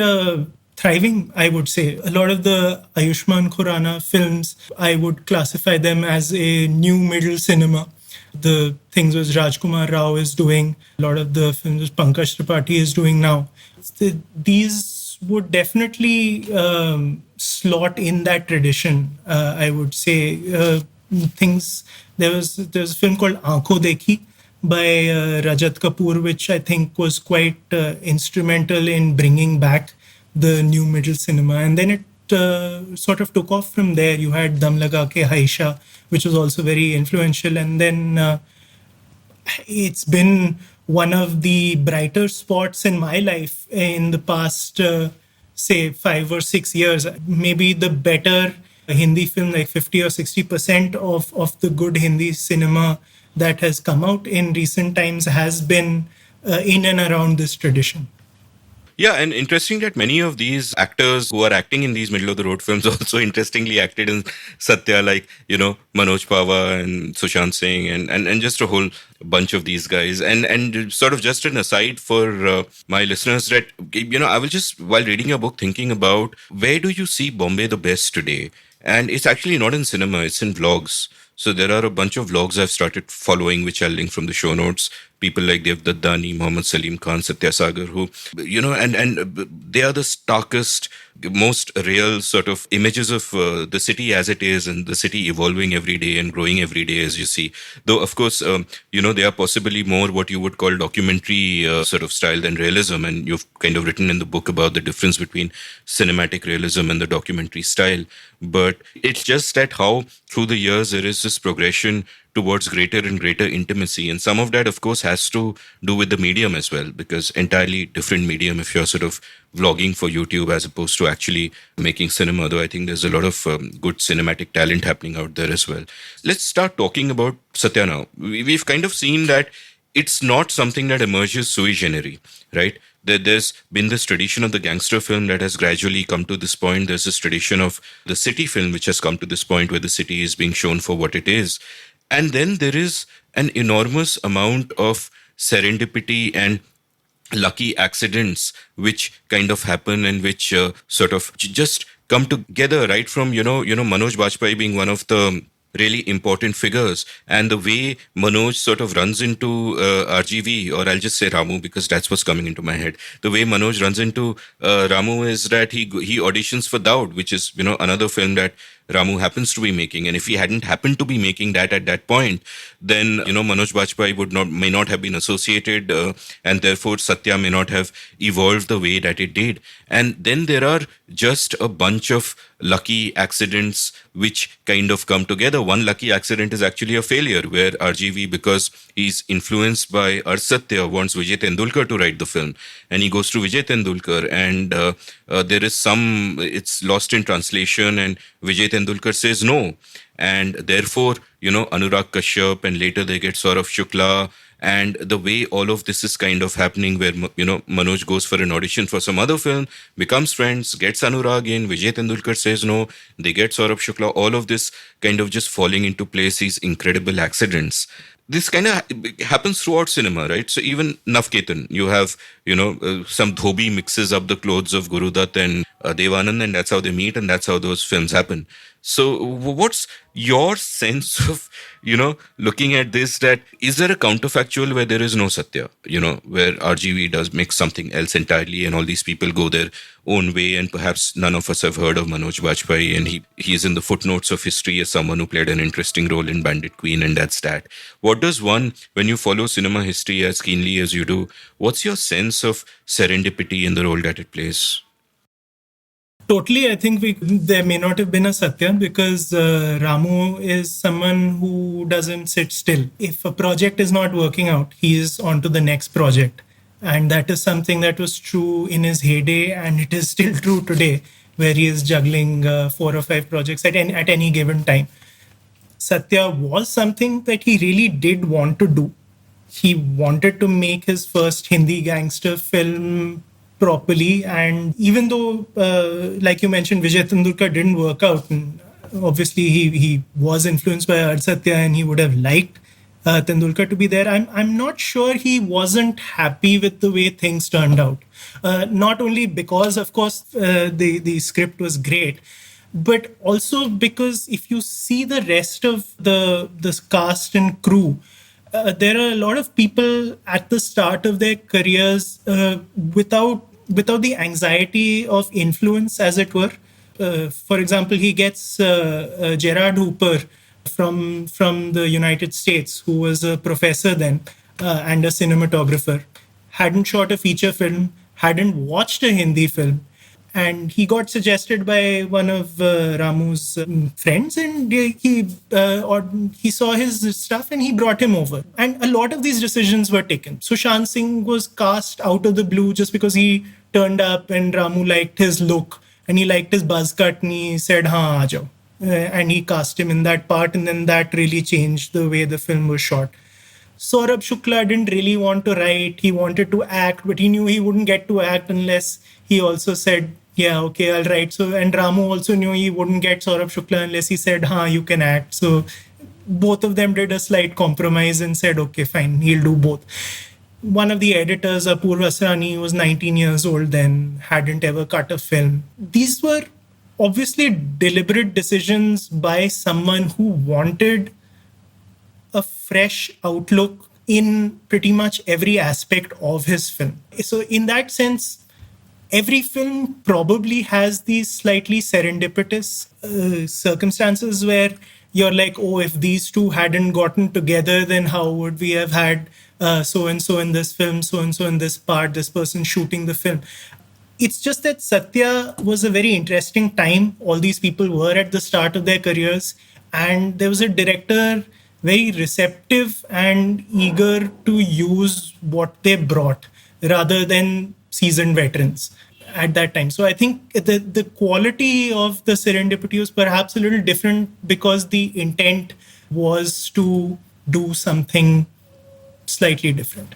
thriving, I would say. A lot of the Ayushmann Khurrana films, I would classify them as a new middle cinema. The things which Rajkumar Rao is doing, a lot of the films which Pankaj Tripathi is doing now, these would definitely slot in that tradition, I would say. Things there's a film called Aankho Dekhi by Rajat Kapoor, which I think was quite instrumental in bringing back the new middle cinema. And then it sort of took off from there. You had Dam Laga Ke Haisha, which was also very influential. And then it's been one of the brighter spots in my life in the past, say, 5 or 6 years. Maybe the better Hindi film, like 50 or 60% of the good Hindi cinema that has come out in recent times has been in and around this tradition. Yeah, and interesting that many of these actors who are acting in these middle of the road films also interestingly acted in Satya, like, Manoj Pava and Sushant Singh and just a whole bunch of these guys. And sort of just an aside for my listeners that, I was just, while reading your book, thinking about where do you see Bombay the best today? And it's actually not in cinema, it's in vlogs. So there are a bunch of vlogs I've started following, which I'll link from the show notes. People like Dev Daddani, Mohammad Salim Khan, Satya Sagar, who, and they are the starkest, most real sort of images of the city as it is, and the city evolving every day and growing every day, as you see. Though, of course, they are possibly more what you would call documentary sort of style than realism. And you've kind of written in the book about the difference between cinematic realism and the documentary style. But it's just that how through the years there is this progression towards greater and greater intimacy. And some of that, of course, has to do with the medium as well, because entirely different medium if you're sort of vlogging for YouTube as opposed to actually making cinema, though I think there's a lot of good cinematic talent happening out there as well. Let's start talking about Satya now. We've kind of seen that it's not something that emerges sui generis, right? There's been this tradition of the gangster film that has gradually come to this point. There's this tradition of the city film, which has come to this point where the city is being shown for what it is. And then there is an enormous amount of serendipity and lucky accidents which kind of happen and which sort of just come together, right from, Manoj Bajpayee being one of the really important figures, and the way Manoj sort of runs into RGV, or I'll just say Ramu because that's what's coming into my head. The way Manoj runs into Ramu is that he auditions for Daud, which is, another film that Ramu happens to be making. And if he hadn't happened to be making that at that point, then, Manoj Bajpayee may not have been associated, and therefore Satya may not have evolved the way that it did. And then there are just a bunch of lucky accidents which kind of come together. One lucky accident is actually a failure where RGV, because he's influenced by Satya, wants Vijay Tendulkar to write the film. And he goes to Vijay Tendulkar, and there is it's lost in translation, and Vijay Tendulkar says no. And therefore, Anurag Kashyap, and later they get Saurabh Shukla. And the way all of this is kind of happening where, Manoj goes for an audition for some other film, becomes friends, gets Anurag in, Vijay Tendulkar says no, they get Saurabh Shukla, all of this kind of just falling into place, these incredible accidents. This kind of happens throughout cinema, right? So even Navketan, you have, some Dhobi mixes up the clothes of Gurudutt and Devanand, and that's how they meet, and that's how those films happen. So what's your sense of, looking at this, that is there a counterfactual where there is no Satya, where RGV does make something else entirely and all these people go their own way, and perhaps none of us have heard of Manoj Bajpayee, and he is in the footnotes of history as someone who played an interesting role in Bandit Queen, and that's that. What does one, when you follow cinema history as keenly as you do, what's your sense of serendipity in the role that it plays? Totally, I think there may not have been a Satya because Ramu is someone who doesn't sit still. If a project is not working out, he is on to the next project. And that is something that was true in his heyday, and it is still true today, where he is juggling 4 or 5 projects at any given time. Satya was something that he really did want to do. He wanted to make his first Hindi gangster film properly. And even though, like you mentioned, Vijay Tendulkar didn't work out, and obviously he was influenced by Ard Satya and he would have liked Tendulkar to be there. I'm not sure he wasn't happy with the way things turned out. Not only because, of course, the script was great, but also because if you see the rest of the cast and crew, there are a lot of people at the start of their careers without the anxiety of influence, as it were. For example, he gets Gerard Hooper from the United States, who was a professor then and a cinematographer, hadn't shot a feature film, hadn't watched a Hindi film, and he got suggested by one of Ramu's friends, and he saw his stuff and he brought him over. And a lot of these decisions were taken. Sushant Singh was cast out of the blue just because he turned up and Ramu liked his look and he liked his buzz cut and he said, "Haan, aa jao." And he cast him in that part, and then that really changed the way the film was shot. Saurabh Shukla didn't really want to write. He wanted to act, but he knew he wouldn't get to act unless he also said, "Yeah, okay, I'll write." So, and Ramu also knew he wouldn't get Saurabh Shukla unless he said, "Haan, you can act." So both of them did a slight compromise and said, "Okay, fine, he'll do both." One of the editors, Apurva Asrani, was 19 years old then, hadn't ever cut a film. These were obviously deliberate decisions by someone who wanted a fresh outlook in pretty much every aspect of his film. So in that sense, every film probably has these slightly serendipitous circumstances where you're like, oh, if these two hadn't gotten together, then how would we have had so and so in this film, so and so in this part, this person shooting the film. It's just that Satya was a very interesting time. All these people were at the start of their careers, and there was a director very receptive and eager to use what they brought rather than seasoned veterans at that time. So I think the quality of the serendipity was perhaps a little different because the intent was to do something slightly different.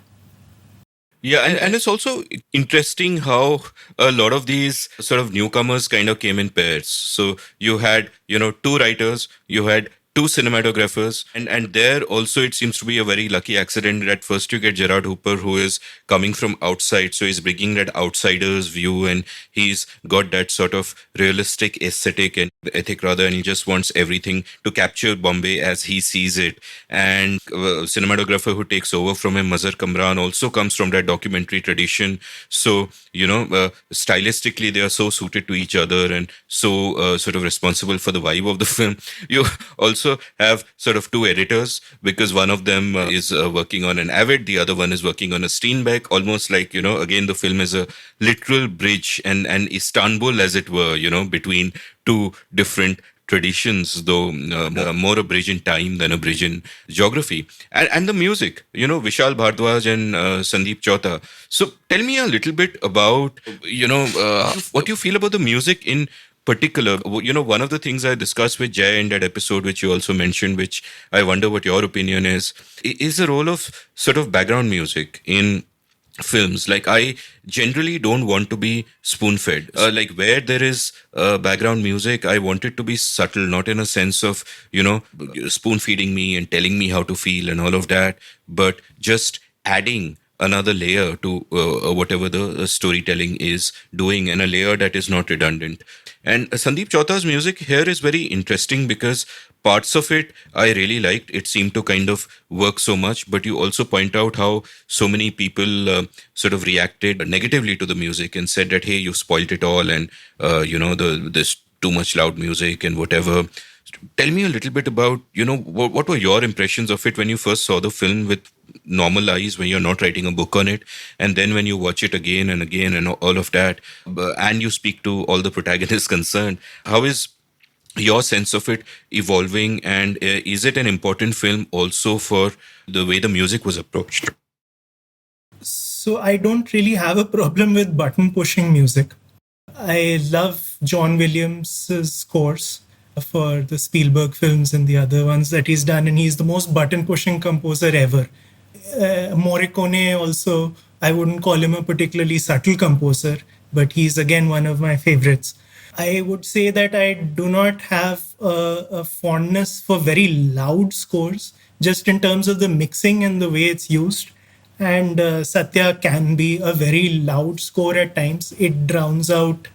Yeah, and it's also interesting how a lot of these sort of newcomers kind of came in pairs. So you had, two writers, you had two cinematographers, and there also it seems to be a very lucky accident that first you get Gerard Hooper, who is coming from outside, so he's bringing that outsider's view, and he's got that sort of realistic aesthetic and ethic rather, and he just wants everything to capture Bombay as he sees it. And cinematographer who takes over from him, Mazhar Kamran, also comes from that documentary tradition. So stylistically they are so suited to each other and so sort of responsible for the vibe of the film. You also have sort of two editors because one of them is working on an Avid, the other one is working on a Steenbeck, almost like, again, the film is a literal bridge and Istanbul, as it were, between two different traditions, though more a bridge in time than a bridge in geography. And the music, Vishal Bhardwaj and Sandeep Chautha. So tell me a little bit about, what you feel about the music in particular. One of the things I discussed with Jay in that episode, which you also mentioned, which I wonder what your opinion is the role of sort of background music in films. Like, I generally don't want to be spoon-fed. Like, where there is background music, I want it to be subtle, not in a sense of, spoon-feeding me and telling me how to feel and all of that, but just adding another layer to whatever the storytelling is doing, and a layer that is not redundant. And Sandeep Chautha's music here is very interesting because parts of it I really liked. It seemed to kind of work so much, but you also point out how so many people sort of reacted negatively to the music and said that, hey, you spoiled it all, and this too much loud music and whatever. Tell me a little bit about, what were your impressions of it when you first saw the film with normal eyes, when you're not writing a book on it, and then when you watch it again and again and all of that, and you speak to all the protagonists concerned, how is your sense of it evolving, and is it an important film also for the way the music was approached? So I don't really have a problem with button pushing music. I love John Williams' scores for the Spielberg films and the other ones that he's done, and he's the most button pushing composer ever. Morricone also, I wouldn't call him a particularly subtle composer, but he's again one of my favorites. I would say that I do not have a fondness for very loud scores, just in terms of the mixing and the way it's used. And Satya can be a very loud score at times. It drowns out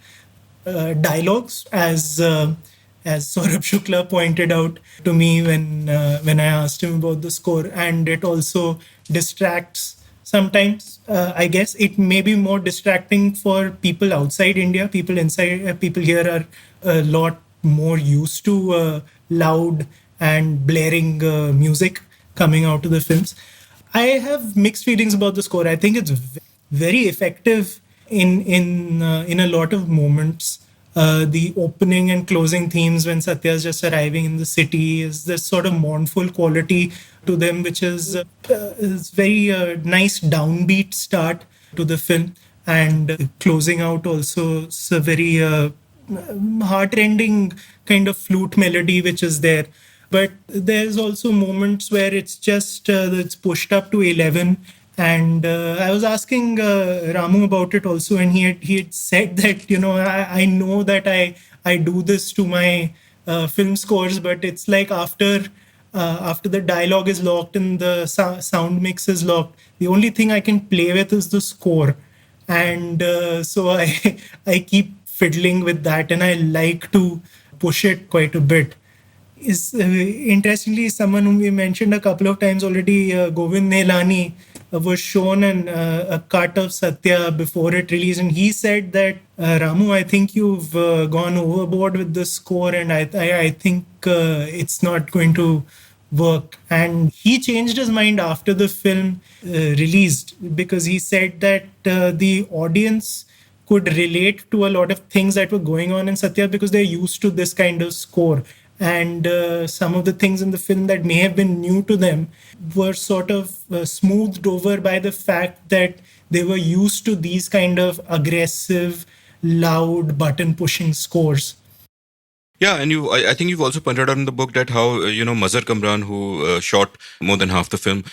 dialogues, as Saurabh Shukla pointed out to me when I asked him about the score, and it also distracts sometimes. I guess it may be more distracting for people outside India. People here are a lot more used to loud and blaring music coming out of the films. I have mixed feelings about the score. I think it's very effective in a lot of moments. The opening and closing themes when Satya is just arriving in the city is this sort of mournful quality to them, which is very nice downbeat start to the film, and closing out also it's a very heartrending kind of flute melody which is there. But there's also moments where it's just it's pushed up to 11. And I was asking Ramu about it also, and he had said that I know that I do this to my film scores, but it's like after the dialogue is locked and the sound mix is locked, the only thing I can play with is the score, and so I keep fiddling with that, and I like to push it quite a bit. Is interestingly someone whom we mentioned a couple of times already, Govind Nehlani, was shown a cut of Satya before it released, and he said that Ramu, I think you've gone overboard with the score, and I think it's not going to work. And he changed his mind after the film released, because he said that the audience could relate to a lot of things that were going on in Satya because they're used to this kind of score. And some of the things in the film that may have been new to them were sort of smoothed over by the fact that they were used to these kind of aggressive, loud, button pushing scores. Yeah, and I think you've also pointed out in the book that how, Mazhar Kamran, who shot more than half the film,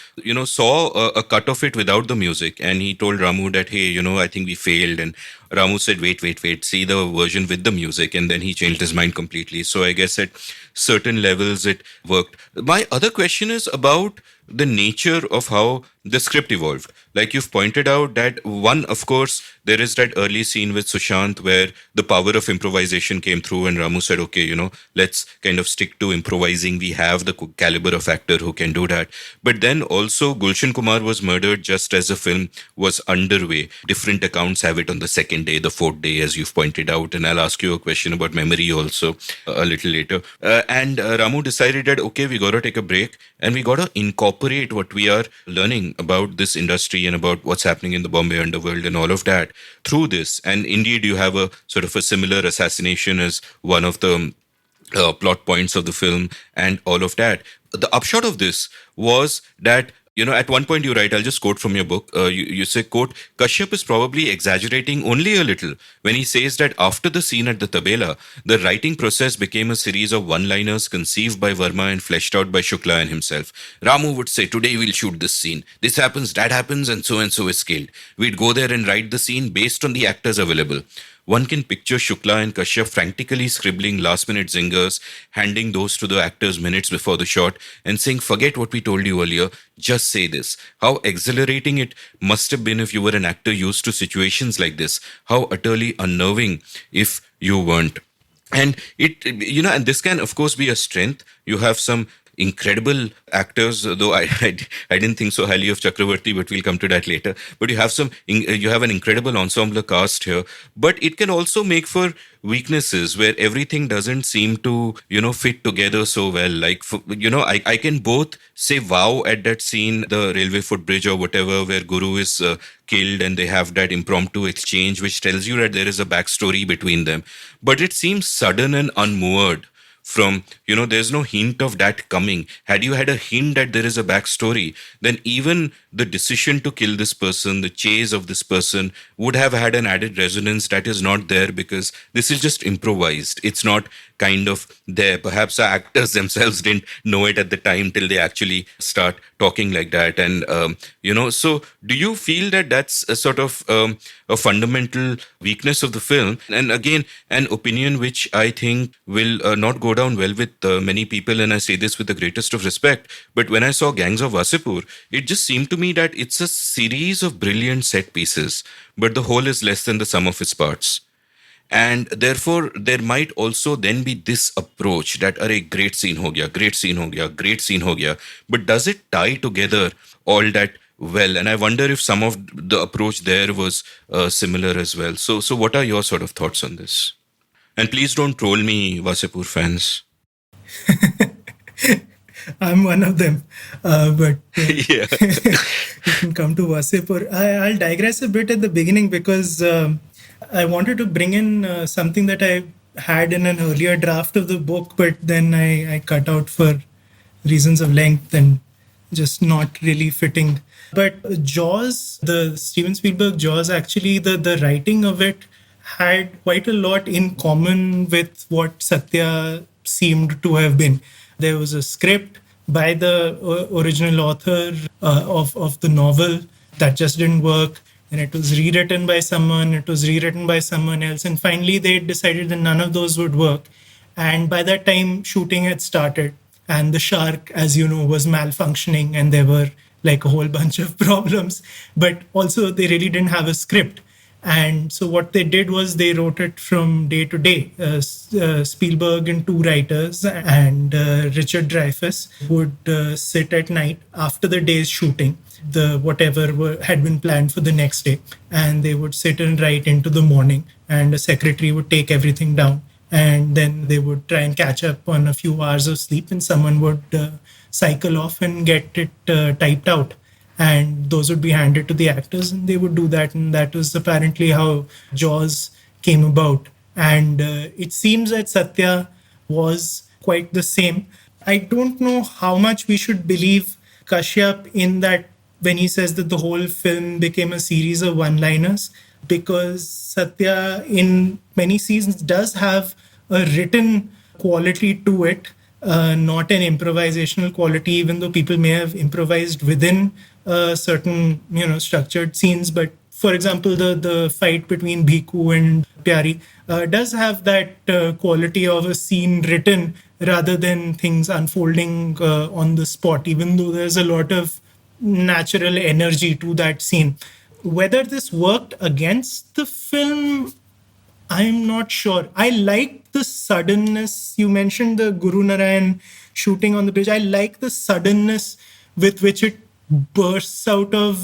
saw a cut of it without the music. And he told Ramu that, hey, I think we failed. And Ramu said, wait, see the version with the music. And then he changed his mind completely. So I guess at certain levels it worked. My other question is about the nature of how the script evolved. Like you've pointed out that one, of course, there is that early scene with Sushant where the power of improvisation came through and Ramu said, okay, let's kind of stick to improvising. We have the caliber of actor who can do that. But then also Gulshan Kumar was murdered just as the film was underway. Different accounts have it on the second day, the fourth day, as you've pointed out. And I'll ask you a question about memory also a little later. And Ramu decided that, okay, we got to take a break and we got to incorporate what we are learning about this industry and about what's happening in the Bombay underworld and all of that through this. And indeed, you have a sort of a similar assassination as one of the plot points of the film and all of that. The upshot of this was that, at one point you write, I'll just quote from your book, you say, quote, Kashyap is probably exaggerating only a little when he says that after the scene at the Tabela, the writing process became a series of one-liners conceived by Verma and fleshed out by Shukla and himself. Ramu would say, today we'll shoot this scene. This happens, that happens, and so is killed. We'd go there and write the scene based on the actors available. One can picture Shukla and Kashyap frantically scribbling last-minute zingers, handing those to the actors minutes before the shot and saying, forget what we told you earlier, just say this. How exhilarating it must have been if you were an actor used to situations like this. How utterly unnerving if you weren't. And and this can, of course, be a strength. You have some incredible actors, though I didn't think so highly of Chakravarti, but we'll come to that later. But you have an incredible ensemble cast here, but it can also make for weaknesses where everything doesn't seem to, fit together so well. Like, I can both say wow at that scene, the railway footbridge or whatever, where Guru is killed and they have that impromptu exchange, which tells you that there is a backstory between them. But it seems sudden and unmoored from, there's no hint of that coming. Had you had a hint that there is a backstory, then even the decision to kill this person, the chase of this person, would have had an added resonance that is not there, because this is just improvised. It's not kind of there. Perhaps the actors themselves didn't know it at the time till they actually start talking like that. And, so do you feel that that's a sort of a fundamental weakness of the film? And again, an opinion which I think will not go down well with many people, and I say this with the greatest of respect, but when I saw Gangs of Wasseypur, it just seemed to me that it's a series of brilliant set pieces, but the whole is less than the sum of its parts. And therefore, there might also then be this approach that, arey, great scene ho gaya, great scene ho gaya, great scene ho gaya. But does it tie together all that well? And I wonder if some of the approach there was similar as well. So what are your sort of thoughts on this? And please don't troll me, Wasseypur fans. I'm one of them, but Yeah. you can come to Wasseypur. I'll digress a bit at the beginning because I wanted to bring in something that I had in an earlier draft of the book, but then I cut out for reasons of length and just not really fitting. But Jaws, the Steven Spielberg Jaws, actually the writing of it had quite a lot in common with what Satya seemed to have been. There was a script by the original author of the novel that just didn't work. And it was rewritten by someone, it was rewritten by someone else. And finally, they decided that none of those would work. And by that time, shooting had started. And the shark, as you know, was malfunctioning. And there were like a whole bunch of problems. But also, they really didn't have a script. And so what they did was they wrote it from day to day. Spielberg and two writers and Richard Dreyfuss would sit at night after the day's shooting, the whatever had been planned for the next day, and they would sit and write into the morning, and a secretary would take everything down, and then they would try and catch up on a few hours of sleep, and someone would cycle off and get it typed out. And those would be handed to the actors and they would do that. And that was apparently how Jaws came about. And it seems that Satya was quite the same. I don't know how much we should believe Kashyap in that when he says that the whole film became a series of one-liners, because Satya in many seasons does have a written quality to it, not an improvisational quality, even though people may have improvised within certain, structured scenes. But for example, the fight between Bhiku and Pyari does have that quality of a scene written rather than things unfolding on the spot, even though there's a lot of natural energy to that scene. Whether this worked against the film, I'm not sure. I like the suddenness. You mentioned the Guru Narayan shooting on the bridge. I like the suddenness with which it bursts out of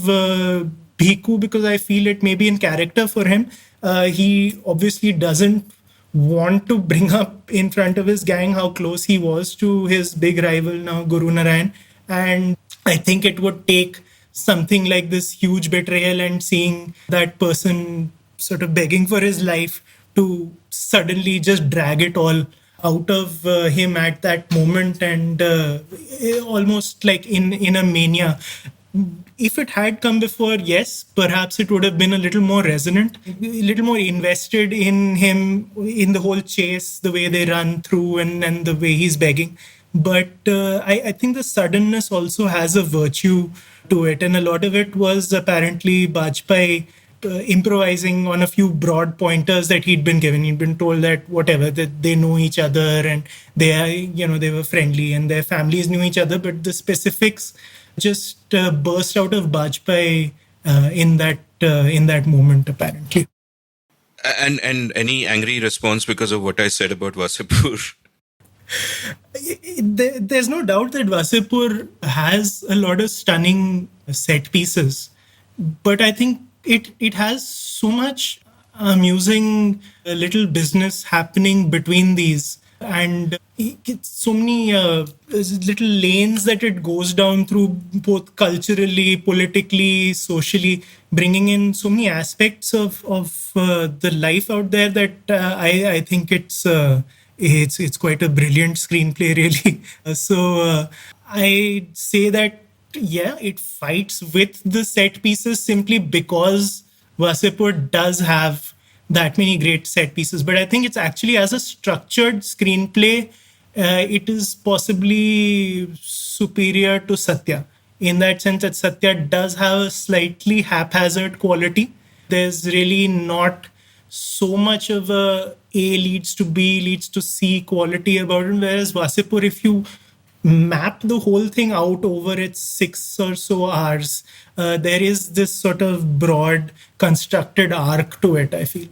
Bhiku, because I feel it may be in character for him. He obviously doesn't want to bring up in front of his gang how close he was to his big rival now, Guru Narayan. And I think it would take something like this huge betrayal and seeing that person sort of begging for his life to suddenly just drag it all out of him at that moment, and almost like in a mania. If it had come before, yes, perhaps it would have been a little more resonant, a little more invested in him, in the whole chase, the way they run through and the way he's begging. But I think the suddenness also has a virtue to it. And a lot of it was apparently Bajpayee improvising on a few broad pointers that he'd been given. He'd been told that whatever, that they know each other and they are, they were friendly and their families knew each other. But the specifics just burst out of Bajpayee in that moment, apparently. And any angry response because of what I said about Wasseypur? There's no doubt that Wasipur has a lot of stunning set pieces, but I think it has so much amusing little business happening between these, and it's so many little lanes that it goes down through, both culturally, politically, socially, bringing in so many aspects of the life out there that I think it's quite a brilliant screenplay, really. I'd say that, yeah, it fights with the set pieces simply because Wasipur does have that many great set pieces. But I think it's actually, as a structured screenplay, it is possibly superior to Satya, in that sense that Satya does have a slightly haphazard quality. There's really not so much of A leads to B leads to C quality about it. Whereas Wasipur, if you map the whole thing out over its 6 or so hours, there is this sort of broad constructed arc to it, I feel.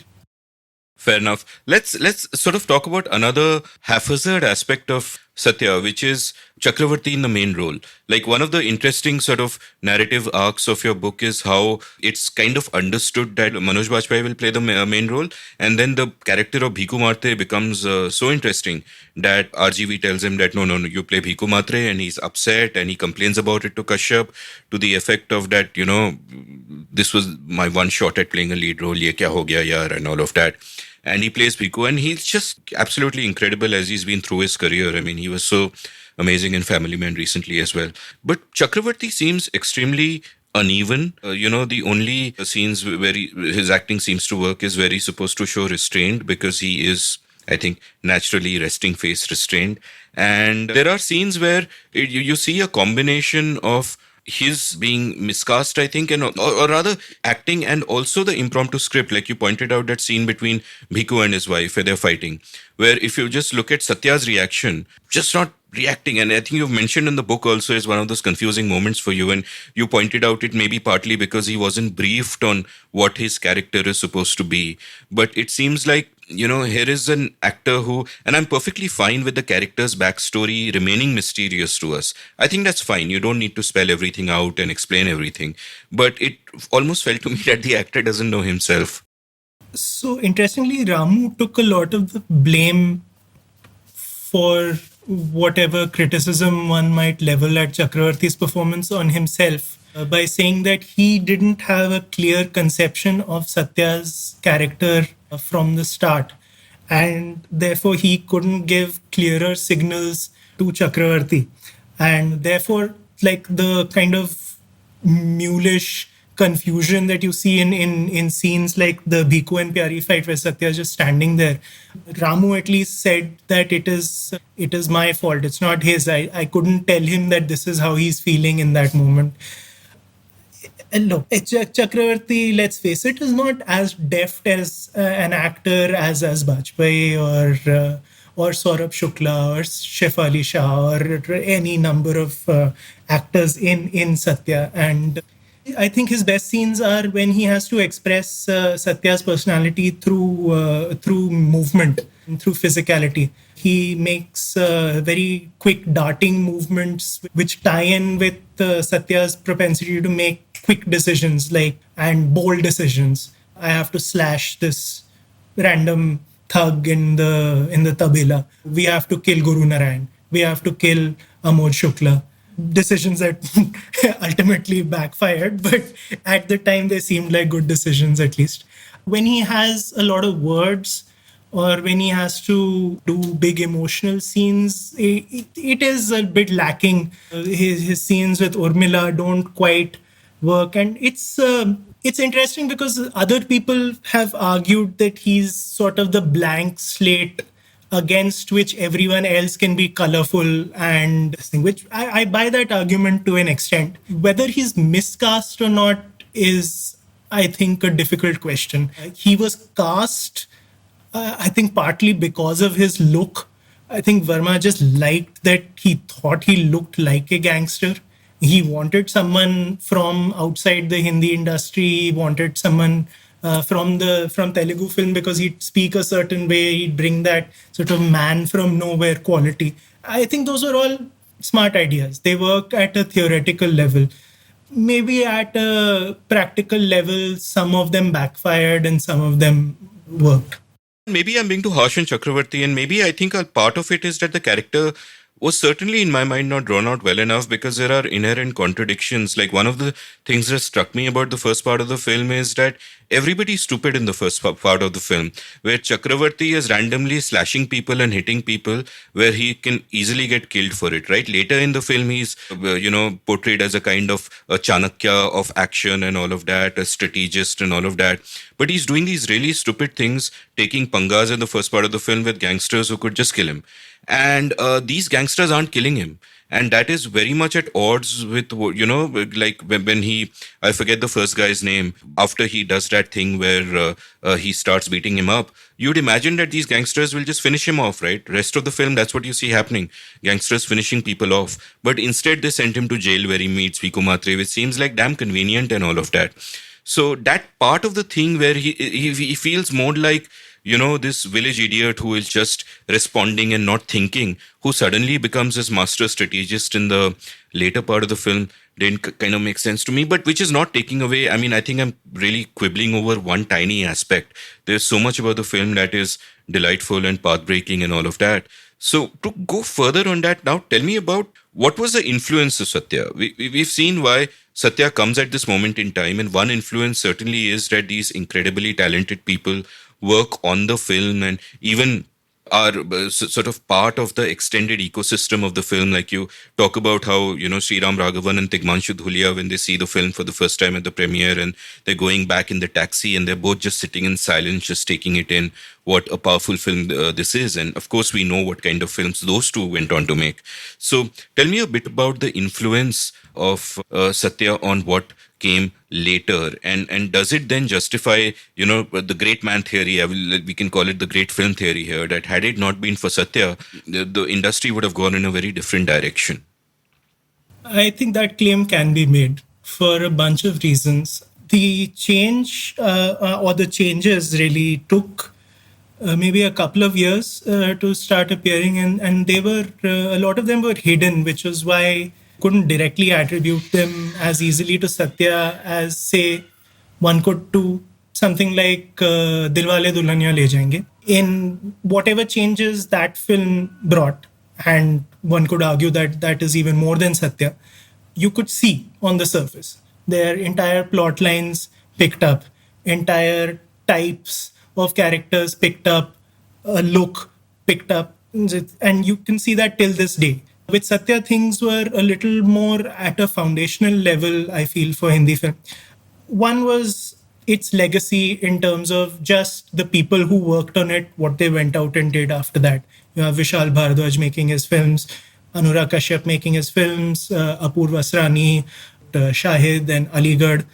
Fair enough. Let's sort of talk about another haphazard aspect of Satya, which is Chakravarti in the main role. Like, one of the interesting sort of narrative arcs of your book is how it's kind of understood that Manoj Bajpayee will play the main role, and then the character of Bhiku Matre becomes so interesting that RGV tells him that no, you play Bhiku Matre, and he's upset and he complains about it to Kashyap, to the effect of that, this was my one shot at playing a lead role, ye kya ho gaya yaar, and all of that. And he plays Bhiku, and he's just absolutely incredible as he's been through his career. I mean, he was so amazing in Family Man recently as well. But Chakravarti seems extremely uneven. The only scenes where his acting seems to work is where he's supposed to show restraint, because he is, I think, naturally resting face restrained. And there are scenes where you see a combination of his being miscast, I think, and or rather acting, and also the impromptu script. Like you pointed out, that scene between Bhiku and his wife where they're fighting, where if you just look at Satya's reaction, just not reacting, and I think you've mentioned in the book also, is one of those confusing moments for you, and you pointed out it may be partly because he wasn't briefed on what his character is supposed to be. But it seems like, here is an actor who, and I'm perfectly fine with the character's backstory remaining mysterious to us. I think that's fine. You don't need to spell everything out and explain everything. But it almost felt to me that the actor doesn't know himself. So interestingly, Ramu took a lot of the blame for whatever criticism one might level at Chakravarti's performance on himself, by saying that he didn't have a clear conception of Satya's character from the start, and therefore he couldn't give clearer signals to Chakravarti, and therefore, like, the kind of mulish confusion that you see in scenes like the Bhiku and Pyari fight, where Satya is just standing there, Ramu at least said that it is my fault, it's not his. I couldn't tell him that this is how he's feeling in that moment. And no, Chakravarti, let's face it, is not as deft as an actor as Bajpayee or Saurabh Shukla or Chef Ali Shah or any number of actors in Satya. And I think his best scenes are when he has to express Satya's personality through movement, through physicality. He makes very quick darting movements which tie in with Satya's propensity to make quick decisions, and bold decisions. I have to slash this random thug in the tabela. We have to kill Guru Narayan. We have to kill Amod Shukla. Decisions that ultimately backfired, but at the time they seemed like good decisions, at least. When he has a lot of words, or when he has to do big emotional scenes, it is a bit lacking. His scenes with Urmila don't quite work, and it's interesting because other people have argued that he's sort of the blank slate against which everyone else can be colorful, and this thing, which I buy that argument to an extent. Whether he's miscast or not is, I think, a difficult question. He was cast, I think, partly because of his look. I think Verma just liked that he thought he looked like a gangster. He wanted someone from outside the Hindi industry. He wanted someone from Telugu film, because he'd speak a certain way, he'd bring that sort of man from nowhere quality. I think those were all smart ideas. They worked at a theoretical level. Maybe at a practical level, some of them backfired and some of them worked. Maybe I'm being too harsh on Chakravarti, and maybe I think a part of it is that the character was certainly in my mind not drawn out well enough because there are inherent contradictions. Like, one of the things that struck me about the first part of the film is that everybody's stupid in the first part of the film, where Chakravarti is randomly slashing people and hitting people where he can easily get killed for it, right? Later in the film, he's, portrayed as a kind of a Chanakya of action and all of that, a strategist and all of that. But he's doing these really stupid things, taking pangas in the first part of the film with gangsters who could just kill him. And these gangsters aren't killing him. And that is very much at odds with, like when I forget the first guy's name, after he does that thing where he starts beating him up, you'd imagine that these gangsters will just finish him off, right? Rest of the film, that's what you see happening. Gangsters finishing people off. But instead, they sent him to jail where he meets Viku Matre, which seems like damn convenient and all of that. So that part of the thing where he feels more like, this village idiot who is just responding and not thinking, who suddenly becomes his master strategist in the later part of the film, didn't kind of make sense to me, but which is not taking away. I mean, I think I'm really quibbling over one tiny aspect. There's so much about the film that is delightful and path-breaking and all of that. So to go further on that now, tell me about what was the influence of Satya? We've seen why Satya comes at this moment in time, and one influence certainly is that these incredibly talented people work on the film and even are sort of part of the extended ecosystem of the film. Like, you talk about how, Sriram Raghavan and Tigmanshu Dhulia, when they see the film for the first time at the premiere and they're going back in the taxi and they're both just sitting in silence, just taking it in, what a powerful film this is. And of course, we know what kind of films those two went on to make. So tell me a bit about the influence of Satya on what came later, and does it then justify, the great man theory? We can call it the great film theory here, that had it not been for Satya, the industry would have gone in a very different direction. I think that claim can be made for a bunch of reasons. The change or the changes really took maybe a couple of years to start appearing, and they were a lot of them were hidden, which was why couldn't directly attribute them as easily to Satya as, say, one could to something like Dilwale Dulhaniya Le Jayenge. In whatever changes that film brought, and one could argue that that is even more than Satya, you could see on the surface. Their entire plot lines picked up, entire types of characters picked up, a look picked up, and you can see that till this day. With Satya, things were a little more at a foundational level, I feel, for Hindi film. One was its legacy in terms of just the people who worked on it, what they went out and did after that. You have Vishal Bhardwaj making his films, Anurag Kashyap making his films, Apurva Asrani, Shahid and Aligarh,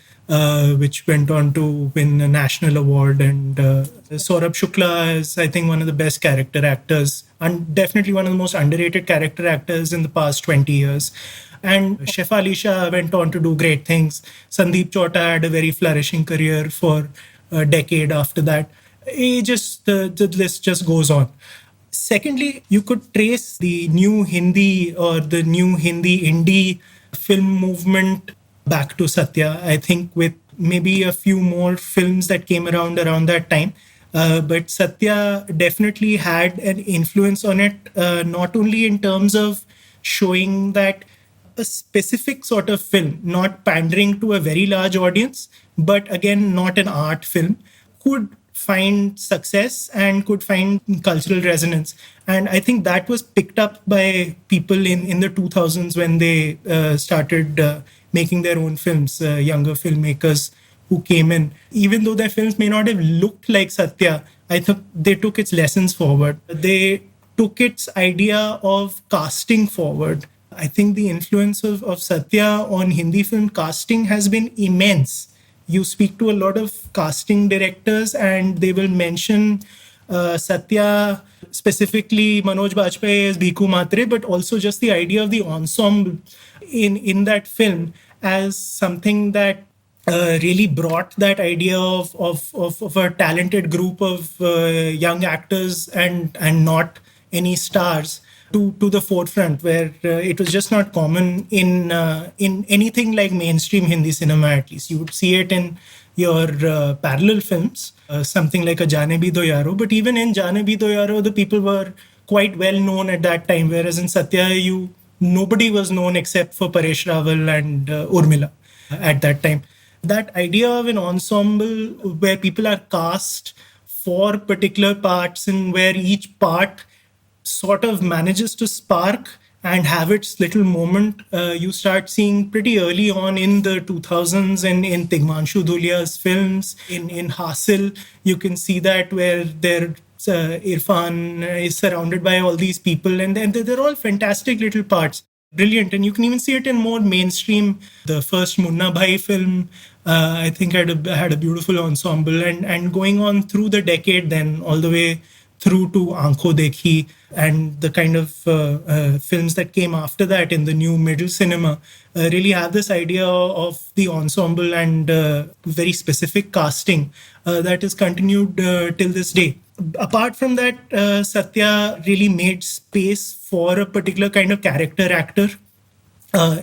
which went on to win a national award. And Saurabh Shukla is, I think, one of the best character actors, and definitely one of the most underrated character actors in the past 20 years. And Shefali Shah went on to do great things. Sandeep Chauta had a very flourishing career for a decade after that. The list just goes on. Secondly, you could trace the new Hindi or the new Hindi indie film movement back to Satya, I think, with maybe a few more films that came around that time. But Satya definitely had an influence on it, not only in terms of showing that a specific sort of film, not pandering to a very large audience, but again, not an art film, could find success and could find cultural resonance. And I think that was picked up by people in the 2000s when they started making their own films, younger filmmakers who came in. Even though their films may not have looked like Satya, I think they took its lessons forward. They took its idea of casting forward. I think the influence of Satya on Hindi film casting has been immense. You speak to a lot of casting directors and they will mention Satya, specifically Manoj Bajpayee as Bhiku Matre, but also just the idea of the ensemble in that film as something that really brought that idea of a talented group of young actors and not any stars to the forefront, where it was just not common in anything like mainstream Hindi cinema. At least you would see it in your parallel films, something like a Jaane Bhi Do Yaro. But even in Jaane Bhi Do Yaro, the people were quite well known at that time, whereas in Satya, you nobody was known except for Paresh Rawal and Urmila at that time. That idea of an ensemble where people are cast for particular parts and where each part sort of manages to spark and have its little moment, you start seeing pretty early on in the 2000s and in Tigmanshu Dhulia's films. In Hasil, you can see that where Irfan is surrounded by all these people, and they're all fantastic little parts. Brilliant. And you can even see it in more mainstream. The first Munna Bhai film, I think, had a beautiful ensemble. And going on through the decade, then all the way through to Aankho Dekhi and the kind of films that came after that in the new middle cinema, really have this idea of the ensemble and very specific casting that is continued till this day. Apart from that, Satya really made space for a particular kind of character actor.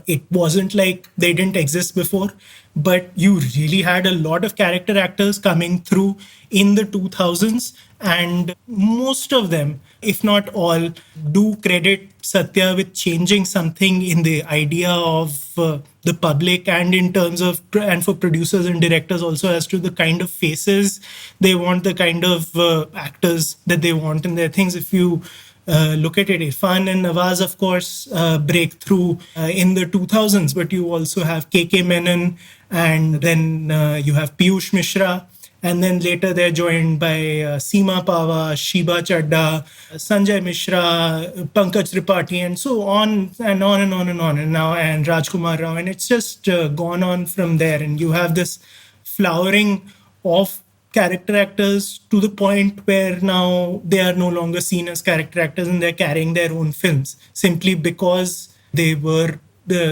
It wasn't like they didn't exist before, but you really had a lot of character actors coming through in the 2000s, and most of them, if not all, do credit Satya with changing something in the idea of the public, and in terms of, and for producers and directors also, as to the kind of faces they want, the kind of actors that they want in their things. If you look at it, Irfan and Nawaz, of course, break through in the 2000s, but you also have KK Menon, and then you have Piyush Mishra, and then later they're joined by Seema Pawa, Shiba Chadda, Sanjay Mishra, Pankaj Tripathi, and so on and on and on and on, and now and Rajkumar Rao, and it's just gone on from there. And you have this flowering of character actors to the point where now they are no longer seen as character actors and they're carrying their own films simply because they were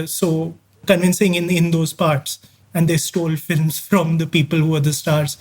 so convincing in those parts, and they stole films from the people who were the stars.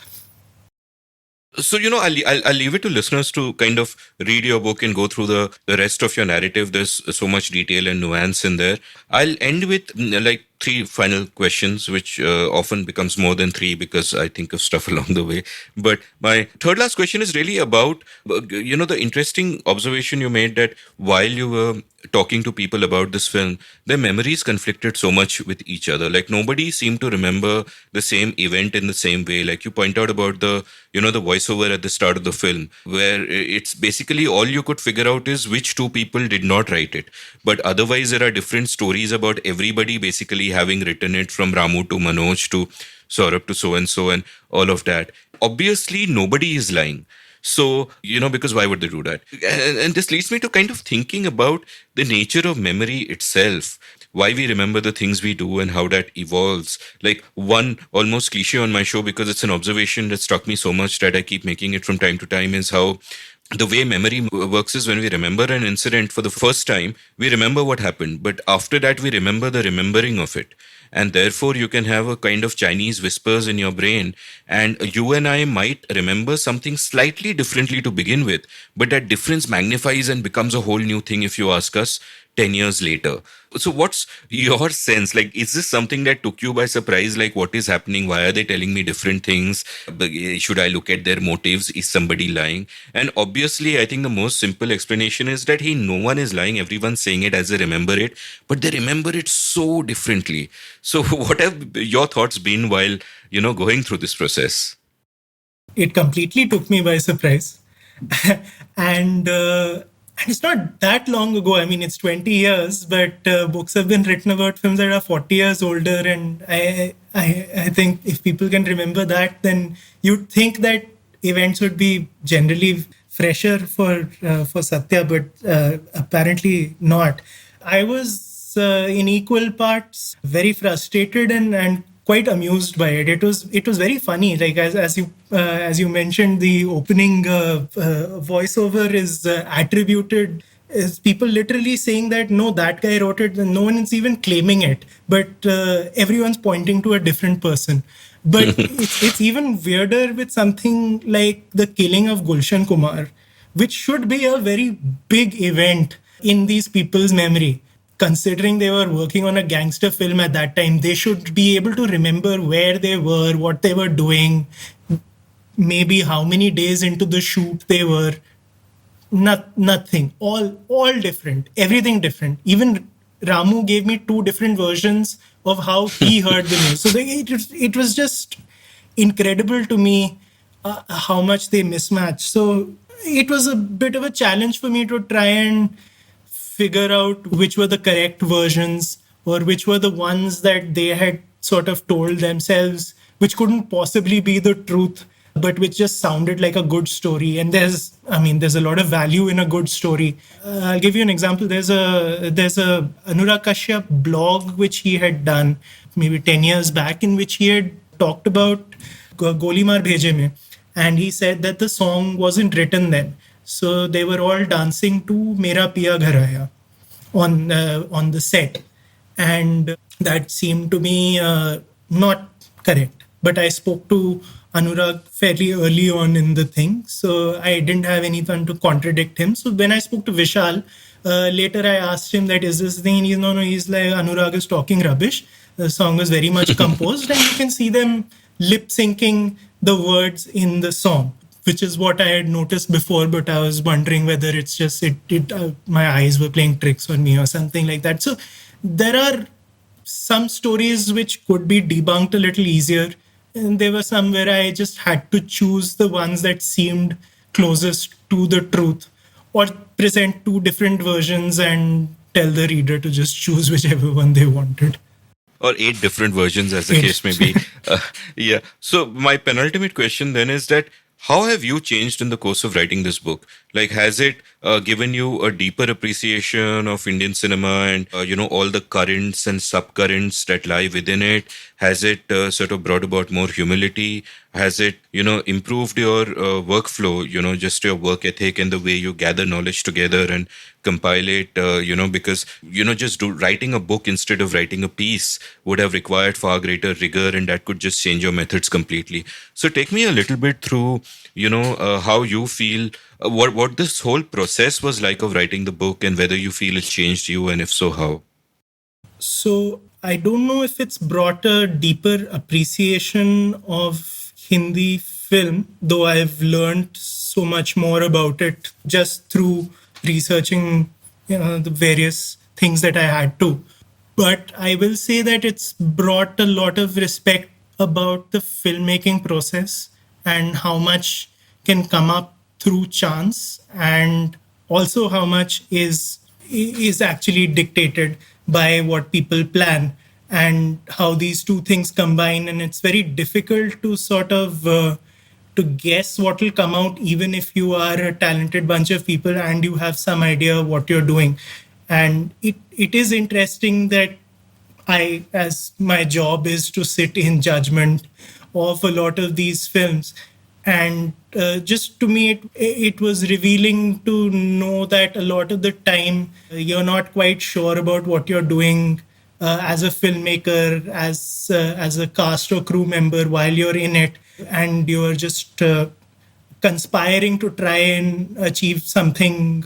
So, I'll leave it to listeners to kind of read your book and go through the rest of your narrative. There's so much detail and nuance in there. I'll end with like three final questions, which often becomes more than three because I think of stuff along the way. But my third last question is really about, the interesting observation you made that while you were talking to people about this film, their memories conflicted so much with each other. Like nobody seemed to remember the same event in the same way. Like you point out about the voiceover at the start of the film, where it's basically all you could figure out is which two people did not write it. But otherwise, there are different stories about everybody basically having written it, from Ramu to Manoj to Saurabh to so and all of that. Obviously, nobody is lying. So, because why would they do that? And this leads me to kind of thinking about the nature of memory itself, why we remember the things we do and how that evolves. Like one almost cliche on my show, because it's an observation that struck me so much that I keep making it from time to time, is how the way memory works is when we remember an incident for the first time, we remember what happened. But after that, we remember the remembering of it. And therefore, you can have a kind of Chinese whispers in your brain. And you and I might remember something slightly differently to begin with. But that difference magnifies and becomes a whole new thing if you ask us 10 years later. So what's your sense? Like, is this something that took you by surprise? Like, what is happening? Why are they telling me different things? Should I look at their motives? Is somebody lying? And obviously, I think the most simple explanation is that, hey, no one is lying. Everyone's saying it as they remember it, but they remember it so differently. So what have your thoughts been while, going through this process? It completely took me by surprise. and it's not that long ago. I mean, it's 20 years, but books have been written about films that are 40 years older. And I think if people can remember that, then you'd think that events would be generally fresher for Satya, but apparently not. I was in equal parts very frustrated and quite amused by it. It was very funny. Like as you mentioned, the opening voiceover is attributed is people literally saying that no, that guy wrote it, and no one is even claiming it, but everyone's pointing to a different person. But it's even weirder with something like the killing of Gulshan Kumar, which should be a very big event in these people's memory. Considering they were working on a gangster film at that time, they should be able to remember where they were, what they were doing, maybe how many days into the shoot they were. Nothing. All different. Everything different. Even Ramu gave me two different versions of how he heard the news. So it was just incredible to me how much they mismatch. So it was a bit of a challenge for me to try and figure out which were the correct versions or which were the ones that they had sort of told themselves, which couldn't possibly be the truth, but which just sounded like a good story. And there's a lot of value in a good story. I'll give you an example. There's a Anurag Kashyap blog which he had done maybe 10 years back, in which he had talked about Goli Maar Bheje Mein, and he said that the song wasn't written then. So they were all dancing to Mera Piya Ghar Aaya on the set, and that seemed to me not correct. But I spoke to Anurag fairly early on in the thing, so I didn't have anyone to contradict him. So when I spoke to Vishal later, I asked him that is this the thing, and he's no, he's like, Anurag is talking rubbish. The song was very much composed, and you can see them lip syncing the words in the song, which is what I had noticed before, but I was wondering whether it's just my eyes were playing tricks on me or something like that. So there are some stories which could be debunked a little easier, and there were some where I just had to choose the ones that seemed closest to the truth, or present two different versions and tell the reader to just choose whichever one they wanted. Or 8 different versions, as the case may be. Yeah. So my penultimate question then is that how have you changed in the course of writing this book? Like, has it given you a deeper appreciation of Indian cinema and, all the currents and subcurrents that lie within it? Has it sort of brought about more humility? Has it, improved your workflow, just your work ethic and the way you gather knowledge together and compile it, because, just writing a book instead of writing a piece would have required far greater rigor, and that could just change your methods completely. So take me a little bit through, how you feel, what this whole process was like of writing the book, and whether you feel it changed you, and if so, how? So I don't know if it's brought a deeper appreciation of Hindi film, though I've learned so much more about it just through researching, the various things that I had to. But I will say that it's brought a lot of respect about the filmmaking process and how much can come up through chance, and also how much is actually dictated by what people plan, and how these two things combine. And it's very difficult to sort of to guess what will come out, even if you are a talented bunch of people and you have some idea of what you're doing. And it is interesting that as my job is to sit in judgment of a lot of these films. And just to me, it was revealing to know that a lot of the time you're not quite sure about what you're doing as a filmmaker, as a cast or crew member while you're in it, and you're just conspiring to try and achieve something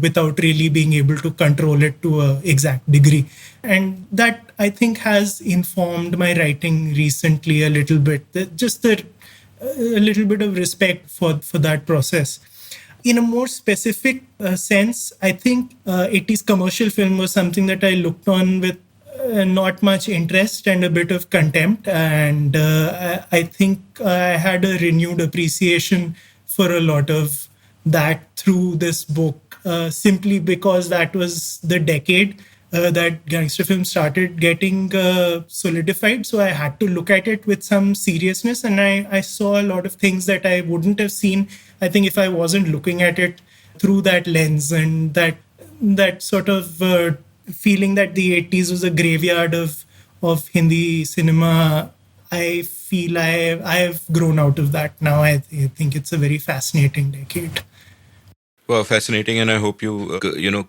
without really being able to control it to an exact degree. And that, I think, has informed my writing recently a little bit. A little bit of respect for that process. In a more specific sense, I think 80s commercial film was something that I looked on with not much interest and a bit of contempt. And I think I had a renewed appreciation for a lot of that through this book, simply because that was the decade that gangster film started getting solidified. So I had to look at it with some seriousness, and I saw a lot of things that I wouldn't have seen, I think, if I wasn't looking at it through that lens. And that sort of feeling that the 80s was a graveyard of Hindi cinema, I feel I have grown out of that now. I think it's a very fascinating decade. Well, fascinating, and I hope you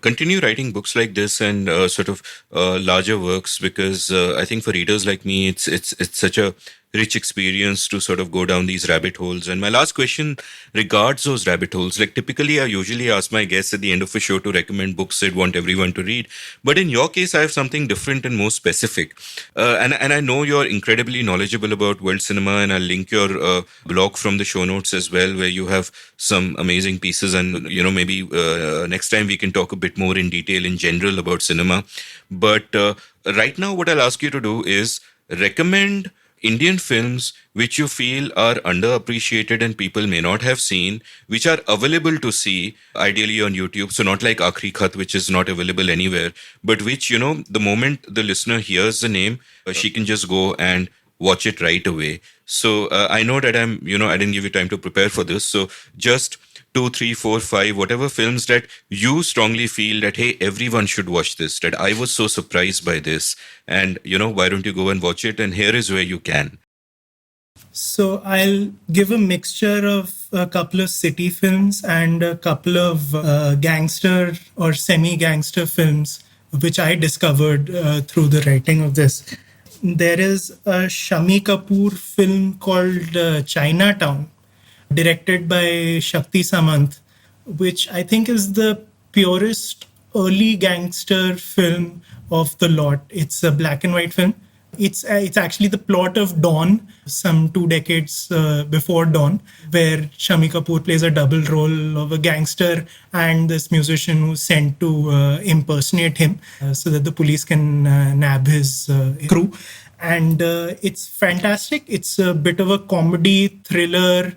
continue writing books like this and sort of larger works, because I think for readers like me, it's such a rich experience to sort of go down these rabbit holes. And my last question regards those rabbit holes. Like typically, I usually ask my guests at the end of a show to recommend books they'd want everyone to read, but in your case, I have something different and more specific. And I know you're incredibly knowledgeable about world cinema, and I'll link your blog from the show notes as well, where you have some amazing pieces. And maybe next time we can talk a bit more in detail in general about cinema. But right now, what I'll ask you to do is recommend Indian films which you feel are underappreciated and people may not have seen, which are available to see, ideally on YouTube. So not like Akhri Khat, which is not available anywhere, but which, the moment the listener hears the name, she can just go and watch it right away. So I know that I didn't give you time to prepare for this. So just two, three, four, five, whatever films that you strongly feel that, hey, everyone should watch this, that I was so surprised by this. And, why don't you go and watch it? And here is where you can. So I'll give a mixture of a couple of city films and a couple of gangster or semi-gangster films, which I discovered through the writing of this. There is a Shami Kapoor film called Chinatown, directed by Shakti Samant, which I think is the purest early gangster film of the lot. It's a black and white film. It's actually the plot of Dawn, some 2 decades before Dawn, where Shami Kapoor plays a double role of a gangster and this musician who's sent to impersonate him so that the police can nab his crew. And it's fantastic. It's a bit of a comedy thriller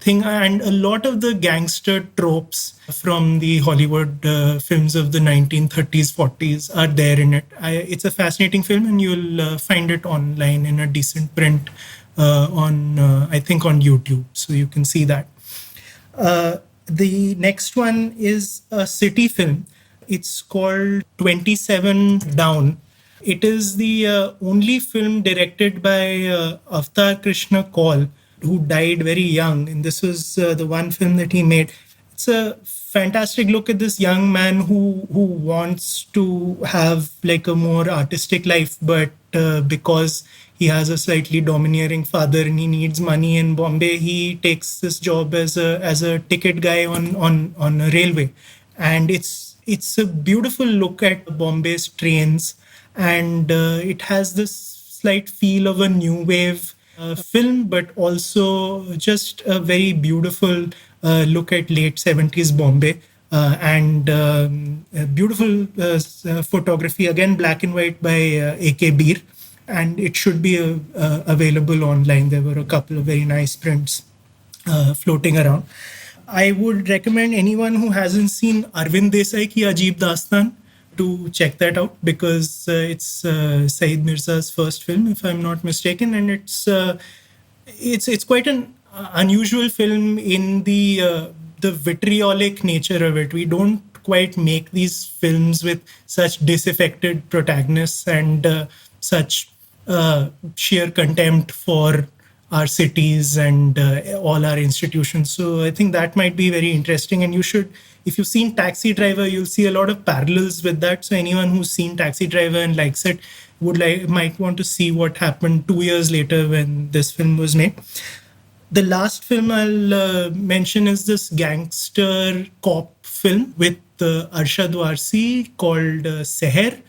thing, and a lot of the gangster tropes from the Hollywood films of the 1930s, 40s are there in it. It's a fascinating film, and you'll find it online in a decent print I think on YouTube, so you can see that. The next one is a city film. It's called 27 Down. It is the only film directed by Avtar Krishna Kaul, who died very young, and this was the one film that he made. It's a fantastic look at this young man who wants to have like a more artistic life, but because he has a slightly domineering father and he needs money in Bombay, he takes this job as a ticket guy on a railway, and it's a beautiful look at Bombay's trains, and it has this slight feel of a new wave film, but also just a very beautiful look at late 70s Bombay, and beautiful photography, again black and white by A.K. Beer, and it should be available online. There were a couple of very nice prints floating around. I would recommend anyone who hasn't seen Arvind Desai Ki Ajeeb Dastan to check that out, because it's Saeed Mirza's first film, if I'm not mistaken, and it's quite an unusual film in the vitriolic nature of it. We don't quite make these films with such disaffected protagonists and such sheer contempt for our cities and all our institutions. So I think that might be very interesting, and you should. If you've seen Taxi Driver, you'll see a lot of parallels with that. So anyone who's seen Taxi Driver and likes it might want to see what happened 2 years later when this film was made. The last film I'll mention is this gangster cop film with Arshad Warsi called Seher.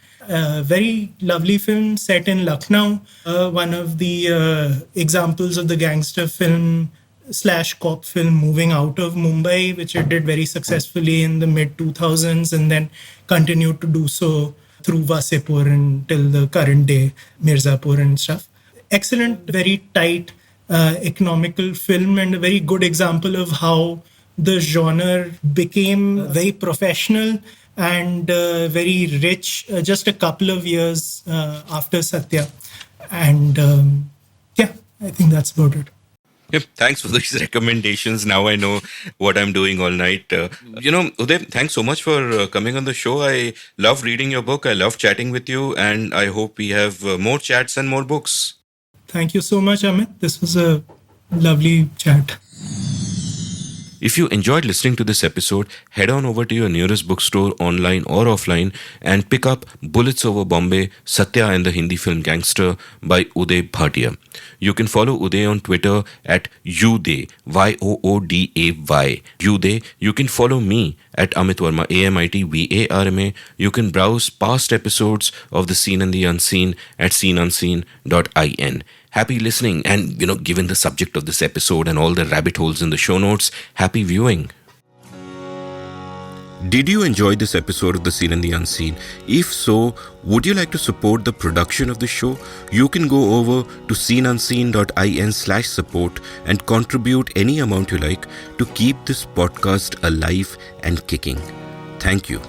Very lovely film set in Lucknow. One of the examples of the gangster film / cop film moving out of Mumbai, which it did very successfully in the mid 2000s and then continued to do so through Vasipur until the current day, Mirzapur and stuff. Excellent, very tight, economical film, and a very good example of how the genre became very professional and very rich just a couple of years after Satya. And I think that's about it. Yep, thanks for these recommendations. Now I know what I'm doing all night. Uday, thanks so much for coming on the show. I love reading your book. I love chatting with you, and I hope we have more chats and more books. Thank you so much, Amit. This was a lovely chat. If you enjoyed listening to this episode, head on over to your nearest bookstore, online or offline, and pick up Bullets Over Bombay, Satya and the Hindi Film Gangster by Uday Bhatia. You can follow Uday on Twitter at Uday, Yooday, Uday. You can follow me at Amit Varma, AmitVarma. You can browse past episodes of The Seen and the Unseen at seenunseen.in. Happy listening, and given the subject of this episode and all the rabbit holes in the show notes, happy viewing. Did you enjoy this episode of The Seen and the Unseen? If so, would you like to support the production of the show? You can go over to seenunseen.in/support and contribute any amount you like to keep this podcast alive and kicking. Thank you.